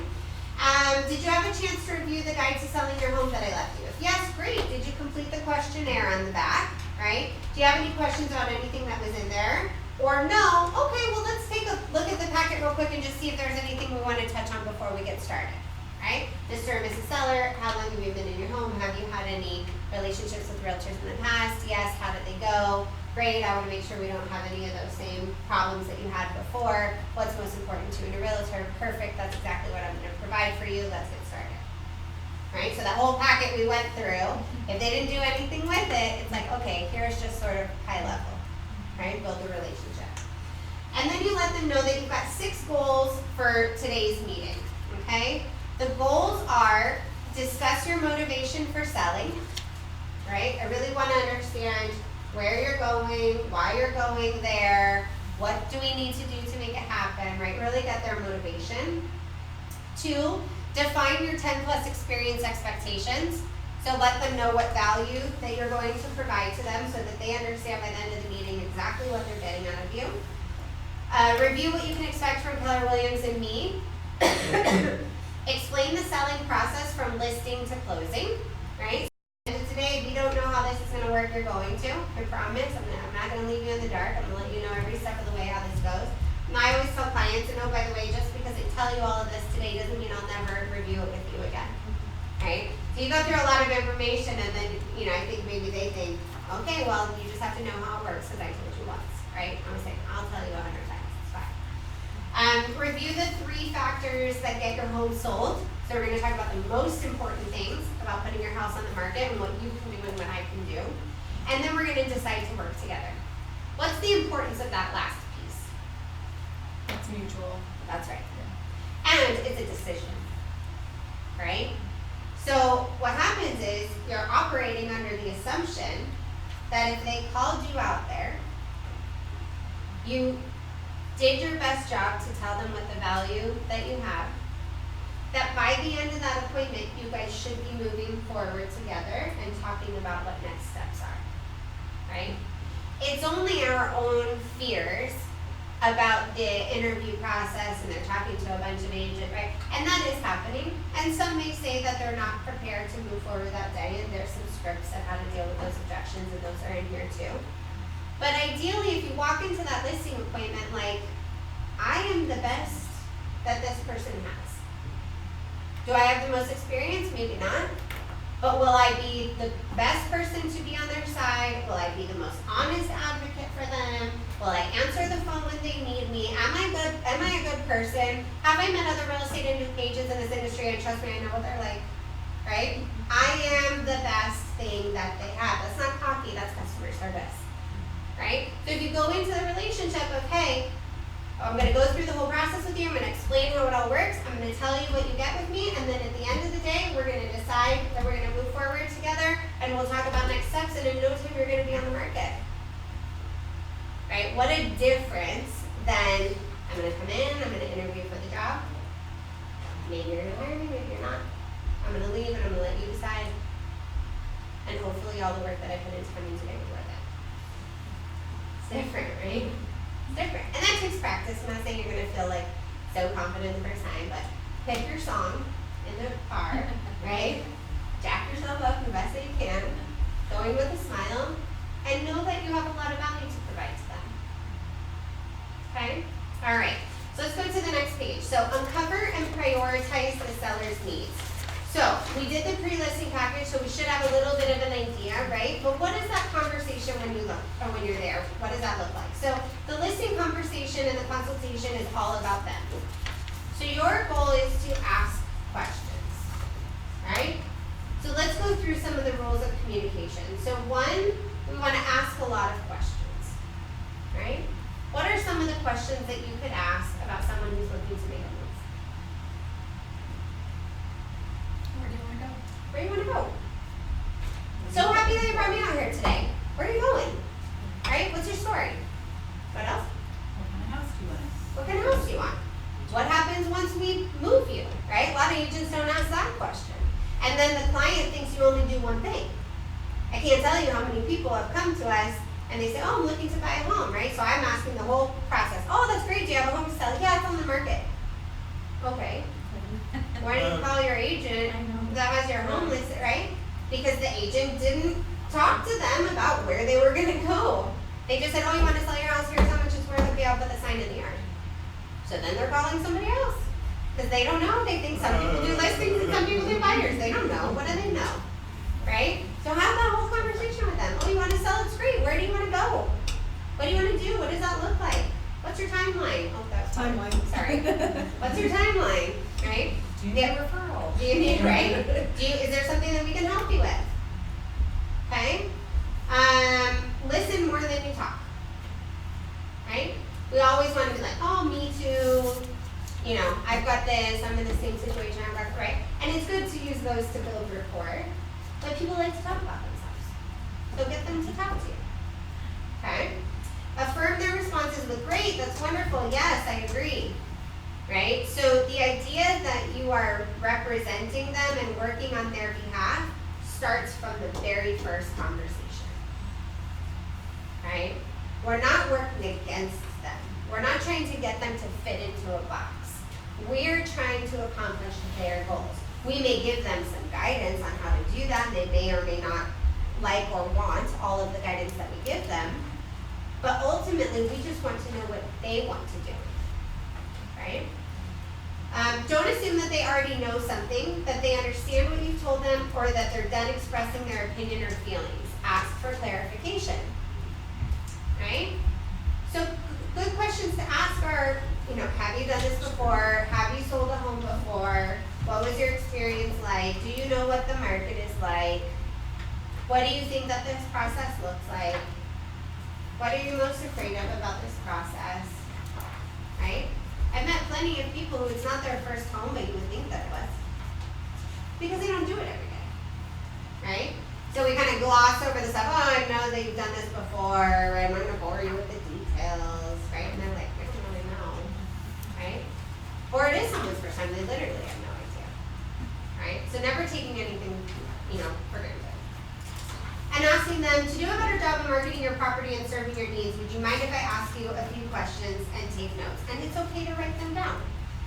Did you have a chance to review the guide to selling your home that I left you with? Yes, great. Did you complete the questionnaire on the back, right? Do you have any questions about anything that was in there? Or no? Okay, well let's take a look at the packet real quick and just see if there's anything we want to touch on before we get started, right? Mr. or Mrs. Seller, how long have you been in your home? Have you had any relationships with realtors in the past? Yes, how did they go? Great, I want to make sure we don't have any of those same problems that you had before. What's most important to you in a realtor? Perfect, that's exactly what I'm going to provide for you. Let's get started. Right, so that whole packet we went through, if they didn't do anything with it, it's like, okay, here's just sort of high level, right? Build a relationship. And then you let them know that you've got 6 goals for today's meeting, okay? The goals are, discuss your motivation for selling, right? I really want to understand where you're going, why you're going there, what do we need to do to make it happen, right? Really get their motivation. 2, define your 10+ experience expectations. So let them know what value that you're going to provide to them so that they understand by the end of the meeting exactly what they're getting out of you. Review what you can expect from Keller Williams and me. Explain the selling process from listing to closing, right? And today, if you don't know how this is going to work, you're going to. I promise. I'm not going to leave you in the dark. I'm going to let you know every step of the way how this goes. And I always tell clients, oh, by the way, just because I tell you all of this today doesn't mean I'll never review it with you again, right? So you go through a lot of information, and then, I think maybe they think, okay, well, you just have to know how it works because I told you once, right? I'm saying, I'll tell you 100 times. It's fine. Review the 3 factors that get your home sold. So we're going to talk about the most important things about putting your house on the market and what you can do and what I can do. And then we're going to decide to work together. What's the importance of that last piece? It's mutual. That's right. And it's a decision, right? So what happens is you're operating under the assumption that if they called you out there, you did your best job to tell them what the value that you have, that by the end of that appointment, you guys should be moving forward together and talking about what next steps are, right? It's only our own fears about the interview process, and they're talking to a bunch of agents, right? And that is happening. And some may say that they're not prepared to move forward that day, and there's some scripts on how to deal with those objections, and those are in here too. But ideally, if you walk into that listing appointment like, I am the best that this person has. Do I have the most experience? Maybe not. But will I be the best person to be on their side? Will I be the most honest advocate for them? Will I answer the phone when they need me? Am I a good person? Have I met other real estate agents in this industry, and trust me, I know what they're like, right? I am the best thing that they have. That's not cocky, that's customer service, right? So if you go into the relationship of, hey, I'm going to go through the whole process with you. I'm going to explain how it all works. I'm going to tell you what you get with me. And then at the end of the day, we're going to decide that we're going to move forward together. And we'll talk about next steps. And in no time, you're going to be on the market. Right? What a difference than I'm going to come in. I'm going to interview for the job. Maybe you're going to hire me. Maybe you're not. I'm going to leave and I'm going to let you decide. And hopefully all the work that I put into coming today was worth it. It's different, right? Different. And that takes practice. I'm not saying you're going to feel like so confident the first time, but pick your song in the car, right? Jack yourself up the best that you can, going with a smile, and know that you have a lot of value to provide to them. Okay? All right. So let's go to the next page. So uncover and prioritize the seller's needs. So we did the pre-listing package, so we should have a little bit of an idea, right? But what is that conversation when you look, or when you're there? What does that look like? So the listing conversation and the consultation is all about them. So your goal is to ask questions, right? So let's go through some of the rules of communication. So one, we want to ask a lot of questions, right? What are some of the questions that you could ask about someone who's looking to make a move? Where do you wanna go? Where do you want to go? So happy that you brought me out here today. Where are you going? Right? What's your story? What else? What kind of house do you want? What kind of house do you want? What happens once we move you? Right? A lot of agents don't ask that question. And then the client thinks you only do one thing. I can't tell you how many people have come to us and they say, oh, I'm looking to buy a home, right? So I'm asking the whole process. Oh, that's great. Do you have a home to sell? Yeah, it's on the market. Okay. Why don't you call your agent that has your home listed, right? Because the agent didn't talk to them about where they were going to go. They just said, oh, you want to sell your house? Here's how much it's worth. Okay, I'll put the sign in the yard. So then they're calling somebody else. Because they don't know. They think some people do listings and some people do buyers. They don't know. What do they know? Right? So have that whole conversation with them. Oh, you want to sell? It's great. Where do you want to go? What do you want to do? What does that look like? What's your timeline? Oh, that's Timeline. Sorry. What's your timeline? Right? Do you need a referral? Do you need, right? Is there something that we can help you with? Okay? Listen more than you talk. Right? We always want to be like, oh, me too. You know, I've got this, I'm in the same situation, I've got, right? And it's good to use those to build rapport, but people like to talk about themselves. So get them to talk to you. Okay? Affirm their responses with great, that's wonderful, yes, I agree. Right? So the idea that you are representing them and working on their behalf starts from the very first conversation. Right? We're not working against them. We're not trying to get them to fit into a box. We're trying to accomplish their goals. We may give them some guidance on how to do that. They may or may not like or want all of the guidance that we give them. But ultimately, we just want to know what they want to do. Right? Don't assume that they already know something, that they understand what you've told them, or that they're done expressing their opinion or feelings. Ask for clarification. Right? So good questions to ask are, you know, have you done this before? Have you sold a home before? What was your experience like? Do you know what the market is like? What do you think that this process looks like? What are you most afraid of about this process? Right? I've met plenty of people who it's not their first home, but you would think that it was. Because they don't do it every day. Right? So we kind of gloss over the stuff, oh, I know that you've done this before, I'm not going to bore you with the details, right? And they're like, I don't really know, right? Or it is someone's first time, they literally have no idea, right? So never taking anything, you know, for granted. And asking them to do a better job of marketing your property and serving your needs, would you mind if I ask you a few questions and take notes? And it's okay to write them down.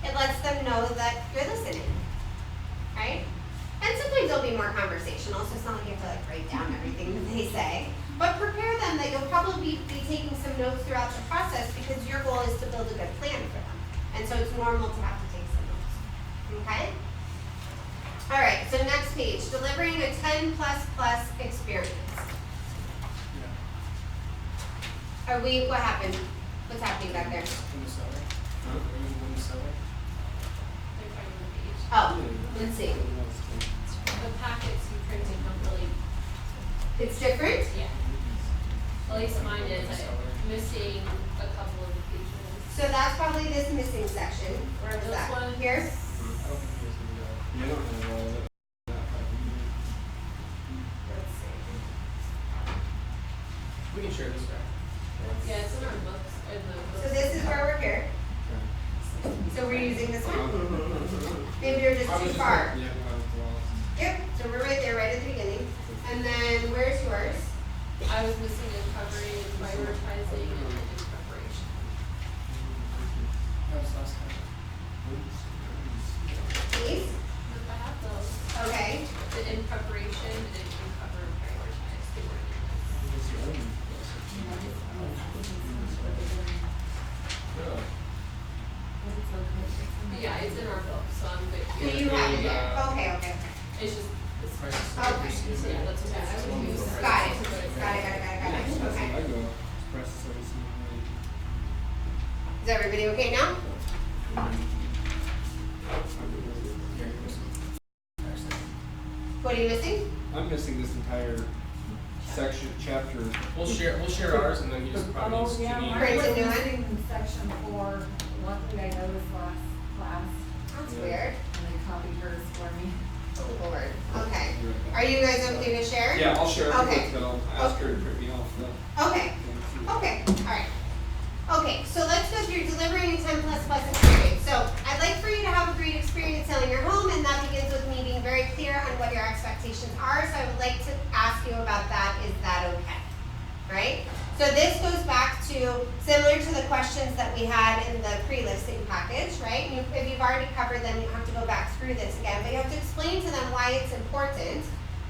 It lets them know that you're listening, right? And sometimes they'll be more conversational, so it's not like you have to like write down everything that they say. But prepare them that you'll probably be taking some notes throughout the process because your goal is to build a good plan for them. And so it's normal to have to take some notes. Okay? All right, so next page, delivering a 10++ experience. Are we, what happened? What's happening back there? In the cellar. In the cellar. They're finding the page. Oh, let's see. The packets you printed don't really, It's different? yeah. At least mine is, I'm missing a couple of the pages. So that's probably this missing section. Where was This that? one. Here? I don't think he has any, Let's see. we can share this, right? Yeah, it's in our books, in the books. So this is where we're here. So we're using this one? Maybe you're just too far. Yeah, Yep, so we're right there, right at the beginning. And then where's yours? I was missing in covering and prioritizing and in preparation. that was last time. These? If I have those, Okay. the in preparation and in cover and prioritize, they were in this. Yeah, it's in our book, so I'm good So here. you have it there. Okay, okay. It's just, it's, Right. Okay. so yeah, that's okay. I would use that. Got it. Got it. Okay. I go press so it's Is everybody okay now? Go What are you missing? I'm missing this entire section, chapter. We'll share ours, and then you just probably use Janine. Print a new one? in section 4, one thing I noticed last class, That's weird. and they copied hers for me. Oh Lord. Okay. Are you guys okay to share? Yeah, I'll share Okay. it, but I'll ask her to print me off. Okay. Okay. All right. Okay. So let's go through delivering a 10 plus experience. So I'd like for you to have a great experience selling your home, and that begins with me being very clear on what your expectations are. So I would like to ask you about that. Is that okay? Right? So this goes back to similar to the questions that we had in the pre-listing package, right? If you've already covered them, you don't have to go back through this again, but you have to explain to them why it's important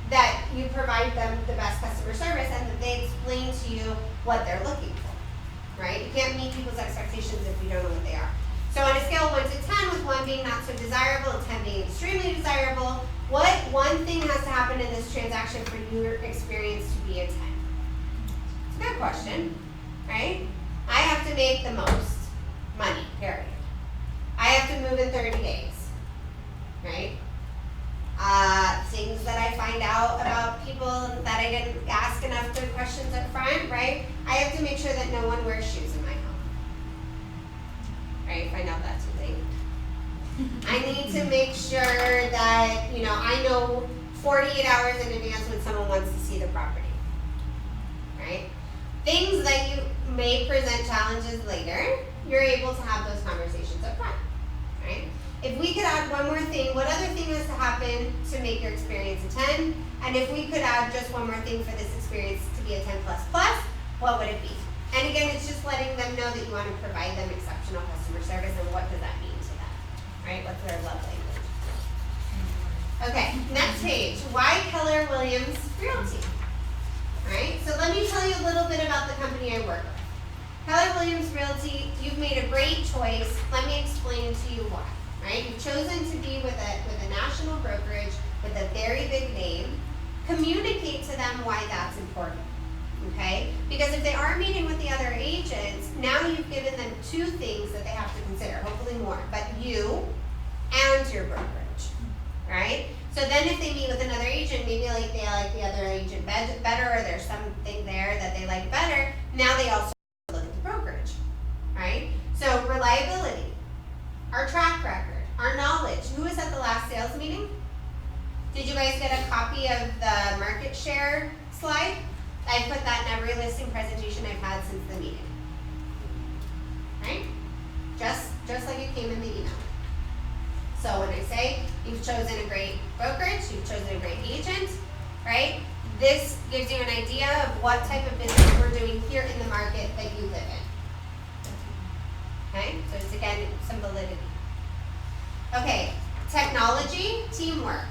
that you provide them the best customer service and that they explain to you what they're looking for, right? You can't meet people's expectations if you don't know what they are. So on a scale of 1 to 10, with 1 being not so desirable and 10 being extremely desirable, what one thing has to happen in this transaction for your experience to be a 10? It's a good question, right? I have to make the most money, period. I have to move in 30 days, right? Things that I find out about people that I didn't ask enough good questions up front, right? I have to make sure that no one wears shoes in my home. Right? Find out that too late. I need to make sure that, I know 48 hours in advance when someone wants to see the property. Right? Things that you may present challenges later, you're able to have those conversations up front. Right? If we could add one more thing, what other thing has to happen to make your experience a 10? And if we could add just one more thing for this experience to be a 10 plus, what would it be? And again, it's just letting them know that you want to provide them exceptional customer service, and what does that mean to them, right? What's their love language? Okay, next page. Why Keller Williams Realty? All right, so let me tell you a little bit about the company I work with. Keller Williams Realty, you've made a great choice. Let me explain to you why. Right? You've chosen to be with a national brokerage with a very big name. Communicate to them why that's important. Okay? Because if they are meeting with the other agents, now you've given them 2 things that they have to consider, hopefully more, but you and your brokerage. Right? So then if they meet with another agent, maybe like they like the other agent better, or there's something there that they like better, now they also look at the brokerage. Right? So reliability. Our track record, our knowledge. Who was at the last sales meeting? Did you guys get a copy of the market share slide? I put that in every listing presentation I've had since the meeting. Right? Just like it came in the email. So when I say you've chosen a great brokerage, you've chosen a great agent, right? This gives you an idea of what type of business we're doing here in the market that you live in. Okay, so it's again some validity. Okay, technology, teamwork,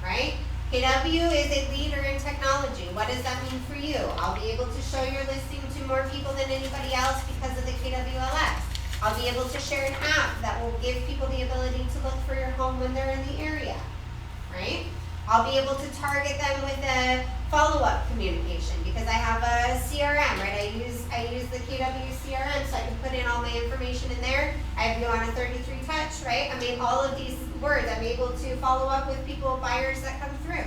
right? KW is a leader in technology. What does that mean for you? I'll be able to show your listing to more people than anybody else because of the KWLS. I'll be able to share an app that will give people the ability to look for your home when they're in the area, right? I'll be able to target them with a follow-up communication because I have a CRM, right? I use the KW CRM, so I can put in all my information in there. I have you on a 33 touch, right? I mean, all of these words, I'm able to follow up with people, buyers that come through,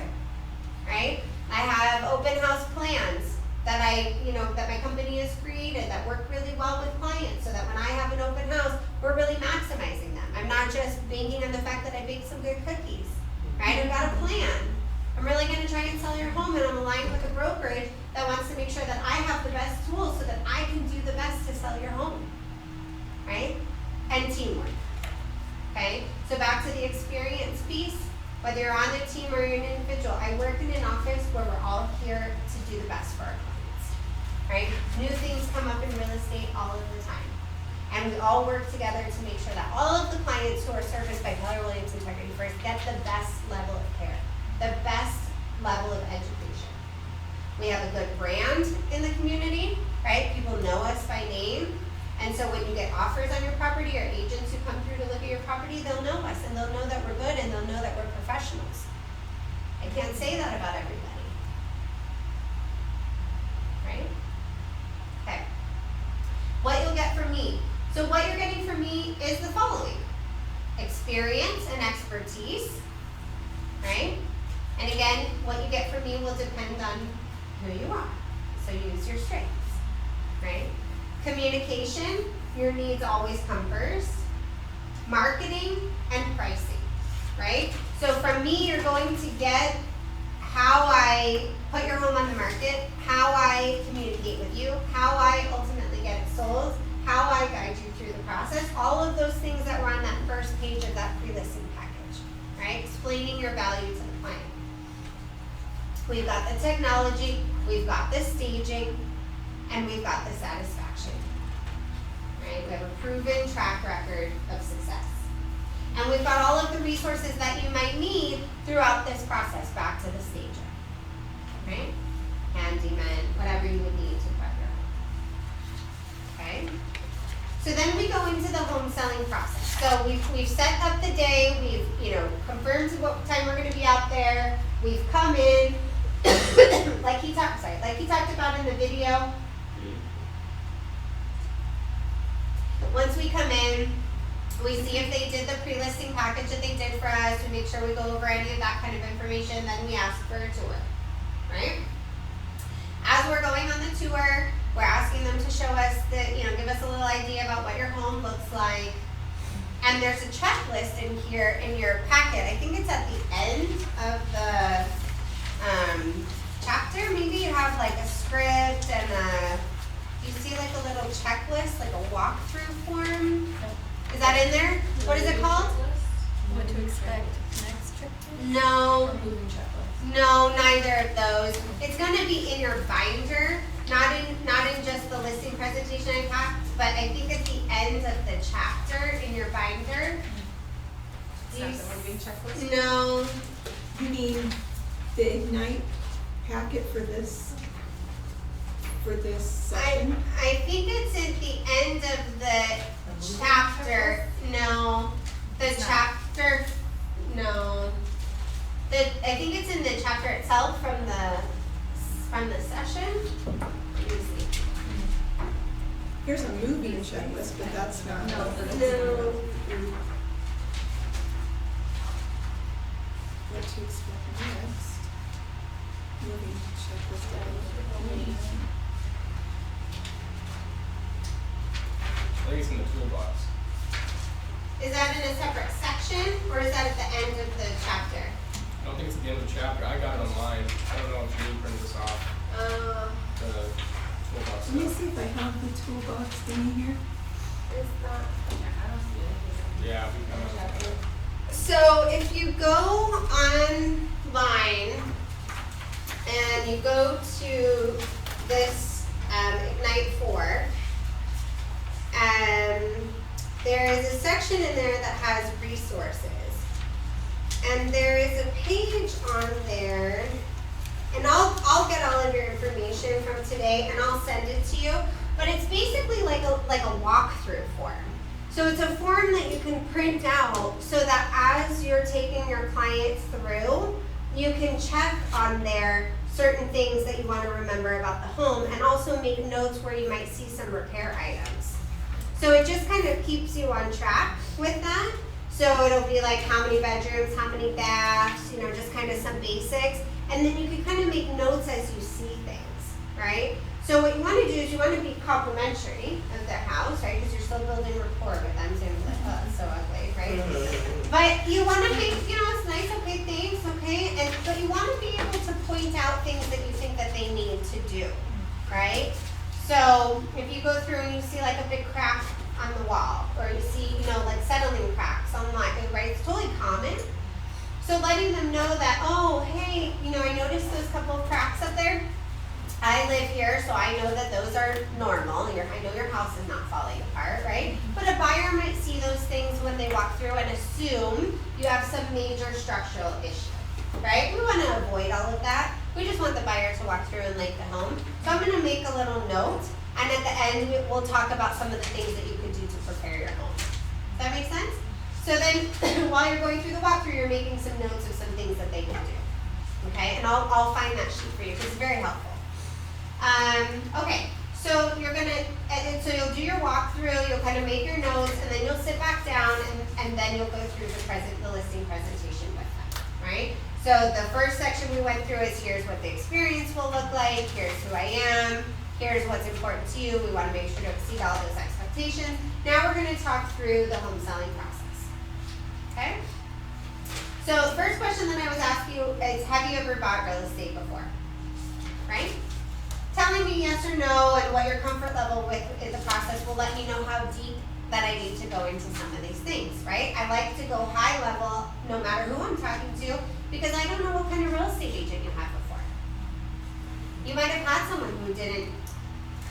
right? I have open house plans that that my company has created that work really well with clients, so that when I have an open house, we're really maximizing them. I'm not just banking on the fact that I baked some good cookies, right? I've got a plan. I'm really going to try and sell your home, and I'm aligned with a brokerage that wants to make sure that I have the best tools so that I can do the best to sell your home, right? And teamwork, okay? So back to the experience piece, whether you're on the team or you're an individual, I work in an office where we're all here to do the best for our clients, right? New things come up in real estate all of the time. And we all work together to make sure that all of the clients who are serviced by Keller Williams Integrity First get the best level of care, the best level of education. We have a good brand in the community, right? People know us by name. And so when you get offers on your property or agents who come through to look at your property, they'll know us and they'll know that we're good and they'll know that we're professionals. I can't say that about everybody. Right? Okay. What you'll get from me. So what you're getting from me is the following. Experience and expertise, right? And again, what you get from me will depend on who you are. So use your strengths, right? Communication, your needs always come first. Marketing and pricing, right? So from me, you're going to get how I put your home on the market, how I communicate with you, how I ultimately get it sold, how I guide you through the process, all of those things that were on that first page of that pre-listing package, right? Explaining your value to the client. We've got the technology, we've got the staging, and we've got the satisfaction, right? We have a proven track record of success. And we've got all of the resources that you might need throughout this process back to the stager, right? Handyman, whatever you would need to prep your home, okay? So then we go into the home selling process. So we've set up the day, we've confirmed what time we're gonna be out there, we've come in, like he talked about in the video. Once we come in, we see if they did the pre-listing package that they did for us, we make sure we go over any of that kind of information, then we ask for a tour, right? As we're going on the tour, we're asking them to show us give us a little idea about what your home looks like. And there's a checklist in here in your packet. I think it's at the end of the chapter. Maybe you have like a script and you see like a little checklist, like a walkthrough form. Is that in there? What is it called? What to expect next trip? No. Or moving checklist. No, neither of those. It's gonna be in your binder, not in just the listing presentation I packed, but I think at the end of the chapter in your binder. Is that the moving checklist? No. You mean the Ignite packet for this session? I think it's at the end of the chapter. No. The chapter. No. I think it's in the chapter itself from the session. Let me see. Here's a moving checklist, but that's not. No. What to expect next. Moving checklist. I think it's in the toolbox. Is that in a separate section or is that at the end of the chapter? I don't think it's at the end of the chapter. I got it online. I don't know if you printed this off. The toolbox. Let me see if I have the toolbox thingy here. Yeah, we kind of. So if you go online and you go to this Ignite 4, there is a section in there that has resources. And there is a page on there, and I'll get all of your information from today and I'll send it to you. But it's basically like a walkthrough form. So it's a form that you can print out so that as you're taking your client through, you can check on there certain things that you want to remember about the home and also make notes where you might see some repair items. So it just kind of keeps you on track with that. So it'll be like how many bedrooms, how many baths, just kind of some basics. And then you can kind of make notes as you see things, right? So what you want to do is you want to be complimentary of their house, right? Because you're still building rapport with them. So you're like, oh, it's so ugly, right? But you want to make, it's nice, okay, thanks, okay? But you want to be able to point out things that you think that they need to do, right? So if you go through and you see like a big crack on the wall, or you see, like settling cracks on right? It's totally common. So letting them know that, oh, hey, I noticed those couple of cracks up there. I live here, so I know that those are normal. I know your house is not falling apart, right? But a buyer might see those things when they walk through and assume you have some major structural issue, right? We want to avoid all of that. We just want the buyer to walk through and like the home. So I'm going to make a little note, and at the end, we'll talk about some of the things that you could do to prepare your home. Does that make sense? So then, while you're going through the walkthrough, you're making some notes of some things that they can do. Okay, and I'll find that sheet for you because it's very helpful. Okay, so you're gonna, so you'll do your walkthrough, you'll kind of make your notes, and then you'll sit back down, and then you'll go through the listing presentation with them. right? So the first section we went through is here's what the experience will look like, here's who I am, here's what's important to you. We want to make sure to exceed all those expectations. Now we're going to talk through the home selling process. Okay? So the first question that I was asking you is, have you ever bought real estate before? Right? Telling me yes or no and what your comfort level with in the process will let me know how deep that I need to go into some of these things, right? I like to go high level no matter who I'm talking to because I don't know what kind of real estate agent you had before. You might have had someone who didn't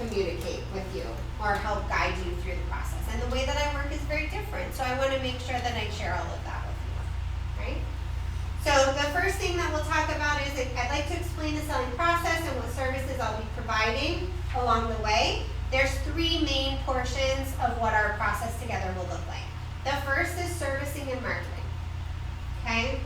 communicate with you or help guide you through the process. And the way that I work is very different. So I want to make sure that I share all of that with you, right? So the first thing that we'll talk about is I'd like to explain the selling process and what services I'll be providing along the way. There's three main portions of what our process together will look like. The first is servicing and marketing, okay?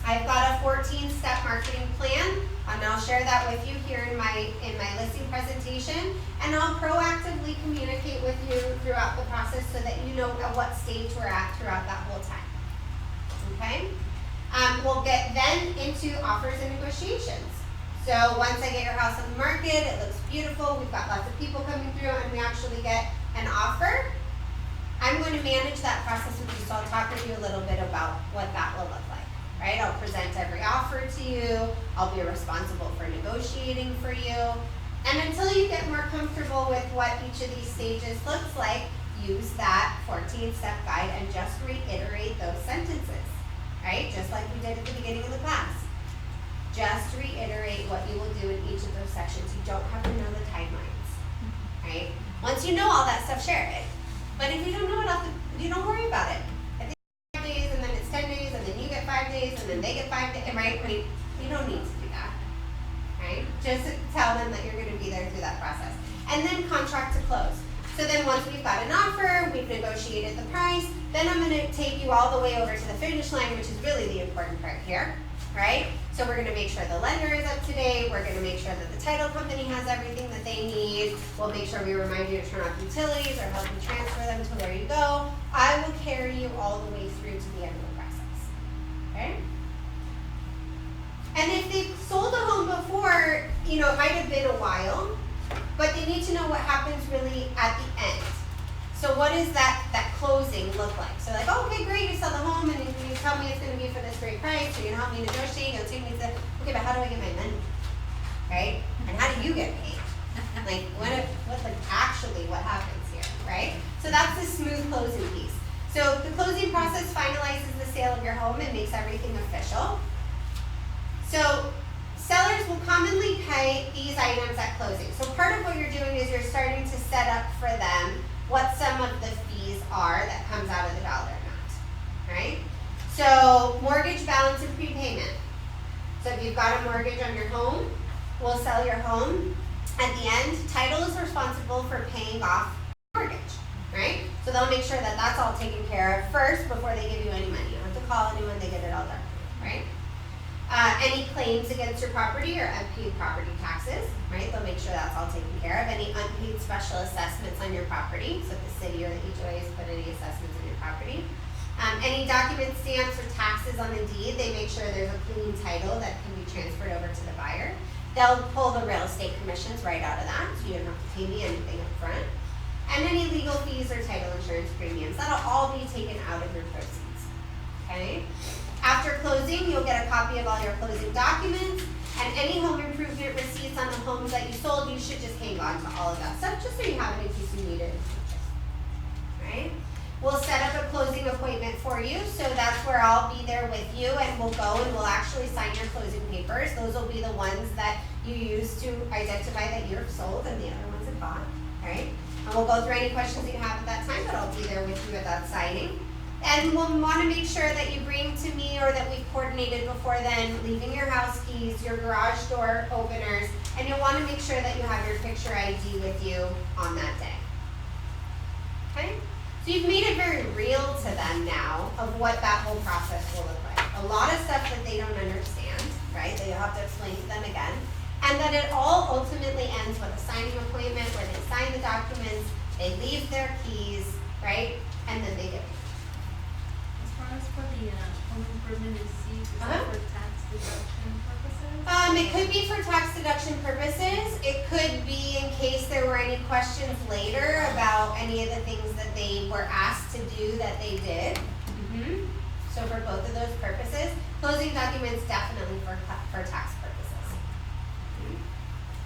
I've got a 14-step marketing plan, and I'll share that with you here in my listing presentation, and I'll proactively communicate with you throughout the process so that you know at what stage we're at throughout that whole time, okay? We'll get then into offers and negotiations. So once I get your house on the market, it looks beautiful, we've got lots of people coming through, and we actually get an offer, I'm going to manage that process with you, so I'll talk with you a little bit about what that will look like, right? I'll present every offer to you, I'll be responsible for negotiating for you, and until you get more comfortable with what each of these stages looks like, use that 14-step guide and just reiterate those sentences, right? Just like we did at the beginning of the class. Just reiterate what you will do in each of those sections. You don't have to know the timelines, right? Once you know all that stuff, share it. But if you don't know it, you don't worry about it. I think 5 days, and then it's 10 days, and then you get 5 days, and then they get 5 days, right? You don't need to do that, right? Just tell them that you're going to be there through that process. And then contract to close. So then once we've got an offer, we've negotiated the price, then I'm going to take you all the way over to the finish line, which is really the important part here, right? So we're going to make sure the lender is up to date. We're going to make sure that the title company has everything that they need. We'll make sure we remind you to turn off utilities or help you transfer them to where you go. I will carry you all the way through to the end of the process, okay? And if they've sold a home before, it might have been a while, but they need to know what happens really at the end. So what does that closing look like? So like, oh, okay, great, you sell the home, and you tell me it's going to be for this great price, you're going to help me negotiate, you'll take me to, okay, but how do I get my money, right? And how do you get paid? Like, what actually what happens here, right? So that's the smooth closing piece. So the closing process finalizes the sale of your home and makes everything official. So sellers will commonly pay these items at closing. So part of what you're doing is you're starting to set up for them what some of the fees are that comes out of the dollar amount, right? So mortgage balance and prepayment. So if you've got a mortgage on your home, we'll sell your home. At the end, title is responsible for paying off the mortgage, right? So they'll make sure that that's all taken care of first before they give you any money. You don't have to call anyone, they get it all done, right? Any claims against your property or unpaid property taxes, right? They'll make sure that's all taken care of. Any unpaid special assessments on your property, so if the city or the HOA has put any assessments on your property. Any document stamps or taxes on the deed, they make sure there's a clean title that can be transferred over to the buyer. They'll pull the real estate commissions right out of that, so you don't have to pay me anything up front. And any legal fees or title insurance premiums, that'll all be taken out of your proceeds, okay? After closing, you'll get a copy of all your closing documents, and any home improvement receipts on the homes that you sold, you should just hang on to all of that stuff, just so you have it in case you need it in the future, right? We'll set up a closing appointment for you, so that's where I'll be there with you, and we'll go and we'll actually sign your closing papers. Those will be the ones that you use to identify that you're sold and the other ones have bought, right? And we'll go through any questions that you have at that time, but I'll be there with you at that signing. And we'll want to make sure that you bring to me, or that we've coordinated before then, leaving your house keys, your garage door openers, and you'll want to make sure that you have your picture ID with you on that day. Okay? So you've made it very real to them now of what that whole process will look like. A lot of stuff that they don't understand, right? That you'll have to explain to them again. And that it all ultimately ends with a signing appointment where they sign the documents, they leave their keys, right? And then they get paid. As far as for the the home improvement receipt, is that for tax deduction purposes? It could be for tax deduction purposes. It could be in case there were any questions later about any of the things that they were asked to do that they did. So for both of those purposes, closing documents definitely for tax purposes.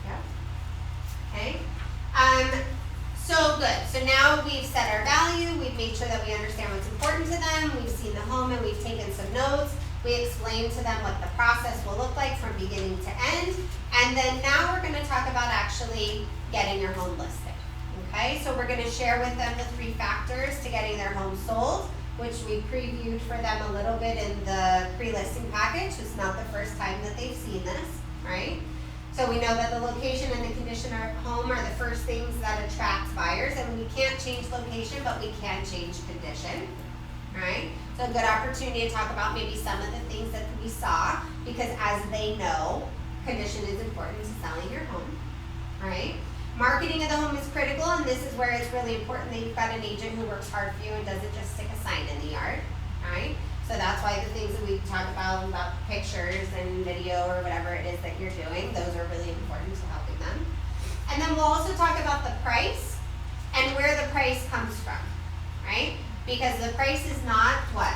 Yeah. Okay. So good. So now we've set our value. We've made sure that we understand what's important to them. We've seen the home and we've taken some notes. We explained to them what the process will look like from beginning to end. And then now we're going to talk about actually getting your home listed. Okay, so we're going to share with them the 3 factors to getting their home sold, which we previewed for them a little bit in the pre-listing package. It's not the first time that they've seen this, right? So we know that the location and the condition of home are the first things that attract buyers, and we can't change location, but we can change condition, right? So a good opportunity to talk about maybe some of the things that we saw, because as they know, condition is important to selling your home, right? Marketing of the home is critical, and this is where it's really important that you've got an agent who works hard for you and doesn't just stick a sign in the yard, right? So that's why the things that we talk about pictures and video or whatever it is that you're doing, those are really important to helping them. And then we'll also talk about the price and where the price comes from, right? Because the price is not what?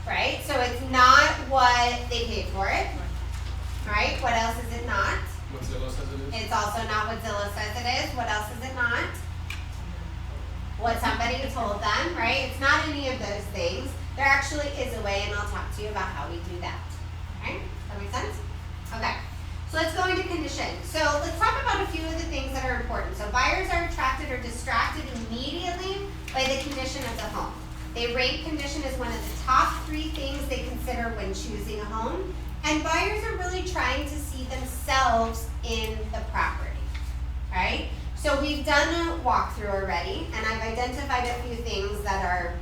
Right? So it's not what they paid for it, right? What else is it not? What Zillow says it is? It's also not what Zillow says it is. What else is it not? What somebody told them, right? It's not any of those things. There actually is a way, and I'll talk to you about how we do that. Okay? That make sense? Okay. So let's go into condition. So let's talk about a few of the things that are important. So buyers are attracted or distracted immediately by the condition of the home. They rate condition as one of the top 3 things they consider when choosing a home. And buyers are really trying to see themselves in the property, right? So we've done a walkthrough already, and I've identified a few things that are,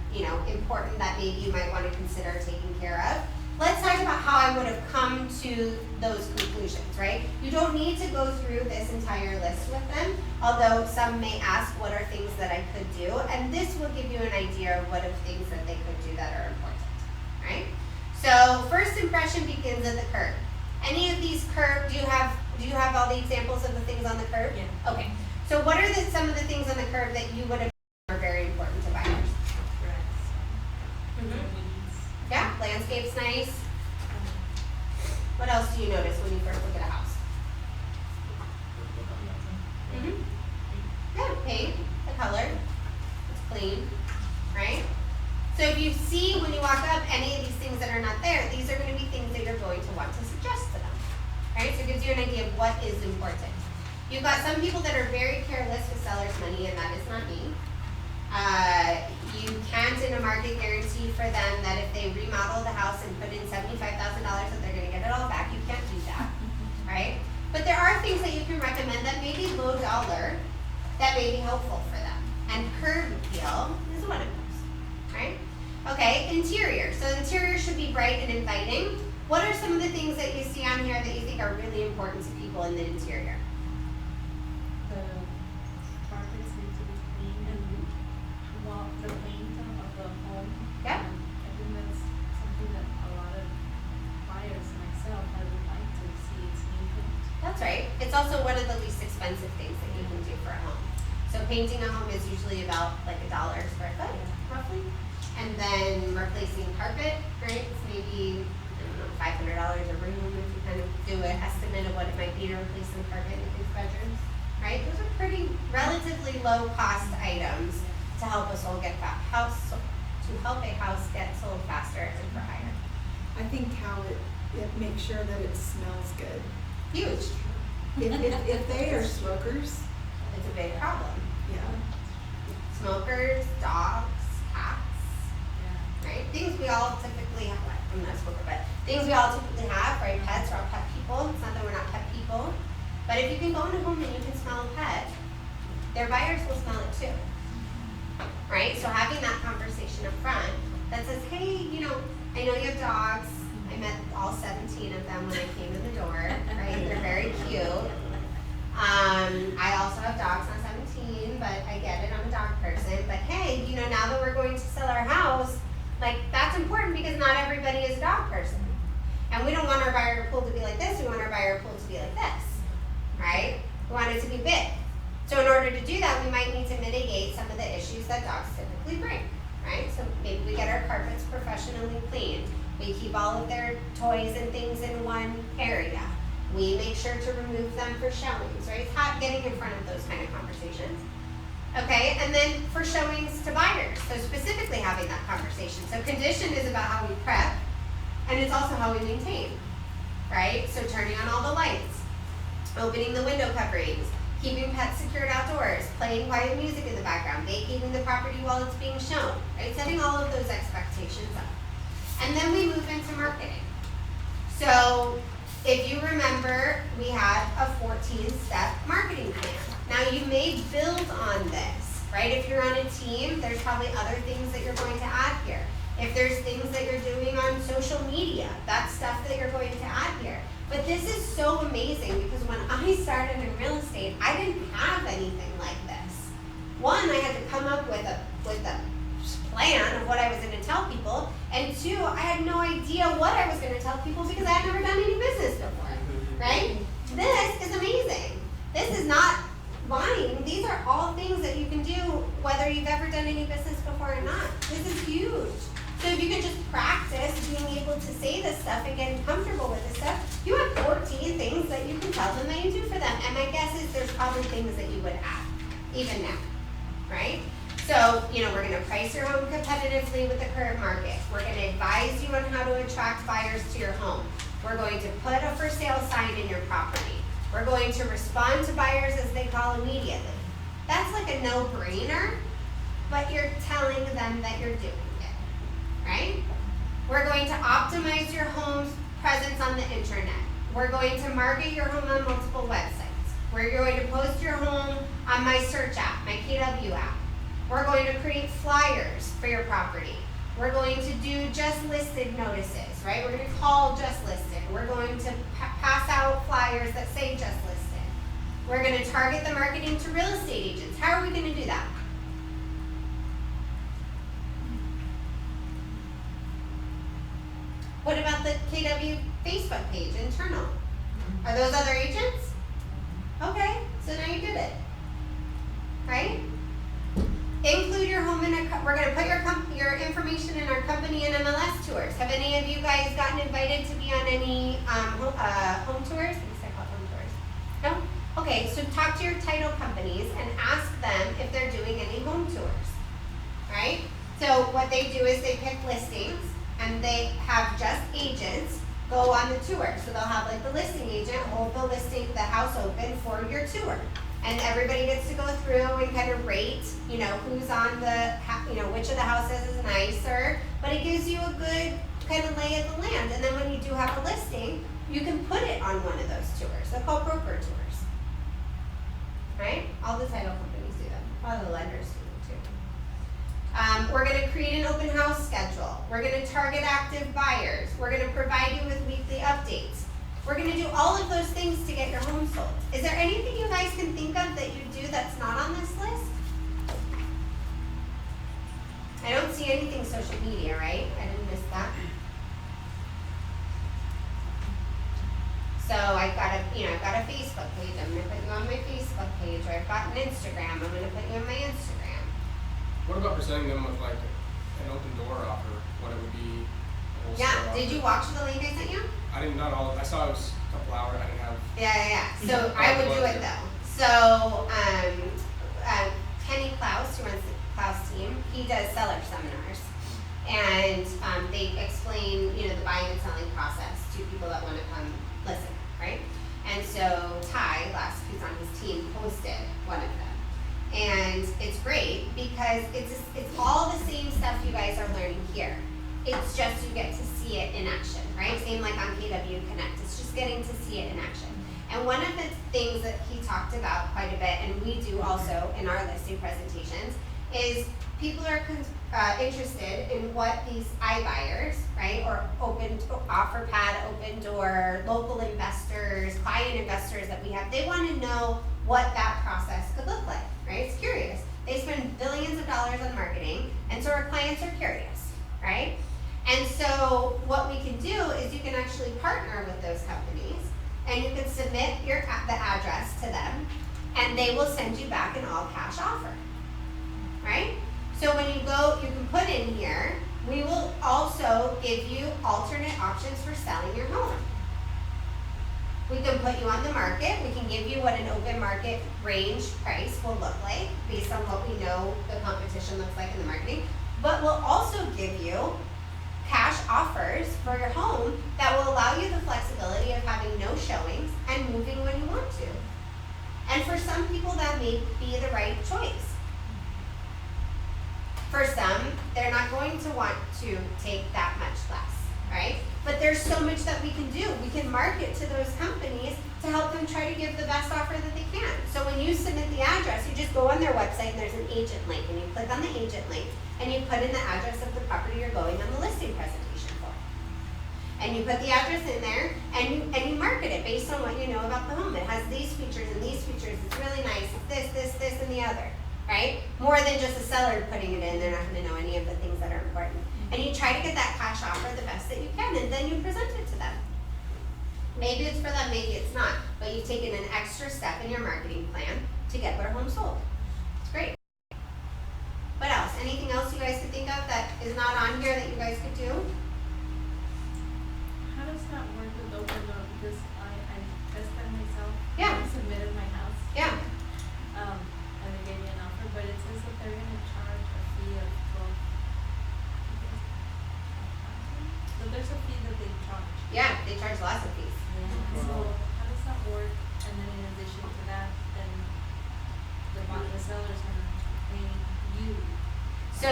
important that maybe you might want to consider taking care of. Let's talk about how I would have come to those conclusions, right? You don't need to go through this entire list with them, although some may ask what are things that I could do, and this will give you an idea of what are things that they could do that are important, right? So first impression begins at the curb. Any of these curb, do you have all the examples of the things on the curb? Yeah. Okay. So what are some of the things on the curb that you would have are very important to buyers? Yeah, landscape's nice. What else do you notice when you first look at a house? Yeah, paint, the color, it's clean, right? So if you see when you walk up any of these things that are not there, these are going to be things that you're going to want to suggest to them, right? So it gives you an idea of what is important. You've got some people that are very careless with sellers' money, and that is not me. You can't in a market guarantee for them that if they remodel the house and put in $75,000 that they're going to get it all back. You can't do that, right? But there are things that you can recommend that may be low dollar that may be helpful for them. And curb appeal is one of those, right? Okay, interior. So interior should be bright and inviting. What are some of the things that you see on here that you think are really important to people in the interior? The carpets need to be clean and the paint of the home. Yeah. I think that's something that a lot of buyers and myself, I would like to see it's clean paint. That's right. It's also one of the least expensive things that you can do for a home. So painting a home is usually about like $1 a square foot, roughly. And then replacing carpet, right? It's maybe, I don't know, $500 a room if you kind of do an estimate of what it might be to replace some carpet in these bedrooms, right? Those are pretty relatively low cost items to help us all get to help a house get sold faster and for higher. I think how it makes sure that it smells good. Huge. If they are smokers, It's a big problem. yeah. Smokers, dogs, cats, Yeah. right? Things we all typically have. I'm not a smoker, but things we all typically have, right? Pets are all pet people. It's not that we're not pet people. But if you can go in a home and you can smell a pet, their buyers will smell it too. Right? So having that conversation up front that says, hey, I know you have dogs. I met all 17 of them when I came in the door, right? They're very cute. I also have dogs, not 17, but I get it. I'm a dog person. But everybody is a dog person. And we don't want our buyer pool to be like this, we want our buyer pool to be like this, right? We want it to be big. So in order to do that, we might need to mitigate some of the issues that dogs typically bring, right? So maybe we get our carpets professionally cleaned. We keep all of their toys and things in one area. We make sure to remove them for showings, right? It's hot getting in front of those kind of conversations. Okay, and then for showings to buyers, so specifically having that conversation. So condition is about how we prep, and it's also how we maintain, right? So turning on all the lights, opening the window coverings, keeping pets secured outdoors, playing quiet music in the background, vacating the property while it's being shown, right? Setting all of those expectations up. And then we move into marketing. So if you remember, we had a 14-step marketing plan. Now you may build on this, right? If you're on a team, there's probably other things that you're going to add here. If there's things that you're doing on social media, that's stuff that you're going to add here. But this is so amazing because when I started in real estate, I didn't have anything like this. One, I had to come up with a plan of what I was going to tell people, and two, I had no idea what I was going to tell people because I had never done any business before, right? This is amazing. This is not lying. These are all things that you can do whether you've ever done any business before or not. This is huge. So if you can just practice being able to say this stuff and getting comfortable with this stuff, you have 14 things that you can tell them that you do for them. And my guess is there's probably things that you would add, even now, right? So, we're gonna price your home competitively with the current market. We're gonna advise you on how to attract buyers to your home. We're going to put a for sale sign in your property. We're going to respond to buyers as they call immediately. That's like a no-brainer, but you're telling them that you're doing it, right? We're going to optimize your home's presence on the internet. We're going to market your home on multiple websites. We're going to post your home on my search app, my KW app. We're going to create flyers for your property. We're going to do just listed notices, right? We're going to call just listed. We're going to pass out flyers that say just listed. We're going to target the marketing to real estate agents. How are we going to do that? What about the KW Facebook page, internal? Are those other agents? Okay, so now you did it, right? Include your home in we're going to put your information in our company and MLS tours. Have any of you guys gotten invited to be on any home tours? At least I call home tours. No? Okay, so talk to your title companies and ask them if they're doing any home tours, right? So what they do is they pick listings and they have just agents go on the tour. So they'll have like the listing agent hold the house open for your tour. And everybody gets to go through and kind of rate, who's on which of the houses is nicer. But it gives you a good kind of lay of the land. And then when you do have a listing, you can put it on one of those tours. They're called broker tours, right? All the title companies do them. All the lenders do them too. We're going to create an open house schedule. We're going to target active buyers. We're going to provide you with weekly updates. We're going to do all of those things to get your home sold. Is there anything you guys can think of that you do that's not on this list? I don't see anything social media, right? I didn't miss that. So I've got a Facebook page. I'm going to put you on my Facebook page. Or I've got an Instagram. I'm going to put you on my Instagram. What about presenting them with like an open door offer? What it would be? Yeah. Did you watch the link I sent you? I didn't, not all. I saw it was a couple hours. I didn't have. Yeah. So I would do it though. So Kenny Klaus, who runs the Klaus team, he does seller seminars, and they explain the buying and selling process to people that want to come listen, right? And so Ty, who's on his team, hosted one of them. And it's great because it's all the same stuff you guys are learning here. It's just you get to see it in action, right? Same like on KW Connect. It's just getting to see it in action. And one of the things that he talked about quite a bit, and we do also in our listing presentations, is people are interested in what these iBuyers, right, or open offer pad, open door, local investors, client investors that we have, they want to know what that process could look like, right? It's curious. They spend billions of dollars on marketing, and so our clients are curious, right? And so what and you can submit the address to them, and they will send you back an all-cash offer, right? So when you go, you can put in here, we will also give you alternate options for selling your home. We can put you on the market, we can give you what an open market range price will look like based on what we know the competition looks like in the marketing, but we'll also give you cash offers for your home that will allow you the flexibility of having no showings and moving when you want to. And for some people that may be the right choice. For some, they're not going to want to take that much less, right? But there's so much that we can do. We can market to those companies to help them try to give the best offer that they can. So when you submit the address, you just go on their website and there's an agent link, and you click on the agent link and you put in the address of the property you're going on the listing presentation for. And you put the address in there and you market it based on what you know about the home. It has these features and these features, it's really nice, it's this, and the other, right? More than just a seller putting it in, they're not gonna know any of the things that are important. And you try to get that cash offer the best that you can, and then you present it to them. Maybe it's for them, maybe it's not, but you've taken an extra step in your marketing plan to get their home sold. It's great. What else? Anything else you guys could think of that is not on here that you guys could do? How does that work with open door? Because I tested myself. Yeah. I submitted my house. Yeah. And they gave me an offer, but it says that they're gonna charge a fee of 12. So there's a fee that they charge. Yeah, they charge lots of fees. So how does that work? And then in addition to that, then the seller's gonna pay you So,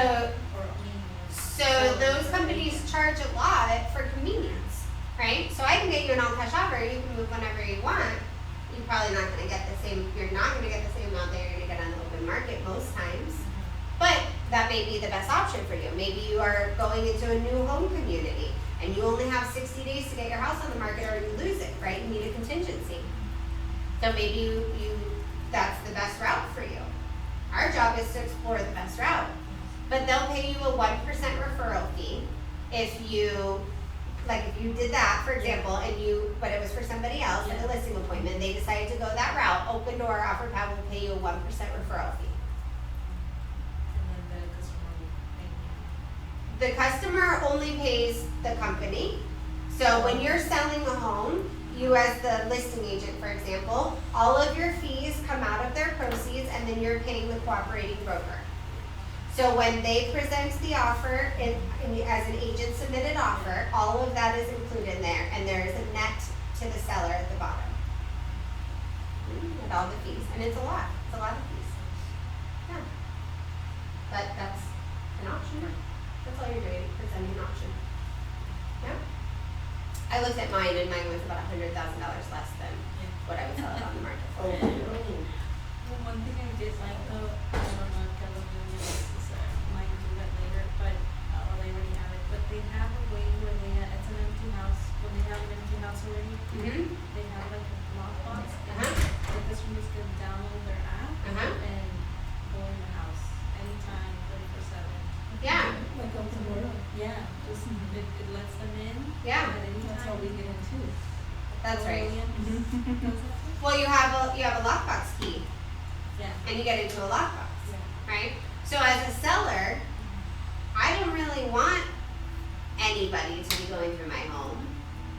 or me. so those companies charge a lot for convenience, right? So I can get you an all-cash offer, you can move whenever you want. You're probably not gonna get the same, you're not gonna get the same amount that you're gonna get on the open market most times. But that may be the best option for you. Maybe you are going into a new home community and you only have 60 days to get your house on the market or you lose it, right? You need a contingency. So maybe that's the best route for you. Our job is to explore the best route. But they'll pay you a 1% referral fee if you did that, for example, but it was for somebody else at a listing appointment, they decided to go that route, Open Door or OfferPad will pay you a 1% referral fee. And then the customer will pay me. The customer only pays the company. So when you're selling a home, you as the listing agent, for example, all of your fees come out of their proceeds and then you're paying the cooperating broker. So when they present the offer as an agent submitted offer, all of that is included in there, and there is a net to the seller at the bottom. With all the fees, and it's a lot of fees. Yeah. But that's an option. That's all you're doing, presenting an option. Yeah. I looked at mine and mine was about $100,000 less than what I would sell it on the market for. Well, one thing I did like though, I don't know if Keller Williams might do that later, but or they already have it. But they have a way where it's an empty house. When they have an empty house already, they have like a lockbox, and the customers can download their app and go in the house anytime, 24/7. Yeah. Like open door. Yeah, just it lets them in. Yeah. At any That's how time. we get in too. That's right. Williams does that too? Well, you have a lockbox key, Yeah. and you get into a lockbox, Yeah. right? So as a seller, I don't really want anybody to be going through my home.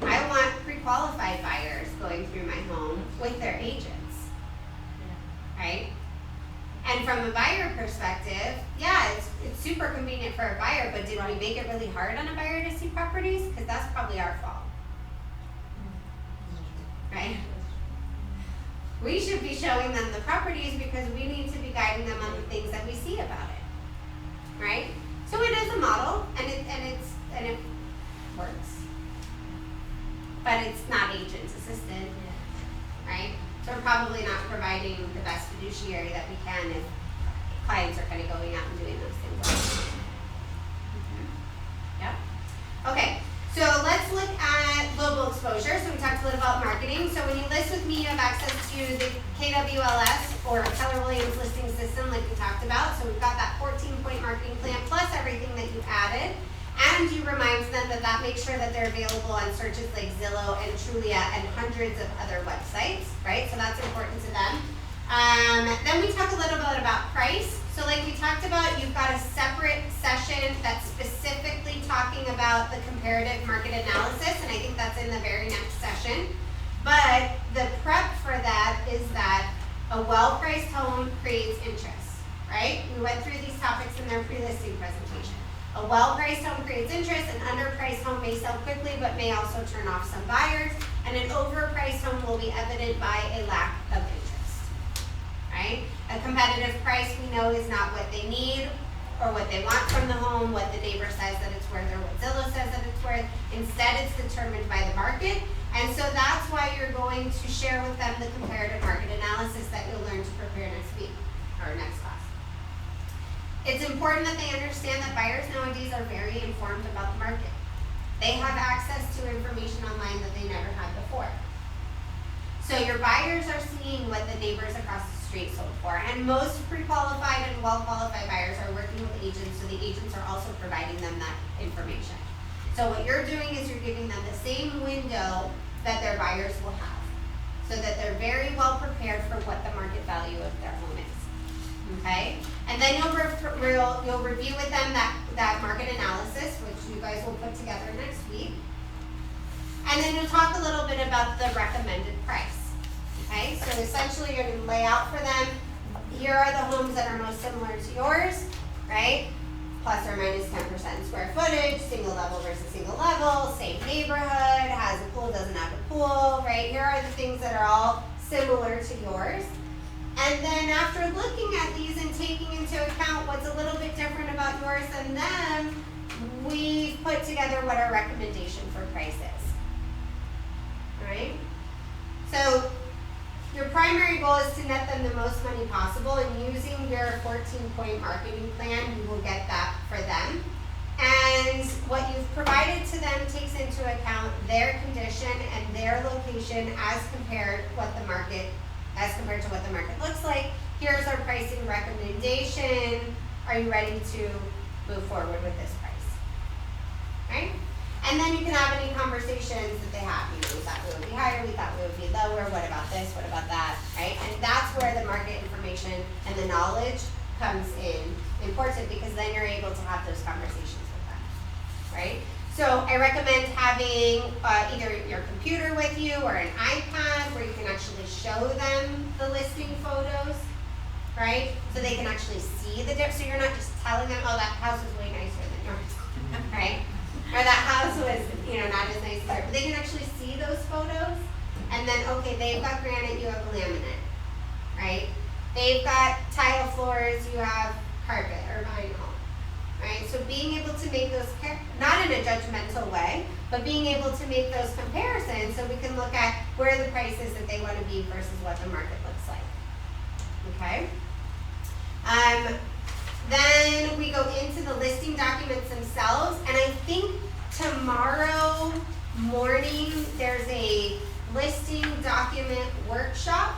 I want pre-qualified buyers going through my home with their agents, right? And from a buyer perspective, yeah, it's super convenient for a buyer, but did we make it really hard on a buyer to see properties? Because that's probably our fault, right? We should be showing them the properties because we need to be guiding them on the things that we see about it, right? So it is a model, and it works, but it's not agent assisted, right? So we're probably not providing the best fiduciary that we can if clients are kind of going out and doing those things. Yep. Okay, so let's look at global exposure. So we talked a little about marketing. So when you list with me, you have access to the KWLS or Keller Williams listing system like we talked about. So we've got that 14-point marketing plan plus everything that you added. And you remind them that makes sure that they're available on searches like Zillow and Trulia and hundreds of other websites, right? So that's important to them. Then we talk a little bit about price. So like we talked about, you've got a separate session that's specifically talking about the comparative market analysis, and I think that's in the very next session. But the prep for that is that a well-priced home creates interest, right? We went through these topics in their pre-listing presentation. A well-priced home creates interest, an underpriced home may sell quickly but may also turn off some buyers, and an overpriced home will be evident by a lack of interest, right? A competitive price we know is not what they need or what they want from the home, what the neighbor says that it's worth or what Zillow says that it's worth. Instead, it's determined by the market. And so that's why you're going to share with them the comparative market analysis that you'll learn to prepare next week or next class. It's important that they understand that buyers nowadays are very informed about the market. They have access to information online that they never had before. So your buyers are seeing what the neighbors across the street sold for, and most pre-qualified and well-qualified buyers are working with agents, so the agents are also providing them that information. So what you're doing is you're giving them the same window that their buyers will have, so that they're very well prepared for what the market value of their home is. Okay? And then you'll review with them that market analysis, which you guys will put together next week. And then you'll talk a little bit about the recommended price. Okay? So essentially you're going to lay out for them, here are the homes that are most similar to yours, right? Plus or minus 10% square footage, single level versus single level, same neighborhood, has a pool, doesn't have a pool, right? Here are the things that are all similar to yours. And then after looking at these and taking into account what's a little bit different about yours than them, we've put together what our recommendation for price is. Alright? So your primary goal is to net them the most money possible, and using your 14-point marketing plan, you will get that for them. And what you've provided to them takes into account their condition and their location as compared to what the market looks like. Here's our pricing recommendation. Are you ready to move forward with this price? Right? And then you can have any conversations that they have. You know, we thought we would be higher, we thought we would be lower, what about this, what about that, right? And that's where the market information and the knowledge comes in important, because then you're able to have those conversations with them, right? So I recommend having either your computer with you or an iPad where you can actually show them the listing photos, right? So they can actually see the difference. So you're not just telling them, oh, that house is way nicer than yours, right? Or that house was, not as nice as yours. But they can actually see those photos, and then, okay, they've got granite, you have laminate, right? They've got tile floors, you have carpet or vinyl, right? So being able to make those, not in a judgmental way, but being able to make those comparisons so we can look at where the prices that they want to be versus what the market looks like, okay? Then we go into the listing documents themselves, and I think tomorrow morning there's a listing document workshop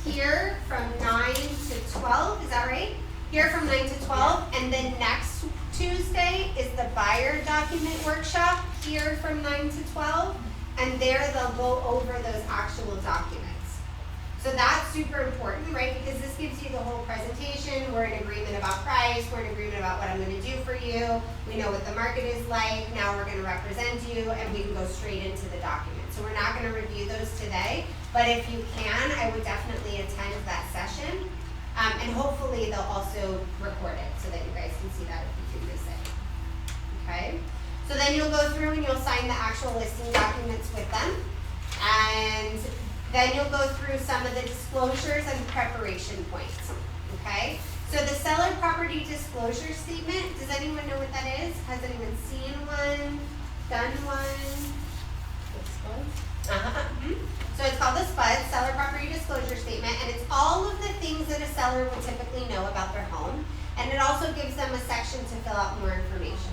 here from 9 to 12, is that right? Here from 9 to 12, and then next Tuesday is the buyer document workshop here from 9 to 12, and there they'll go over those actual documents. So that's super important, right? Because this gives you the whole presentation. We're in agreement about price. We're in agreement about what I'm going to do for you. We know what the market is like. Now we're going to represent you, and we can go straight into the document. So we're not going to review those today, but if you can, I would definitely attend that session. And hopefully they'll also record it so that you guys can see that if you can miss it. Okay? So then you'll go through and you'll sign the actual listing documents with them. And then you'll go through some of the disclosures and preparation points, okay? So the seller property disclosure statement, does anyone know what that is? Has anyone seen one, done one? So it's called the SPUD, Seller Property Disclosure Statement, and it's all of the things that a seller would typically know about their home, and it also gives them a section to fill out more information.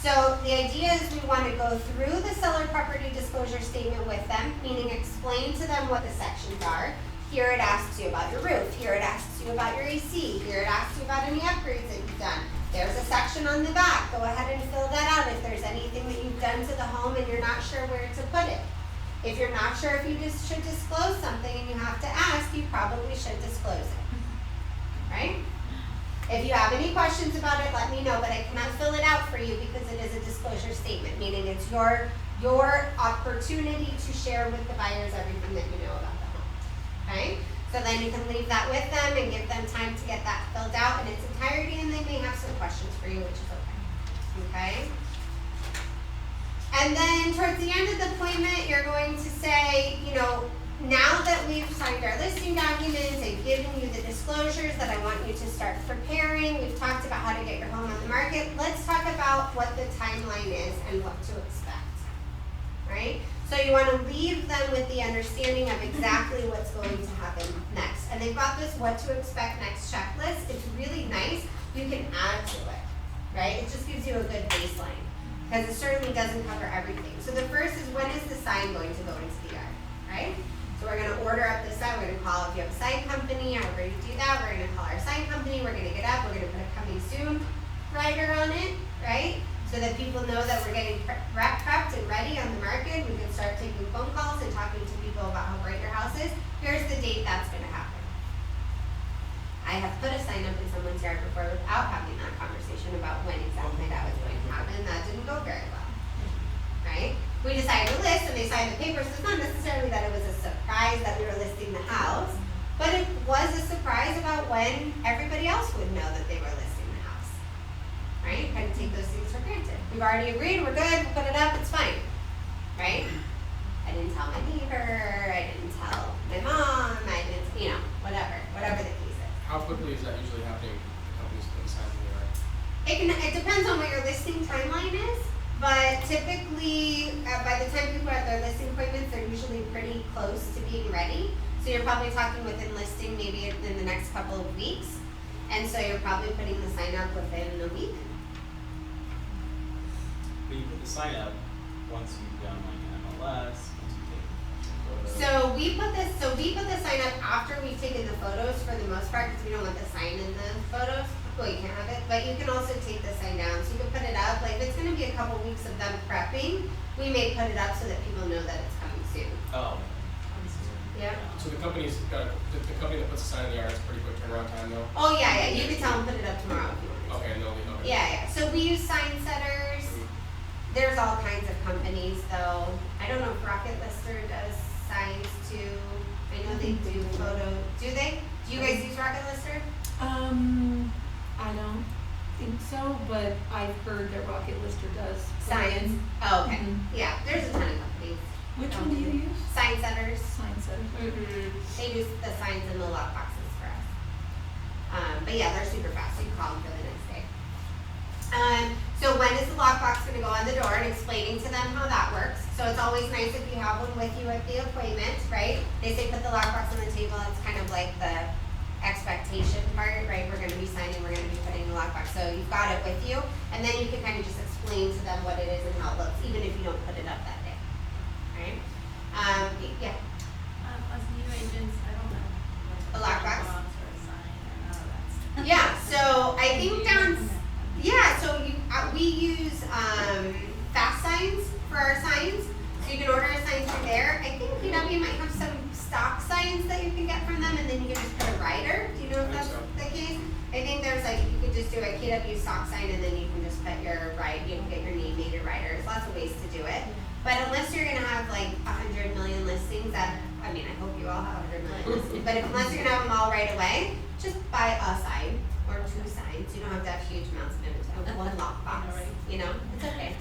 So the idea is we want to go through the seller property disclosure statement with them, meaning explain to them what the sections are. Here it asks you about your roof, here it asks you about your AC, here it asks you about any upgrades that you've done. There's a section on the back, go ahead and fill that out if there's anything that you've done to the home and you're not sure where to put it. If you're not sure if you just should disclose something and you have to ask, you probably should disclose it, right? If you have any questions about it, let me know, but I cannot fill it out for you because it is a disclosure statement, meaning it's your opportunity to share with the buyers everything that you know about the home, okay? So then you can leave that with them and give them time to get that filled out in its entirety, and they may have some questions for you, which is okay, okay? And then towards the end of the appointment, you're going to say, you know, now that we've signed our listing documents and given you the disclosures that I want you to start preparing, we've talked about how to get your home on the market, let's talk about what the timeline is and what to expect, right? So you want to leave them with the understanding of exactly what's going to happen next. And they've got this what to expect next checklist. It's really nice. You can add to it, right? It just gives you a good baseline because it certainly doesn't cover everything. So the first is, when is the sign going to go into the yard, right? So we're going to order up the sign. We're going to call, if you have a sign company, however you do that, we're going to call our sign company. We're going to get up. We're going to put a coming soon rider on it, right? So that people know that we're getting prepped and ready on the market. We can start taking phone calls and talking to people about how great your house is. Here's the date that's going to happen. I have put a sign up in someone's yard before without having that conversation about when exactly that was going to happen. That didn't go very well, right? We decided to list and they signed the papers. So it's not necessarily that it was a surprise that we were listing the house, but it was a surprise about when everybody else would know that they were listing the house, right? Kind of take those things for granted. We've already agreed, we're good, we'll put it up, it's fine, right? I didn't tell my neighbor, I didn't tell my mom, I didn't, you know, whatever the case is. How quickly is that usually happening? The companies put the signs in the yard. It depends on what your listing timeline is, but typically, by the time people are at their listing appointments, they're usually pretty close to being ready. So you're probably talking within listing maybe in the next couple of weeks. And so you're probably putting the sign up within a week. But you put the sign up once you've done like an MLS, once you take photos. So we put the sign up after we've taken the photos for the most part, because we don't want the sign in the photos. Well, you can't have it, but you can also take the sign down. So you can put it up. Like, if it's going to be a couple weeks of them prepping, we may put it up so that people know that it's coming soon. Oh. Yeah. So the company's got the company that puts the sign in the yard. It's a pretty quick turnaround time though. Oh yeah. You can tell them put it up tomorrow if you want. Okay, and they'll be okay. Yeah. So we use sign setters. There's all kinds of companies though. I don't know if Rocket Lister does signs too. I know they do photo. Do they? Do you guys use Rocket Lister? I don't think so, but I've heard that Rocket Lister does Signs. Oh, okay. Mhm. Yeah. There's a ton of companies. Which one do you use? Sign setters. Sign setter. They do the signs in the lock boxes for us. But yeah, they're super fast. So you call them for the next day. So when is the lockbox going to go on the door, and explaining to them how that works. So it's always nice if you have one with you at the appointment, right? They say put the lockbox on the table. It's kind of like the expectation part, right? We're going to be signing, we're going to be putting the lockbox. So you've got it with you, and then you can kind of just explain to them what it is and how it looks, even if you don't put it up that day, right? Yeah. As new agents, I don't know. A lockbox? Or a sign or none of that stuff. Yeah, so I think we use fast signs for our signs. So you can order a sign through there. I think PW might have some stock signs that you can get from them, and then you can just put a rider. Do you know if that's the case? I think there's like, you could just do a KW stock sign, and then you can just put your you can get your name made a rider. There's lots of ways to do it. But unless you're gonna have like 100 million listings, I hope you all have 100 million listings. But unless you're gonna have them all right away, just buy a sign or two signs. You don't have to have huge amounts of inventory. One lockbox, you know, it's okay.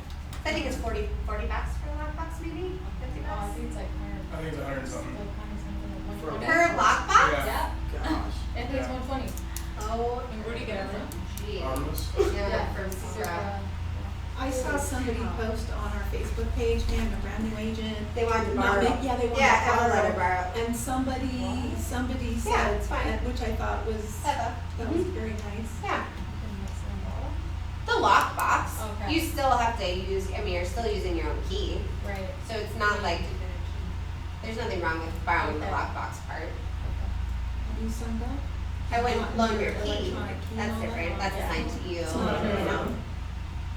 I think it's 40 bucks for a lockbox, maybe 50 Oh, I bucks. think it's like 100. I think it's 100 something. Like 100 something, like For a 120. Per lockbox? Yeah. Gosh. I think it's 120. Oh, And where do you get it from? gee. Armless. Yeah, from Sarah. I saw somebody post on our Facebook page, man, a brand new agent. They wanted to Not borrow. big- Yeah, they wanted Yeah, to Emma let her borrow. borrow. And somebody Yeah, said, it's fine. which I thought was, Eva. that was very nice. Yeah. The lockbox, Okay. you still have to use, you're still using your own key. Right. So it's not like, there's nothing wrong with borrowing the Okay. lockbox part. you signed up? I wouldn't loan your key. Electronic key and That's all that? different. That's assigned to you. It's not on your You know. phone?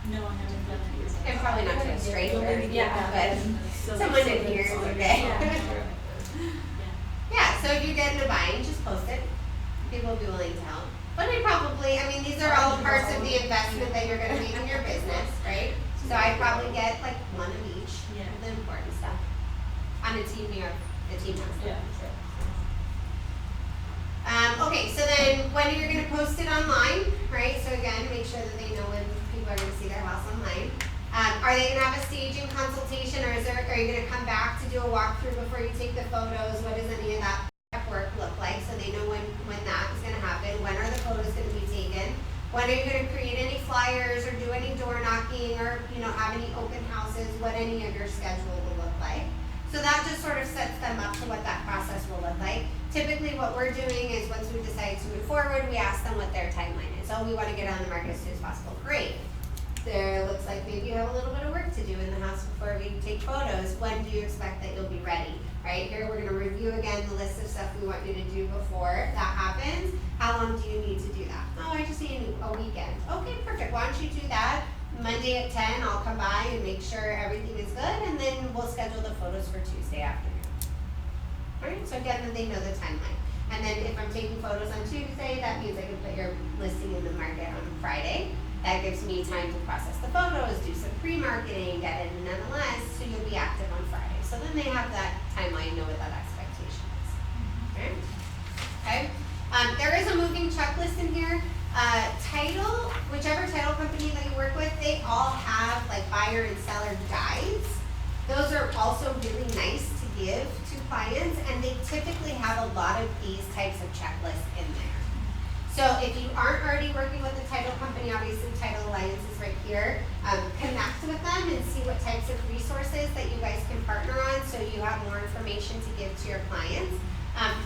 No, I haven't done it yet. And probably not to a stranger. Yeah. But someone in here is okay. Yeah. Yeah, so if you get in a bind, just post it. People will be willing to help. But I mean, these are all parts of the investment that you're gonna make in your business, right? So I probably get like one of each, Yeah. the important stuff. On a team, the team has them. Yeah, sure. Okay, so then when you're gonna post it online, right? So again, make sure that they know when people are gonna see their house online. Are they gonna have a staging consultation, or are you gonna come back to do a walkthrough before you take the photos? What does any of that prep work look like, so they know when that is gonna happen? When are the photos gonna be taken? When are you gonna create any flyers or do any door knocking, or have any open houses? What any of your schedule will look like. So that just sort of sets them up to what that process will look like. Typically what we're doing is once we decide to move forward, we ask them what their timeline is. Oh, we want to get on the market as soon as possible. Great. There looks like maybe you have a little bit of work to do in the house before we take photos. When do you expect that you'll be ready? Right here, we're going to review again the list of stuff we want you to do before that happens. How long do you need to do that? Oh, I just need a weekend. Okay, perfect. Why don't you do that? Monday at 10, I'll come by and make sure everything is good, and then we'll schedule the photos for Tuesday afternoon. Alright, so again, then they know the timeline. And then if I'm taking photos on Tuesday, that means I can put your listing in the market on Friday. That gives me time to process the photos, do some pre-marketing, get it in MLS, so you'll be active on Friday. So then they have that timeline, know what that expectation is. Okay? There is a moving checklist in here. Title, whichever title company that you work with, they all have like buyer and seller guides. Those are also really nice to give to clients, and they typically have a lot of these types of checklists in there. So if you aren't already working with a title company, obviously Title Alliance is right here. Connect with them and see what types of resources that you guys can partner on, so you have more information to give to your clients.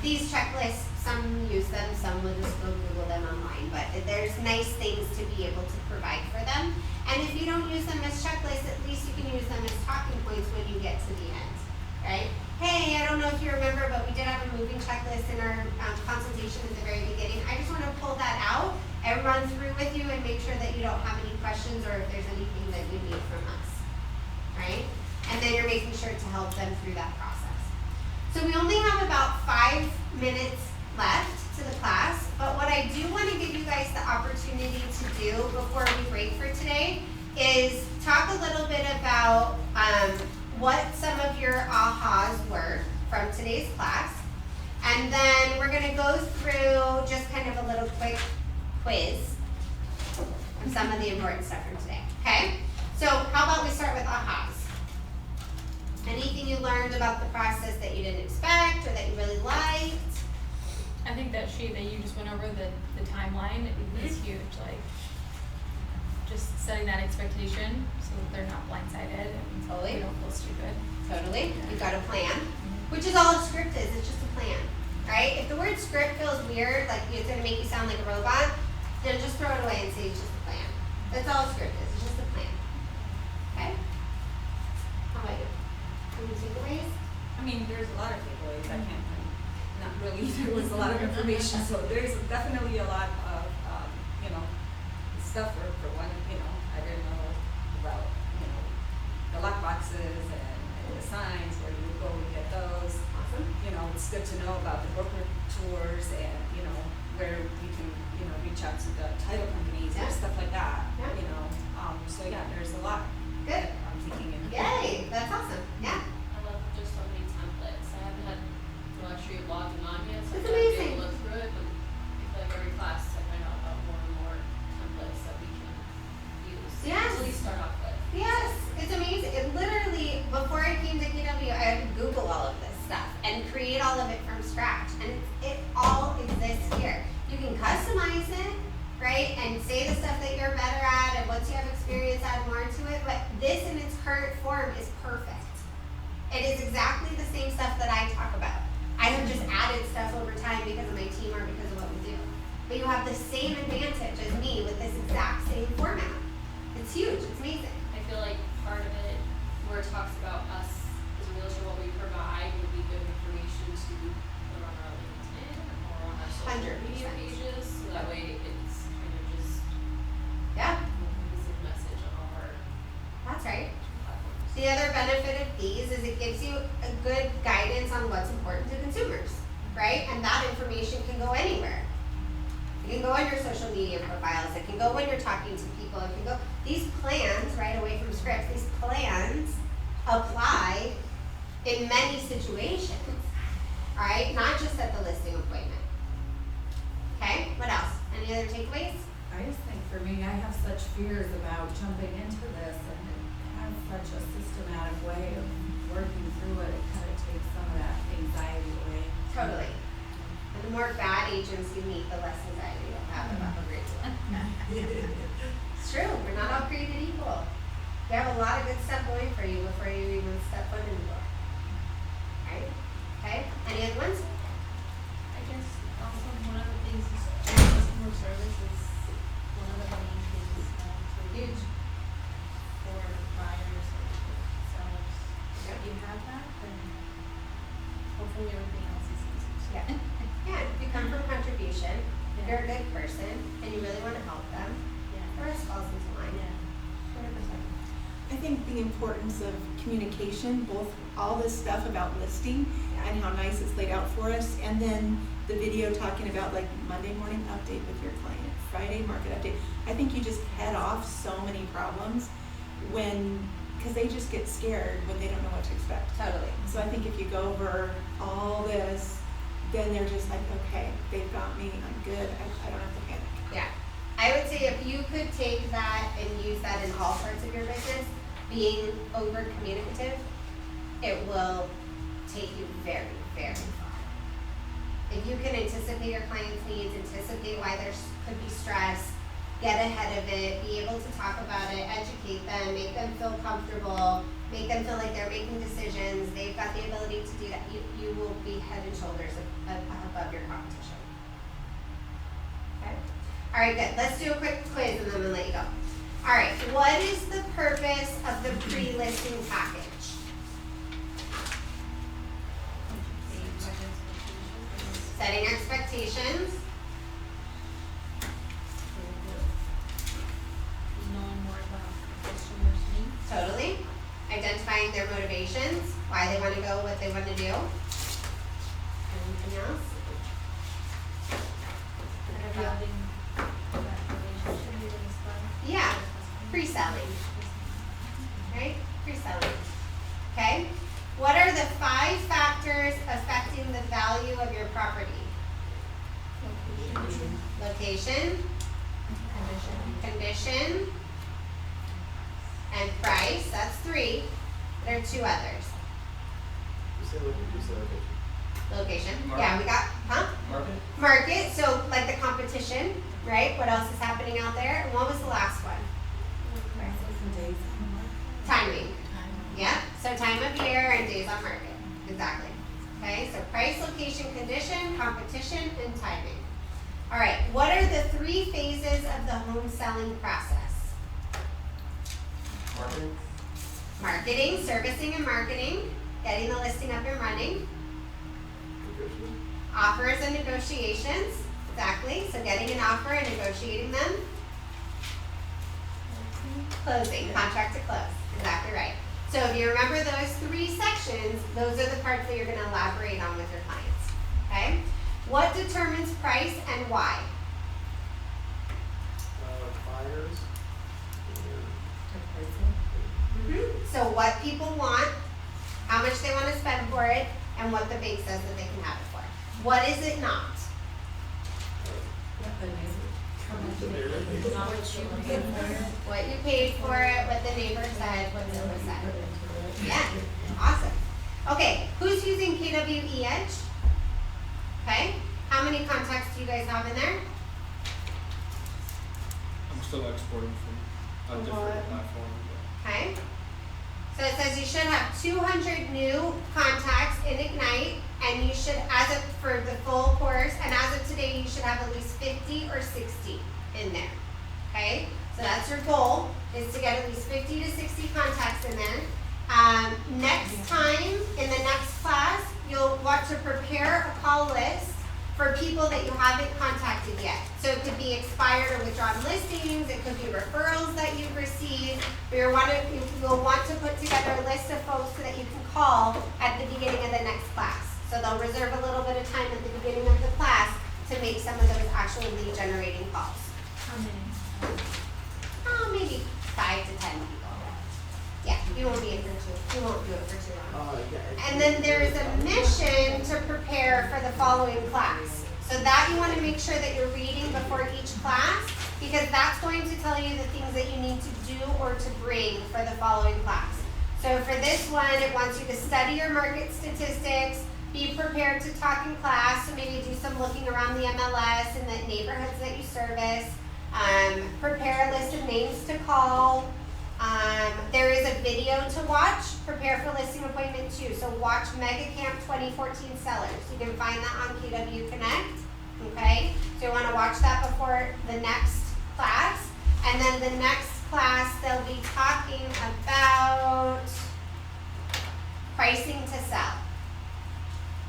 These checklists, some use them, some will just go Google them online, but there's nice things to be able to provide for them. And if you don't use them as checklists, at least you can use them as talking points when you get to the end, right? Hey, I don't know if you remember, but we did have a moving checklist in our consultation at the very beginning. I just want to pull that out and run through with you and make sure that you don't have any questions or if there's anything that you need from us, right? And then you're making sure to help them through that process. So we only have about 5 minutes left to the class, but what I do want to give you guys the opportunity to do before we break for today is talk a little bit about what some of your ahas were from today's class, and then we're going to go through just kind of a little quick quiz of some of the important stuff from today, okay? So how about we start with ahas? Anything you learned about the process that you didn't expect or that you really liked? I think that sheet that you just went over, the timeline, is huge. Like, just setting that expectation so that they're not blindsided and Totally. they don't feel stupid. Totally. You've got a plan, which is all a script is. It's just a plan, right? If the word script feels weird, like it's going to make you sound like a robot, then just throw it away and say it's just a plan. That's all a script is. It's just a plan. Okay? How about you? Any takeaways? I mean, there's a lot of takeaways. I can't, not really, there was a lot of information, so there's definitely a lot of, stuff for one, I didn't know about, the lock boxes and the signs, where you would go and get those. Awesome. It's good to know about the broker tours and, where you can, reach out to the title companies Yeah. and stuff like that, Yeah. So yeah, there's a lot Good. that I'm taking in. Yay! That's awesome. Yeah. I love there's so many templates. I haven't had the luxury of logging on yet, so That's I haven't been amazing. able to look through it, but I feel like every class I find out about more and more templates that we can use. Yes. To at least start off with. Yes, it's amazing. It literally, before I came to KW, I had to Google all of this stuff and create all of it from scratch. And it all exists here. You can customize it, right? And say the stuff that you're better at and once you have experience, add more to it. But this in its current form is perfect. It is exactly the same stuff that I talk about. I have just added stuff over time because of my team or because of what we do. But you have the same advantage as me with this exact same format. It's huge. It's amazing. I feel like part of it, where it talks about us as a realtor, what we provide would be good information to put on our LinkedIn or on our good guidance on what's important to consumers, right? And that information can go anywhere. It can go on your social media profiles, it can go when you're talking to people, it can go, these plans, right away from scripts, these plans apply in many situations, all right? Not just at the listing appointment. Okay, what else? Any other takeaways? I just think for me, I have such fears about jumping into this, and it has such a systematic way of working through it. It kind of takes some of that anxiety away. Totally. And the more bad agents you meet, the less anxiety you'll have about the curriculum. It's true, we're not all created equal. You have a lot of good stuff going for you before you even step foot in the door. Right? Okay? Any other ones? I guess also one of the things is customer service is one of the main things Huge. for buyers or sellers. Yep. If you have that, then hopefully everything else is easy. Yeah. Yeah, if you come from contribution, Yeah. you're a good person, and you really want to help them, Yeah. the rest falls into line. Yeah. 100%. I think the importance of communication, both all this stuff about listing and how nice it's laid out for us, and then the video talking about like Monday morning update with your client, Friday market update. I think you just head off so many problems because they just get scared when they don't know what to expect. Totally. So I think if you go over all this, then they're just like, okay, they've got me, I'm good, I don't have to panic. Yeah. I would say if you could take that and use that in all parts of your business, being over communicative, it will take you very, very far. If you can anticipate your client's needs, anticipate why there could be stress, get ahead of it, be able to talk about it, educate them, make them feel comfortable, make them feel like they're making decisions, they've got the ability to do that, you will be head and shoulders above your competition. Okay? All right, good. Let's do a quick quiz and then we'll let you go. All right, what is the purpose of the pre-listing package? Setting expectations. Knowing more about the customer's needs. Totally. Identifying their motivations, why they want to go, what they want to do. Anything else? What about- Building that relationship with the customer. Yeah, pre-selling, right? Pre-selling. Okay? What are the 5 factors affecting the value of your property? Location, condition, and price. That's 3. There are 2 others. You said location. Location. Market. Yeah, we got, Market? Market, so like the competition, right? What else is happening out there? And what was the last one? Timing. Yeah, so time of year and days on market. Exactly. Okay, so price, location, condition, competition, and timing. All right, what are the 3 phases of the home selling process? Marketing? Marketing, servicing and marketing, getting the listing up and running. Offers and negotiations, exactly, so getting an offer and negotiating them. Closing, contract to close, exactly right. So if you remember those 3 sections, those are the parts that you're gonna elaborate on with your clients, okay? What determines price and why? Buyers. So what people want, how much they wanna spend for it, and what the bank says that they can have it for. What is it not? What you paid for it, what the neighbor said, what Zillow said. Yeah, awesome. Okay, who's using KWE Edge? Okay, how many contacts do you guys have in there? I'm still exporting from a different platform. Okay. So it says you should have 200 new contacts in Ignite, and you should, as of for the full course, and as of today, you should have at least 50 or 60 in there. Okay, so that's your goal, is to get at least 50 to 60 contacts in there. Next time, in the next class, you'll want to prepare a call list for people that you haven't contacted yet. So it could be expired or withdrawn listings, it could be referrals that you've received, or you'll want to put together a list of folks so that you can call at the beginning of the next class. So they'll reserve a little bit of time at the beginning of the class to make some of those actual lead generating calls. How many? Oh, maybe 5 to 10 people. Yeah, you won't be in for you won't do it for too long. Oh, yeah. And then there is a mission to prepare for the following class. So that you want to make sure that you're reading before each class, because that's going to tell you the things that you need to do or to bring for the following class. So for this one, it wants you to study your market statistics, be prepared to talk in class, so maybe do some looking around the MLS and the neighborhoods that you service, prepare a list of names to call. There is a video to watch, prepare for listing appointment 2. So watch Mega Camp 2014 Sellers. You can find that on KW Connect, okay? So you want to watch that before the next class. And then the next class, they'll be talking about pricing to sell.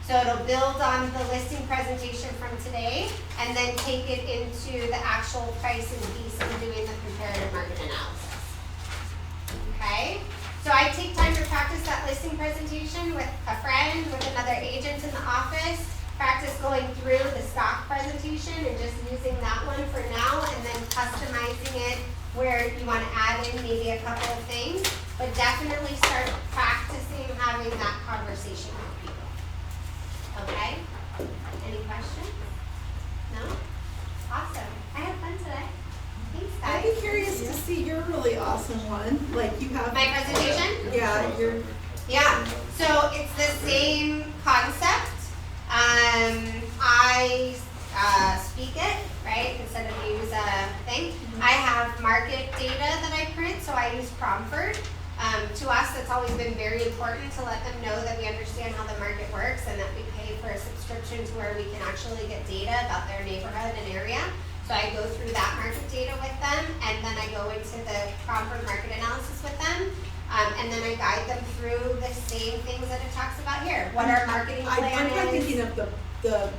So it'll build on the listing presentation from today and then take it into the actual pricing piece and doing the comparative market analysis. Okay, so I take time to practice that listing presentation with a friend, with another agent in the office, practice going through the stock presentation and just using that one for now and then customizing it where you want to add in maybe a couple of things, but definitely start practicing having that conversation with people. Okay, any questions? No? Awesome, I had fun today. Thanks, guys. I'd be curious to see your really awesome one, like you have. My presentation? Yeah, so it's the same concept. I speak it, right, instead of use a thing. I have market data that I print, so I use Cromford. To us, that's always been very important to let them know that we understand how the market works and that we pay for a subscription to where we can actually get data about their neighborhood and area. So I go through that market data with them, and then I go into the Cromford market analysis with them, and then I guide them through the same things that it talks about here. What our marketing plan I'm kind of is. thinking of the book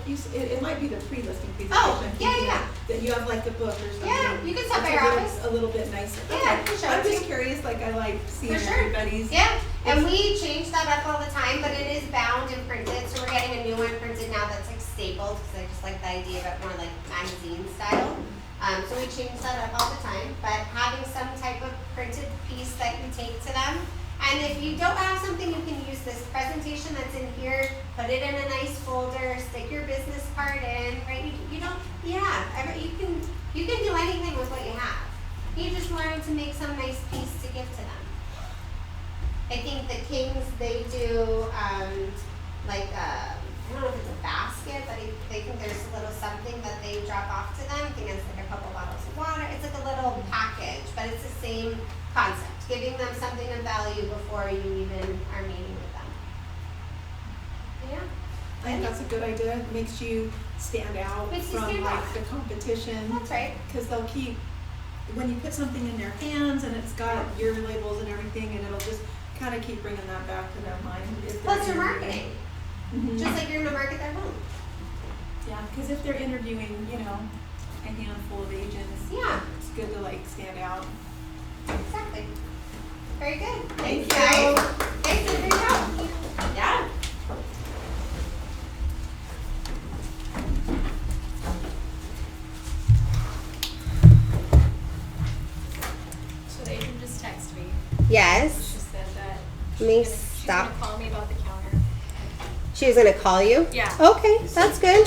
it might be the pre-listing presentation. Oh, I'm yeah, thinking yeah. That you have like the book or something. Yeah, you can stop by It's our a little- office. A little bit nicer. Yeah, Okay. I can show I'm it to just you. curious, like I like seeing For sure. everybody's. Yeah, and we change that up all the time, but it is bound and printed, so we're getting a new one printed now that's like stapled, because I just like the idea of it more like magazine style. So we change that up all the time, but having some type of printed piece that you take to them. And if you don't have something, you can use this presentation that's in here, put it in a nice folder, stick your business card in, right? You don't, you can do anything with what you have. You just learn to make some nice piece to give to them. I think the Kings, they do, I don't know if it's a basket, but they think there's a little something that they drop off to them. I think it's like a couple bottles of water. It's like a little package, but it's the same concept, giving them something of value before you even are meeting with them. Yeah. I think that's a good idea. It makes you stand out Makes you from stand like out. the competition. That's right. Because they'll keep, when you put something in their hands and it's got your labels and everything, and it'll just kind of keep bringing that back to their mind. If they're Plus your interviewing. marketing. Mhm. Just like you're gonna market their home. Yeah, because if they're interviewing, a handful of agents, Yeah, it's good to like stand out. exactly. Very good. Thank Thanks, guys. Thanks, and great job. Yeah. So the agent just texted me. Yes. She said that Let me she's stop. gonna call me about the counter. She was gonna call you? Yeah. Okay, that's good.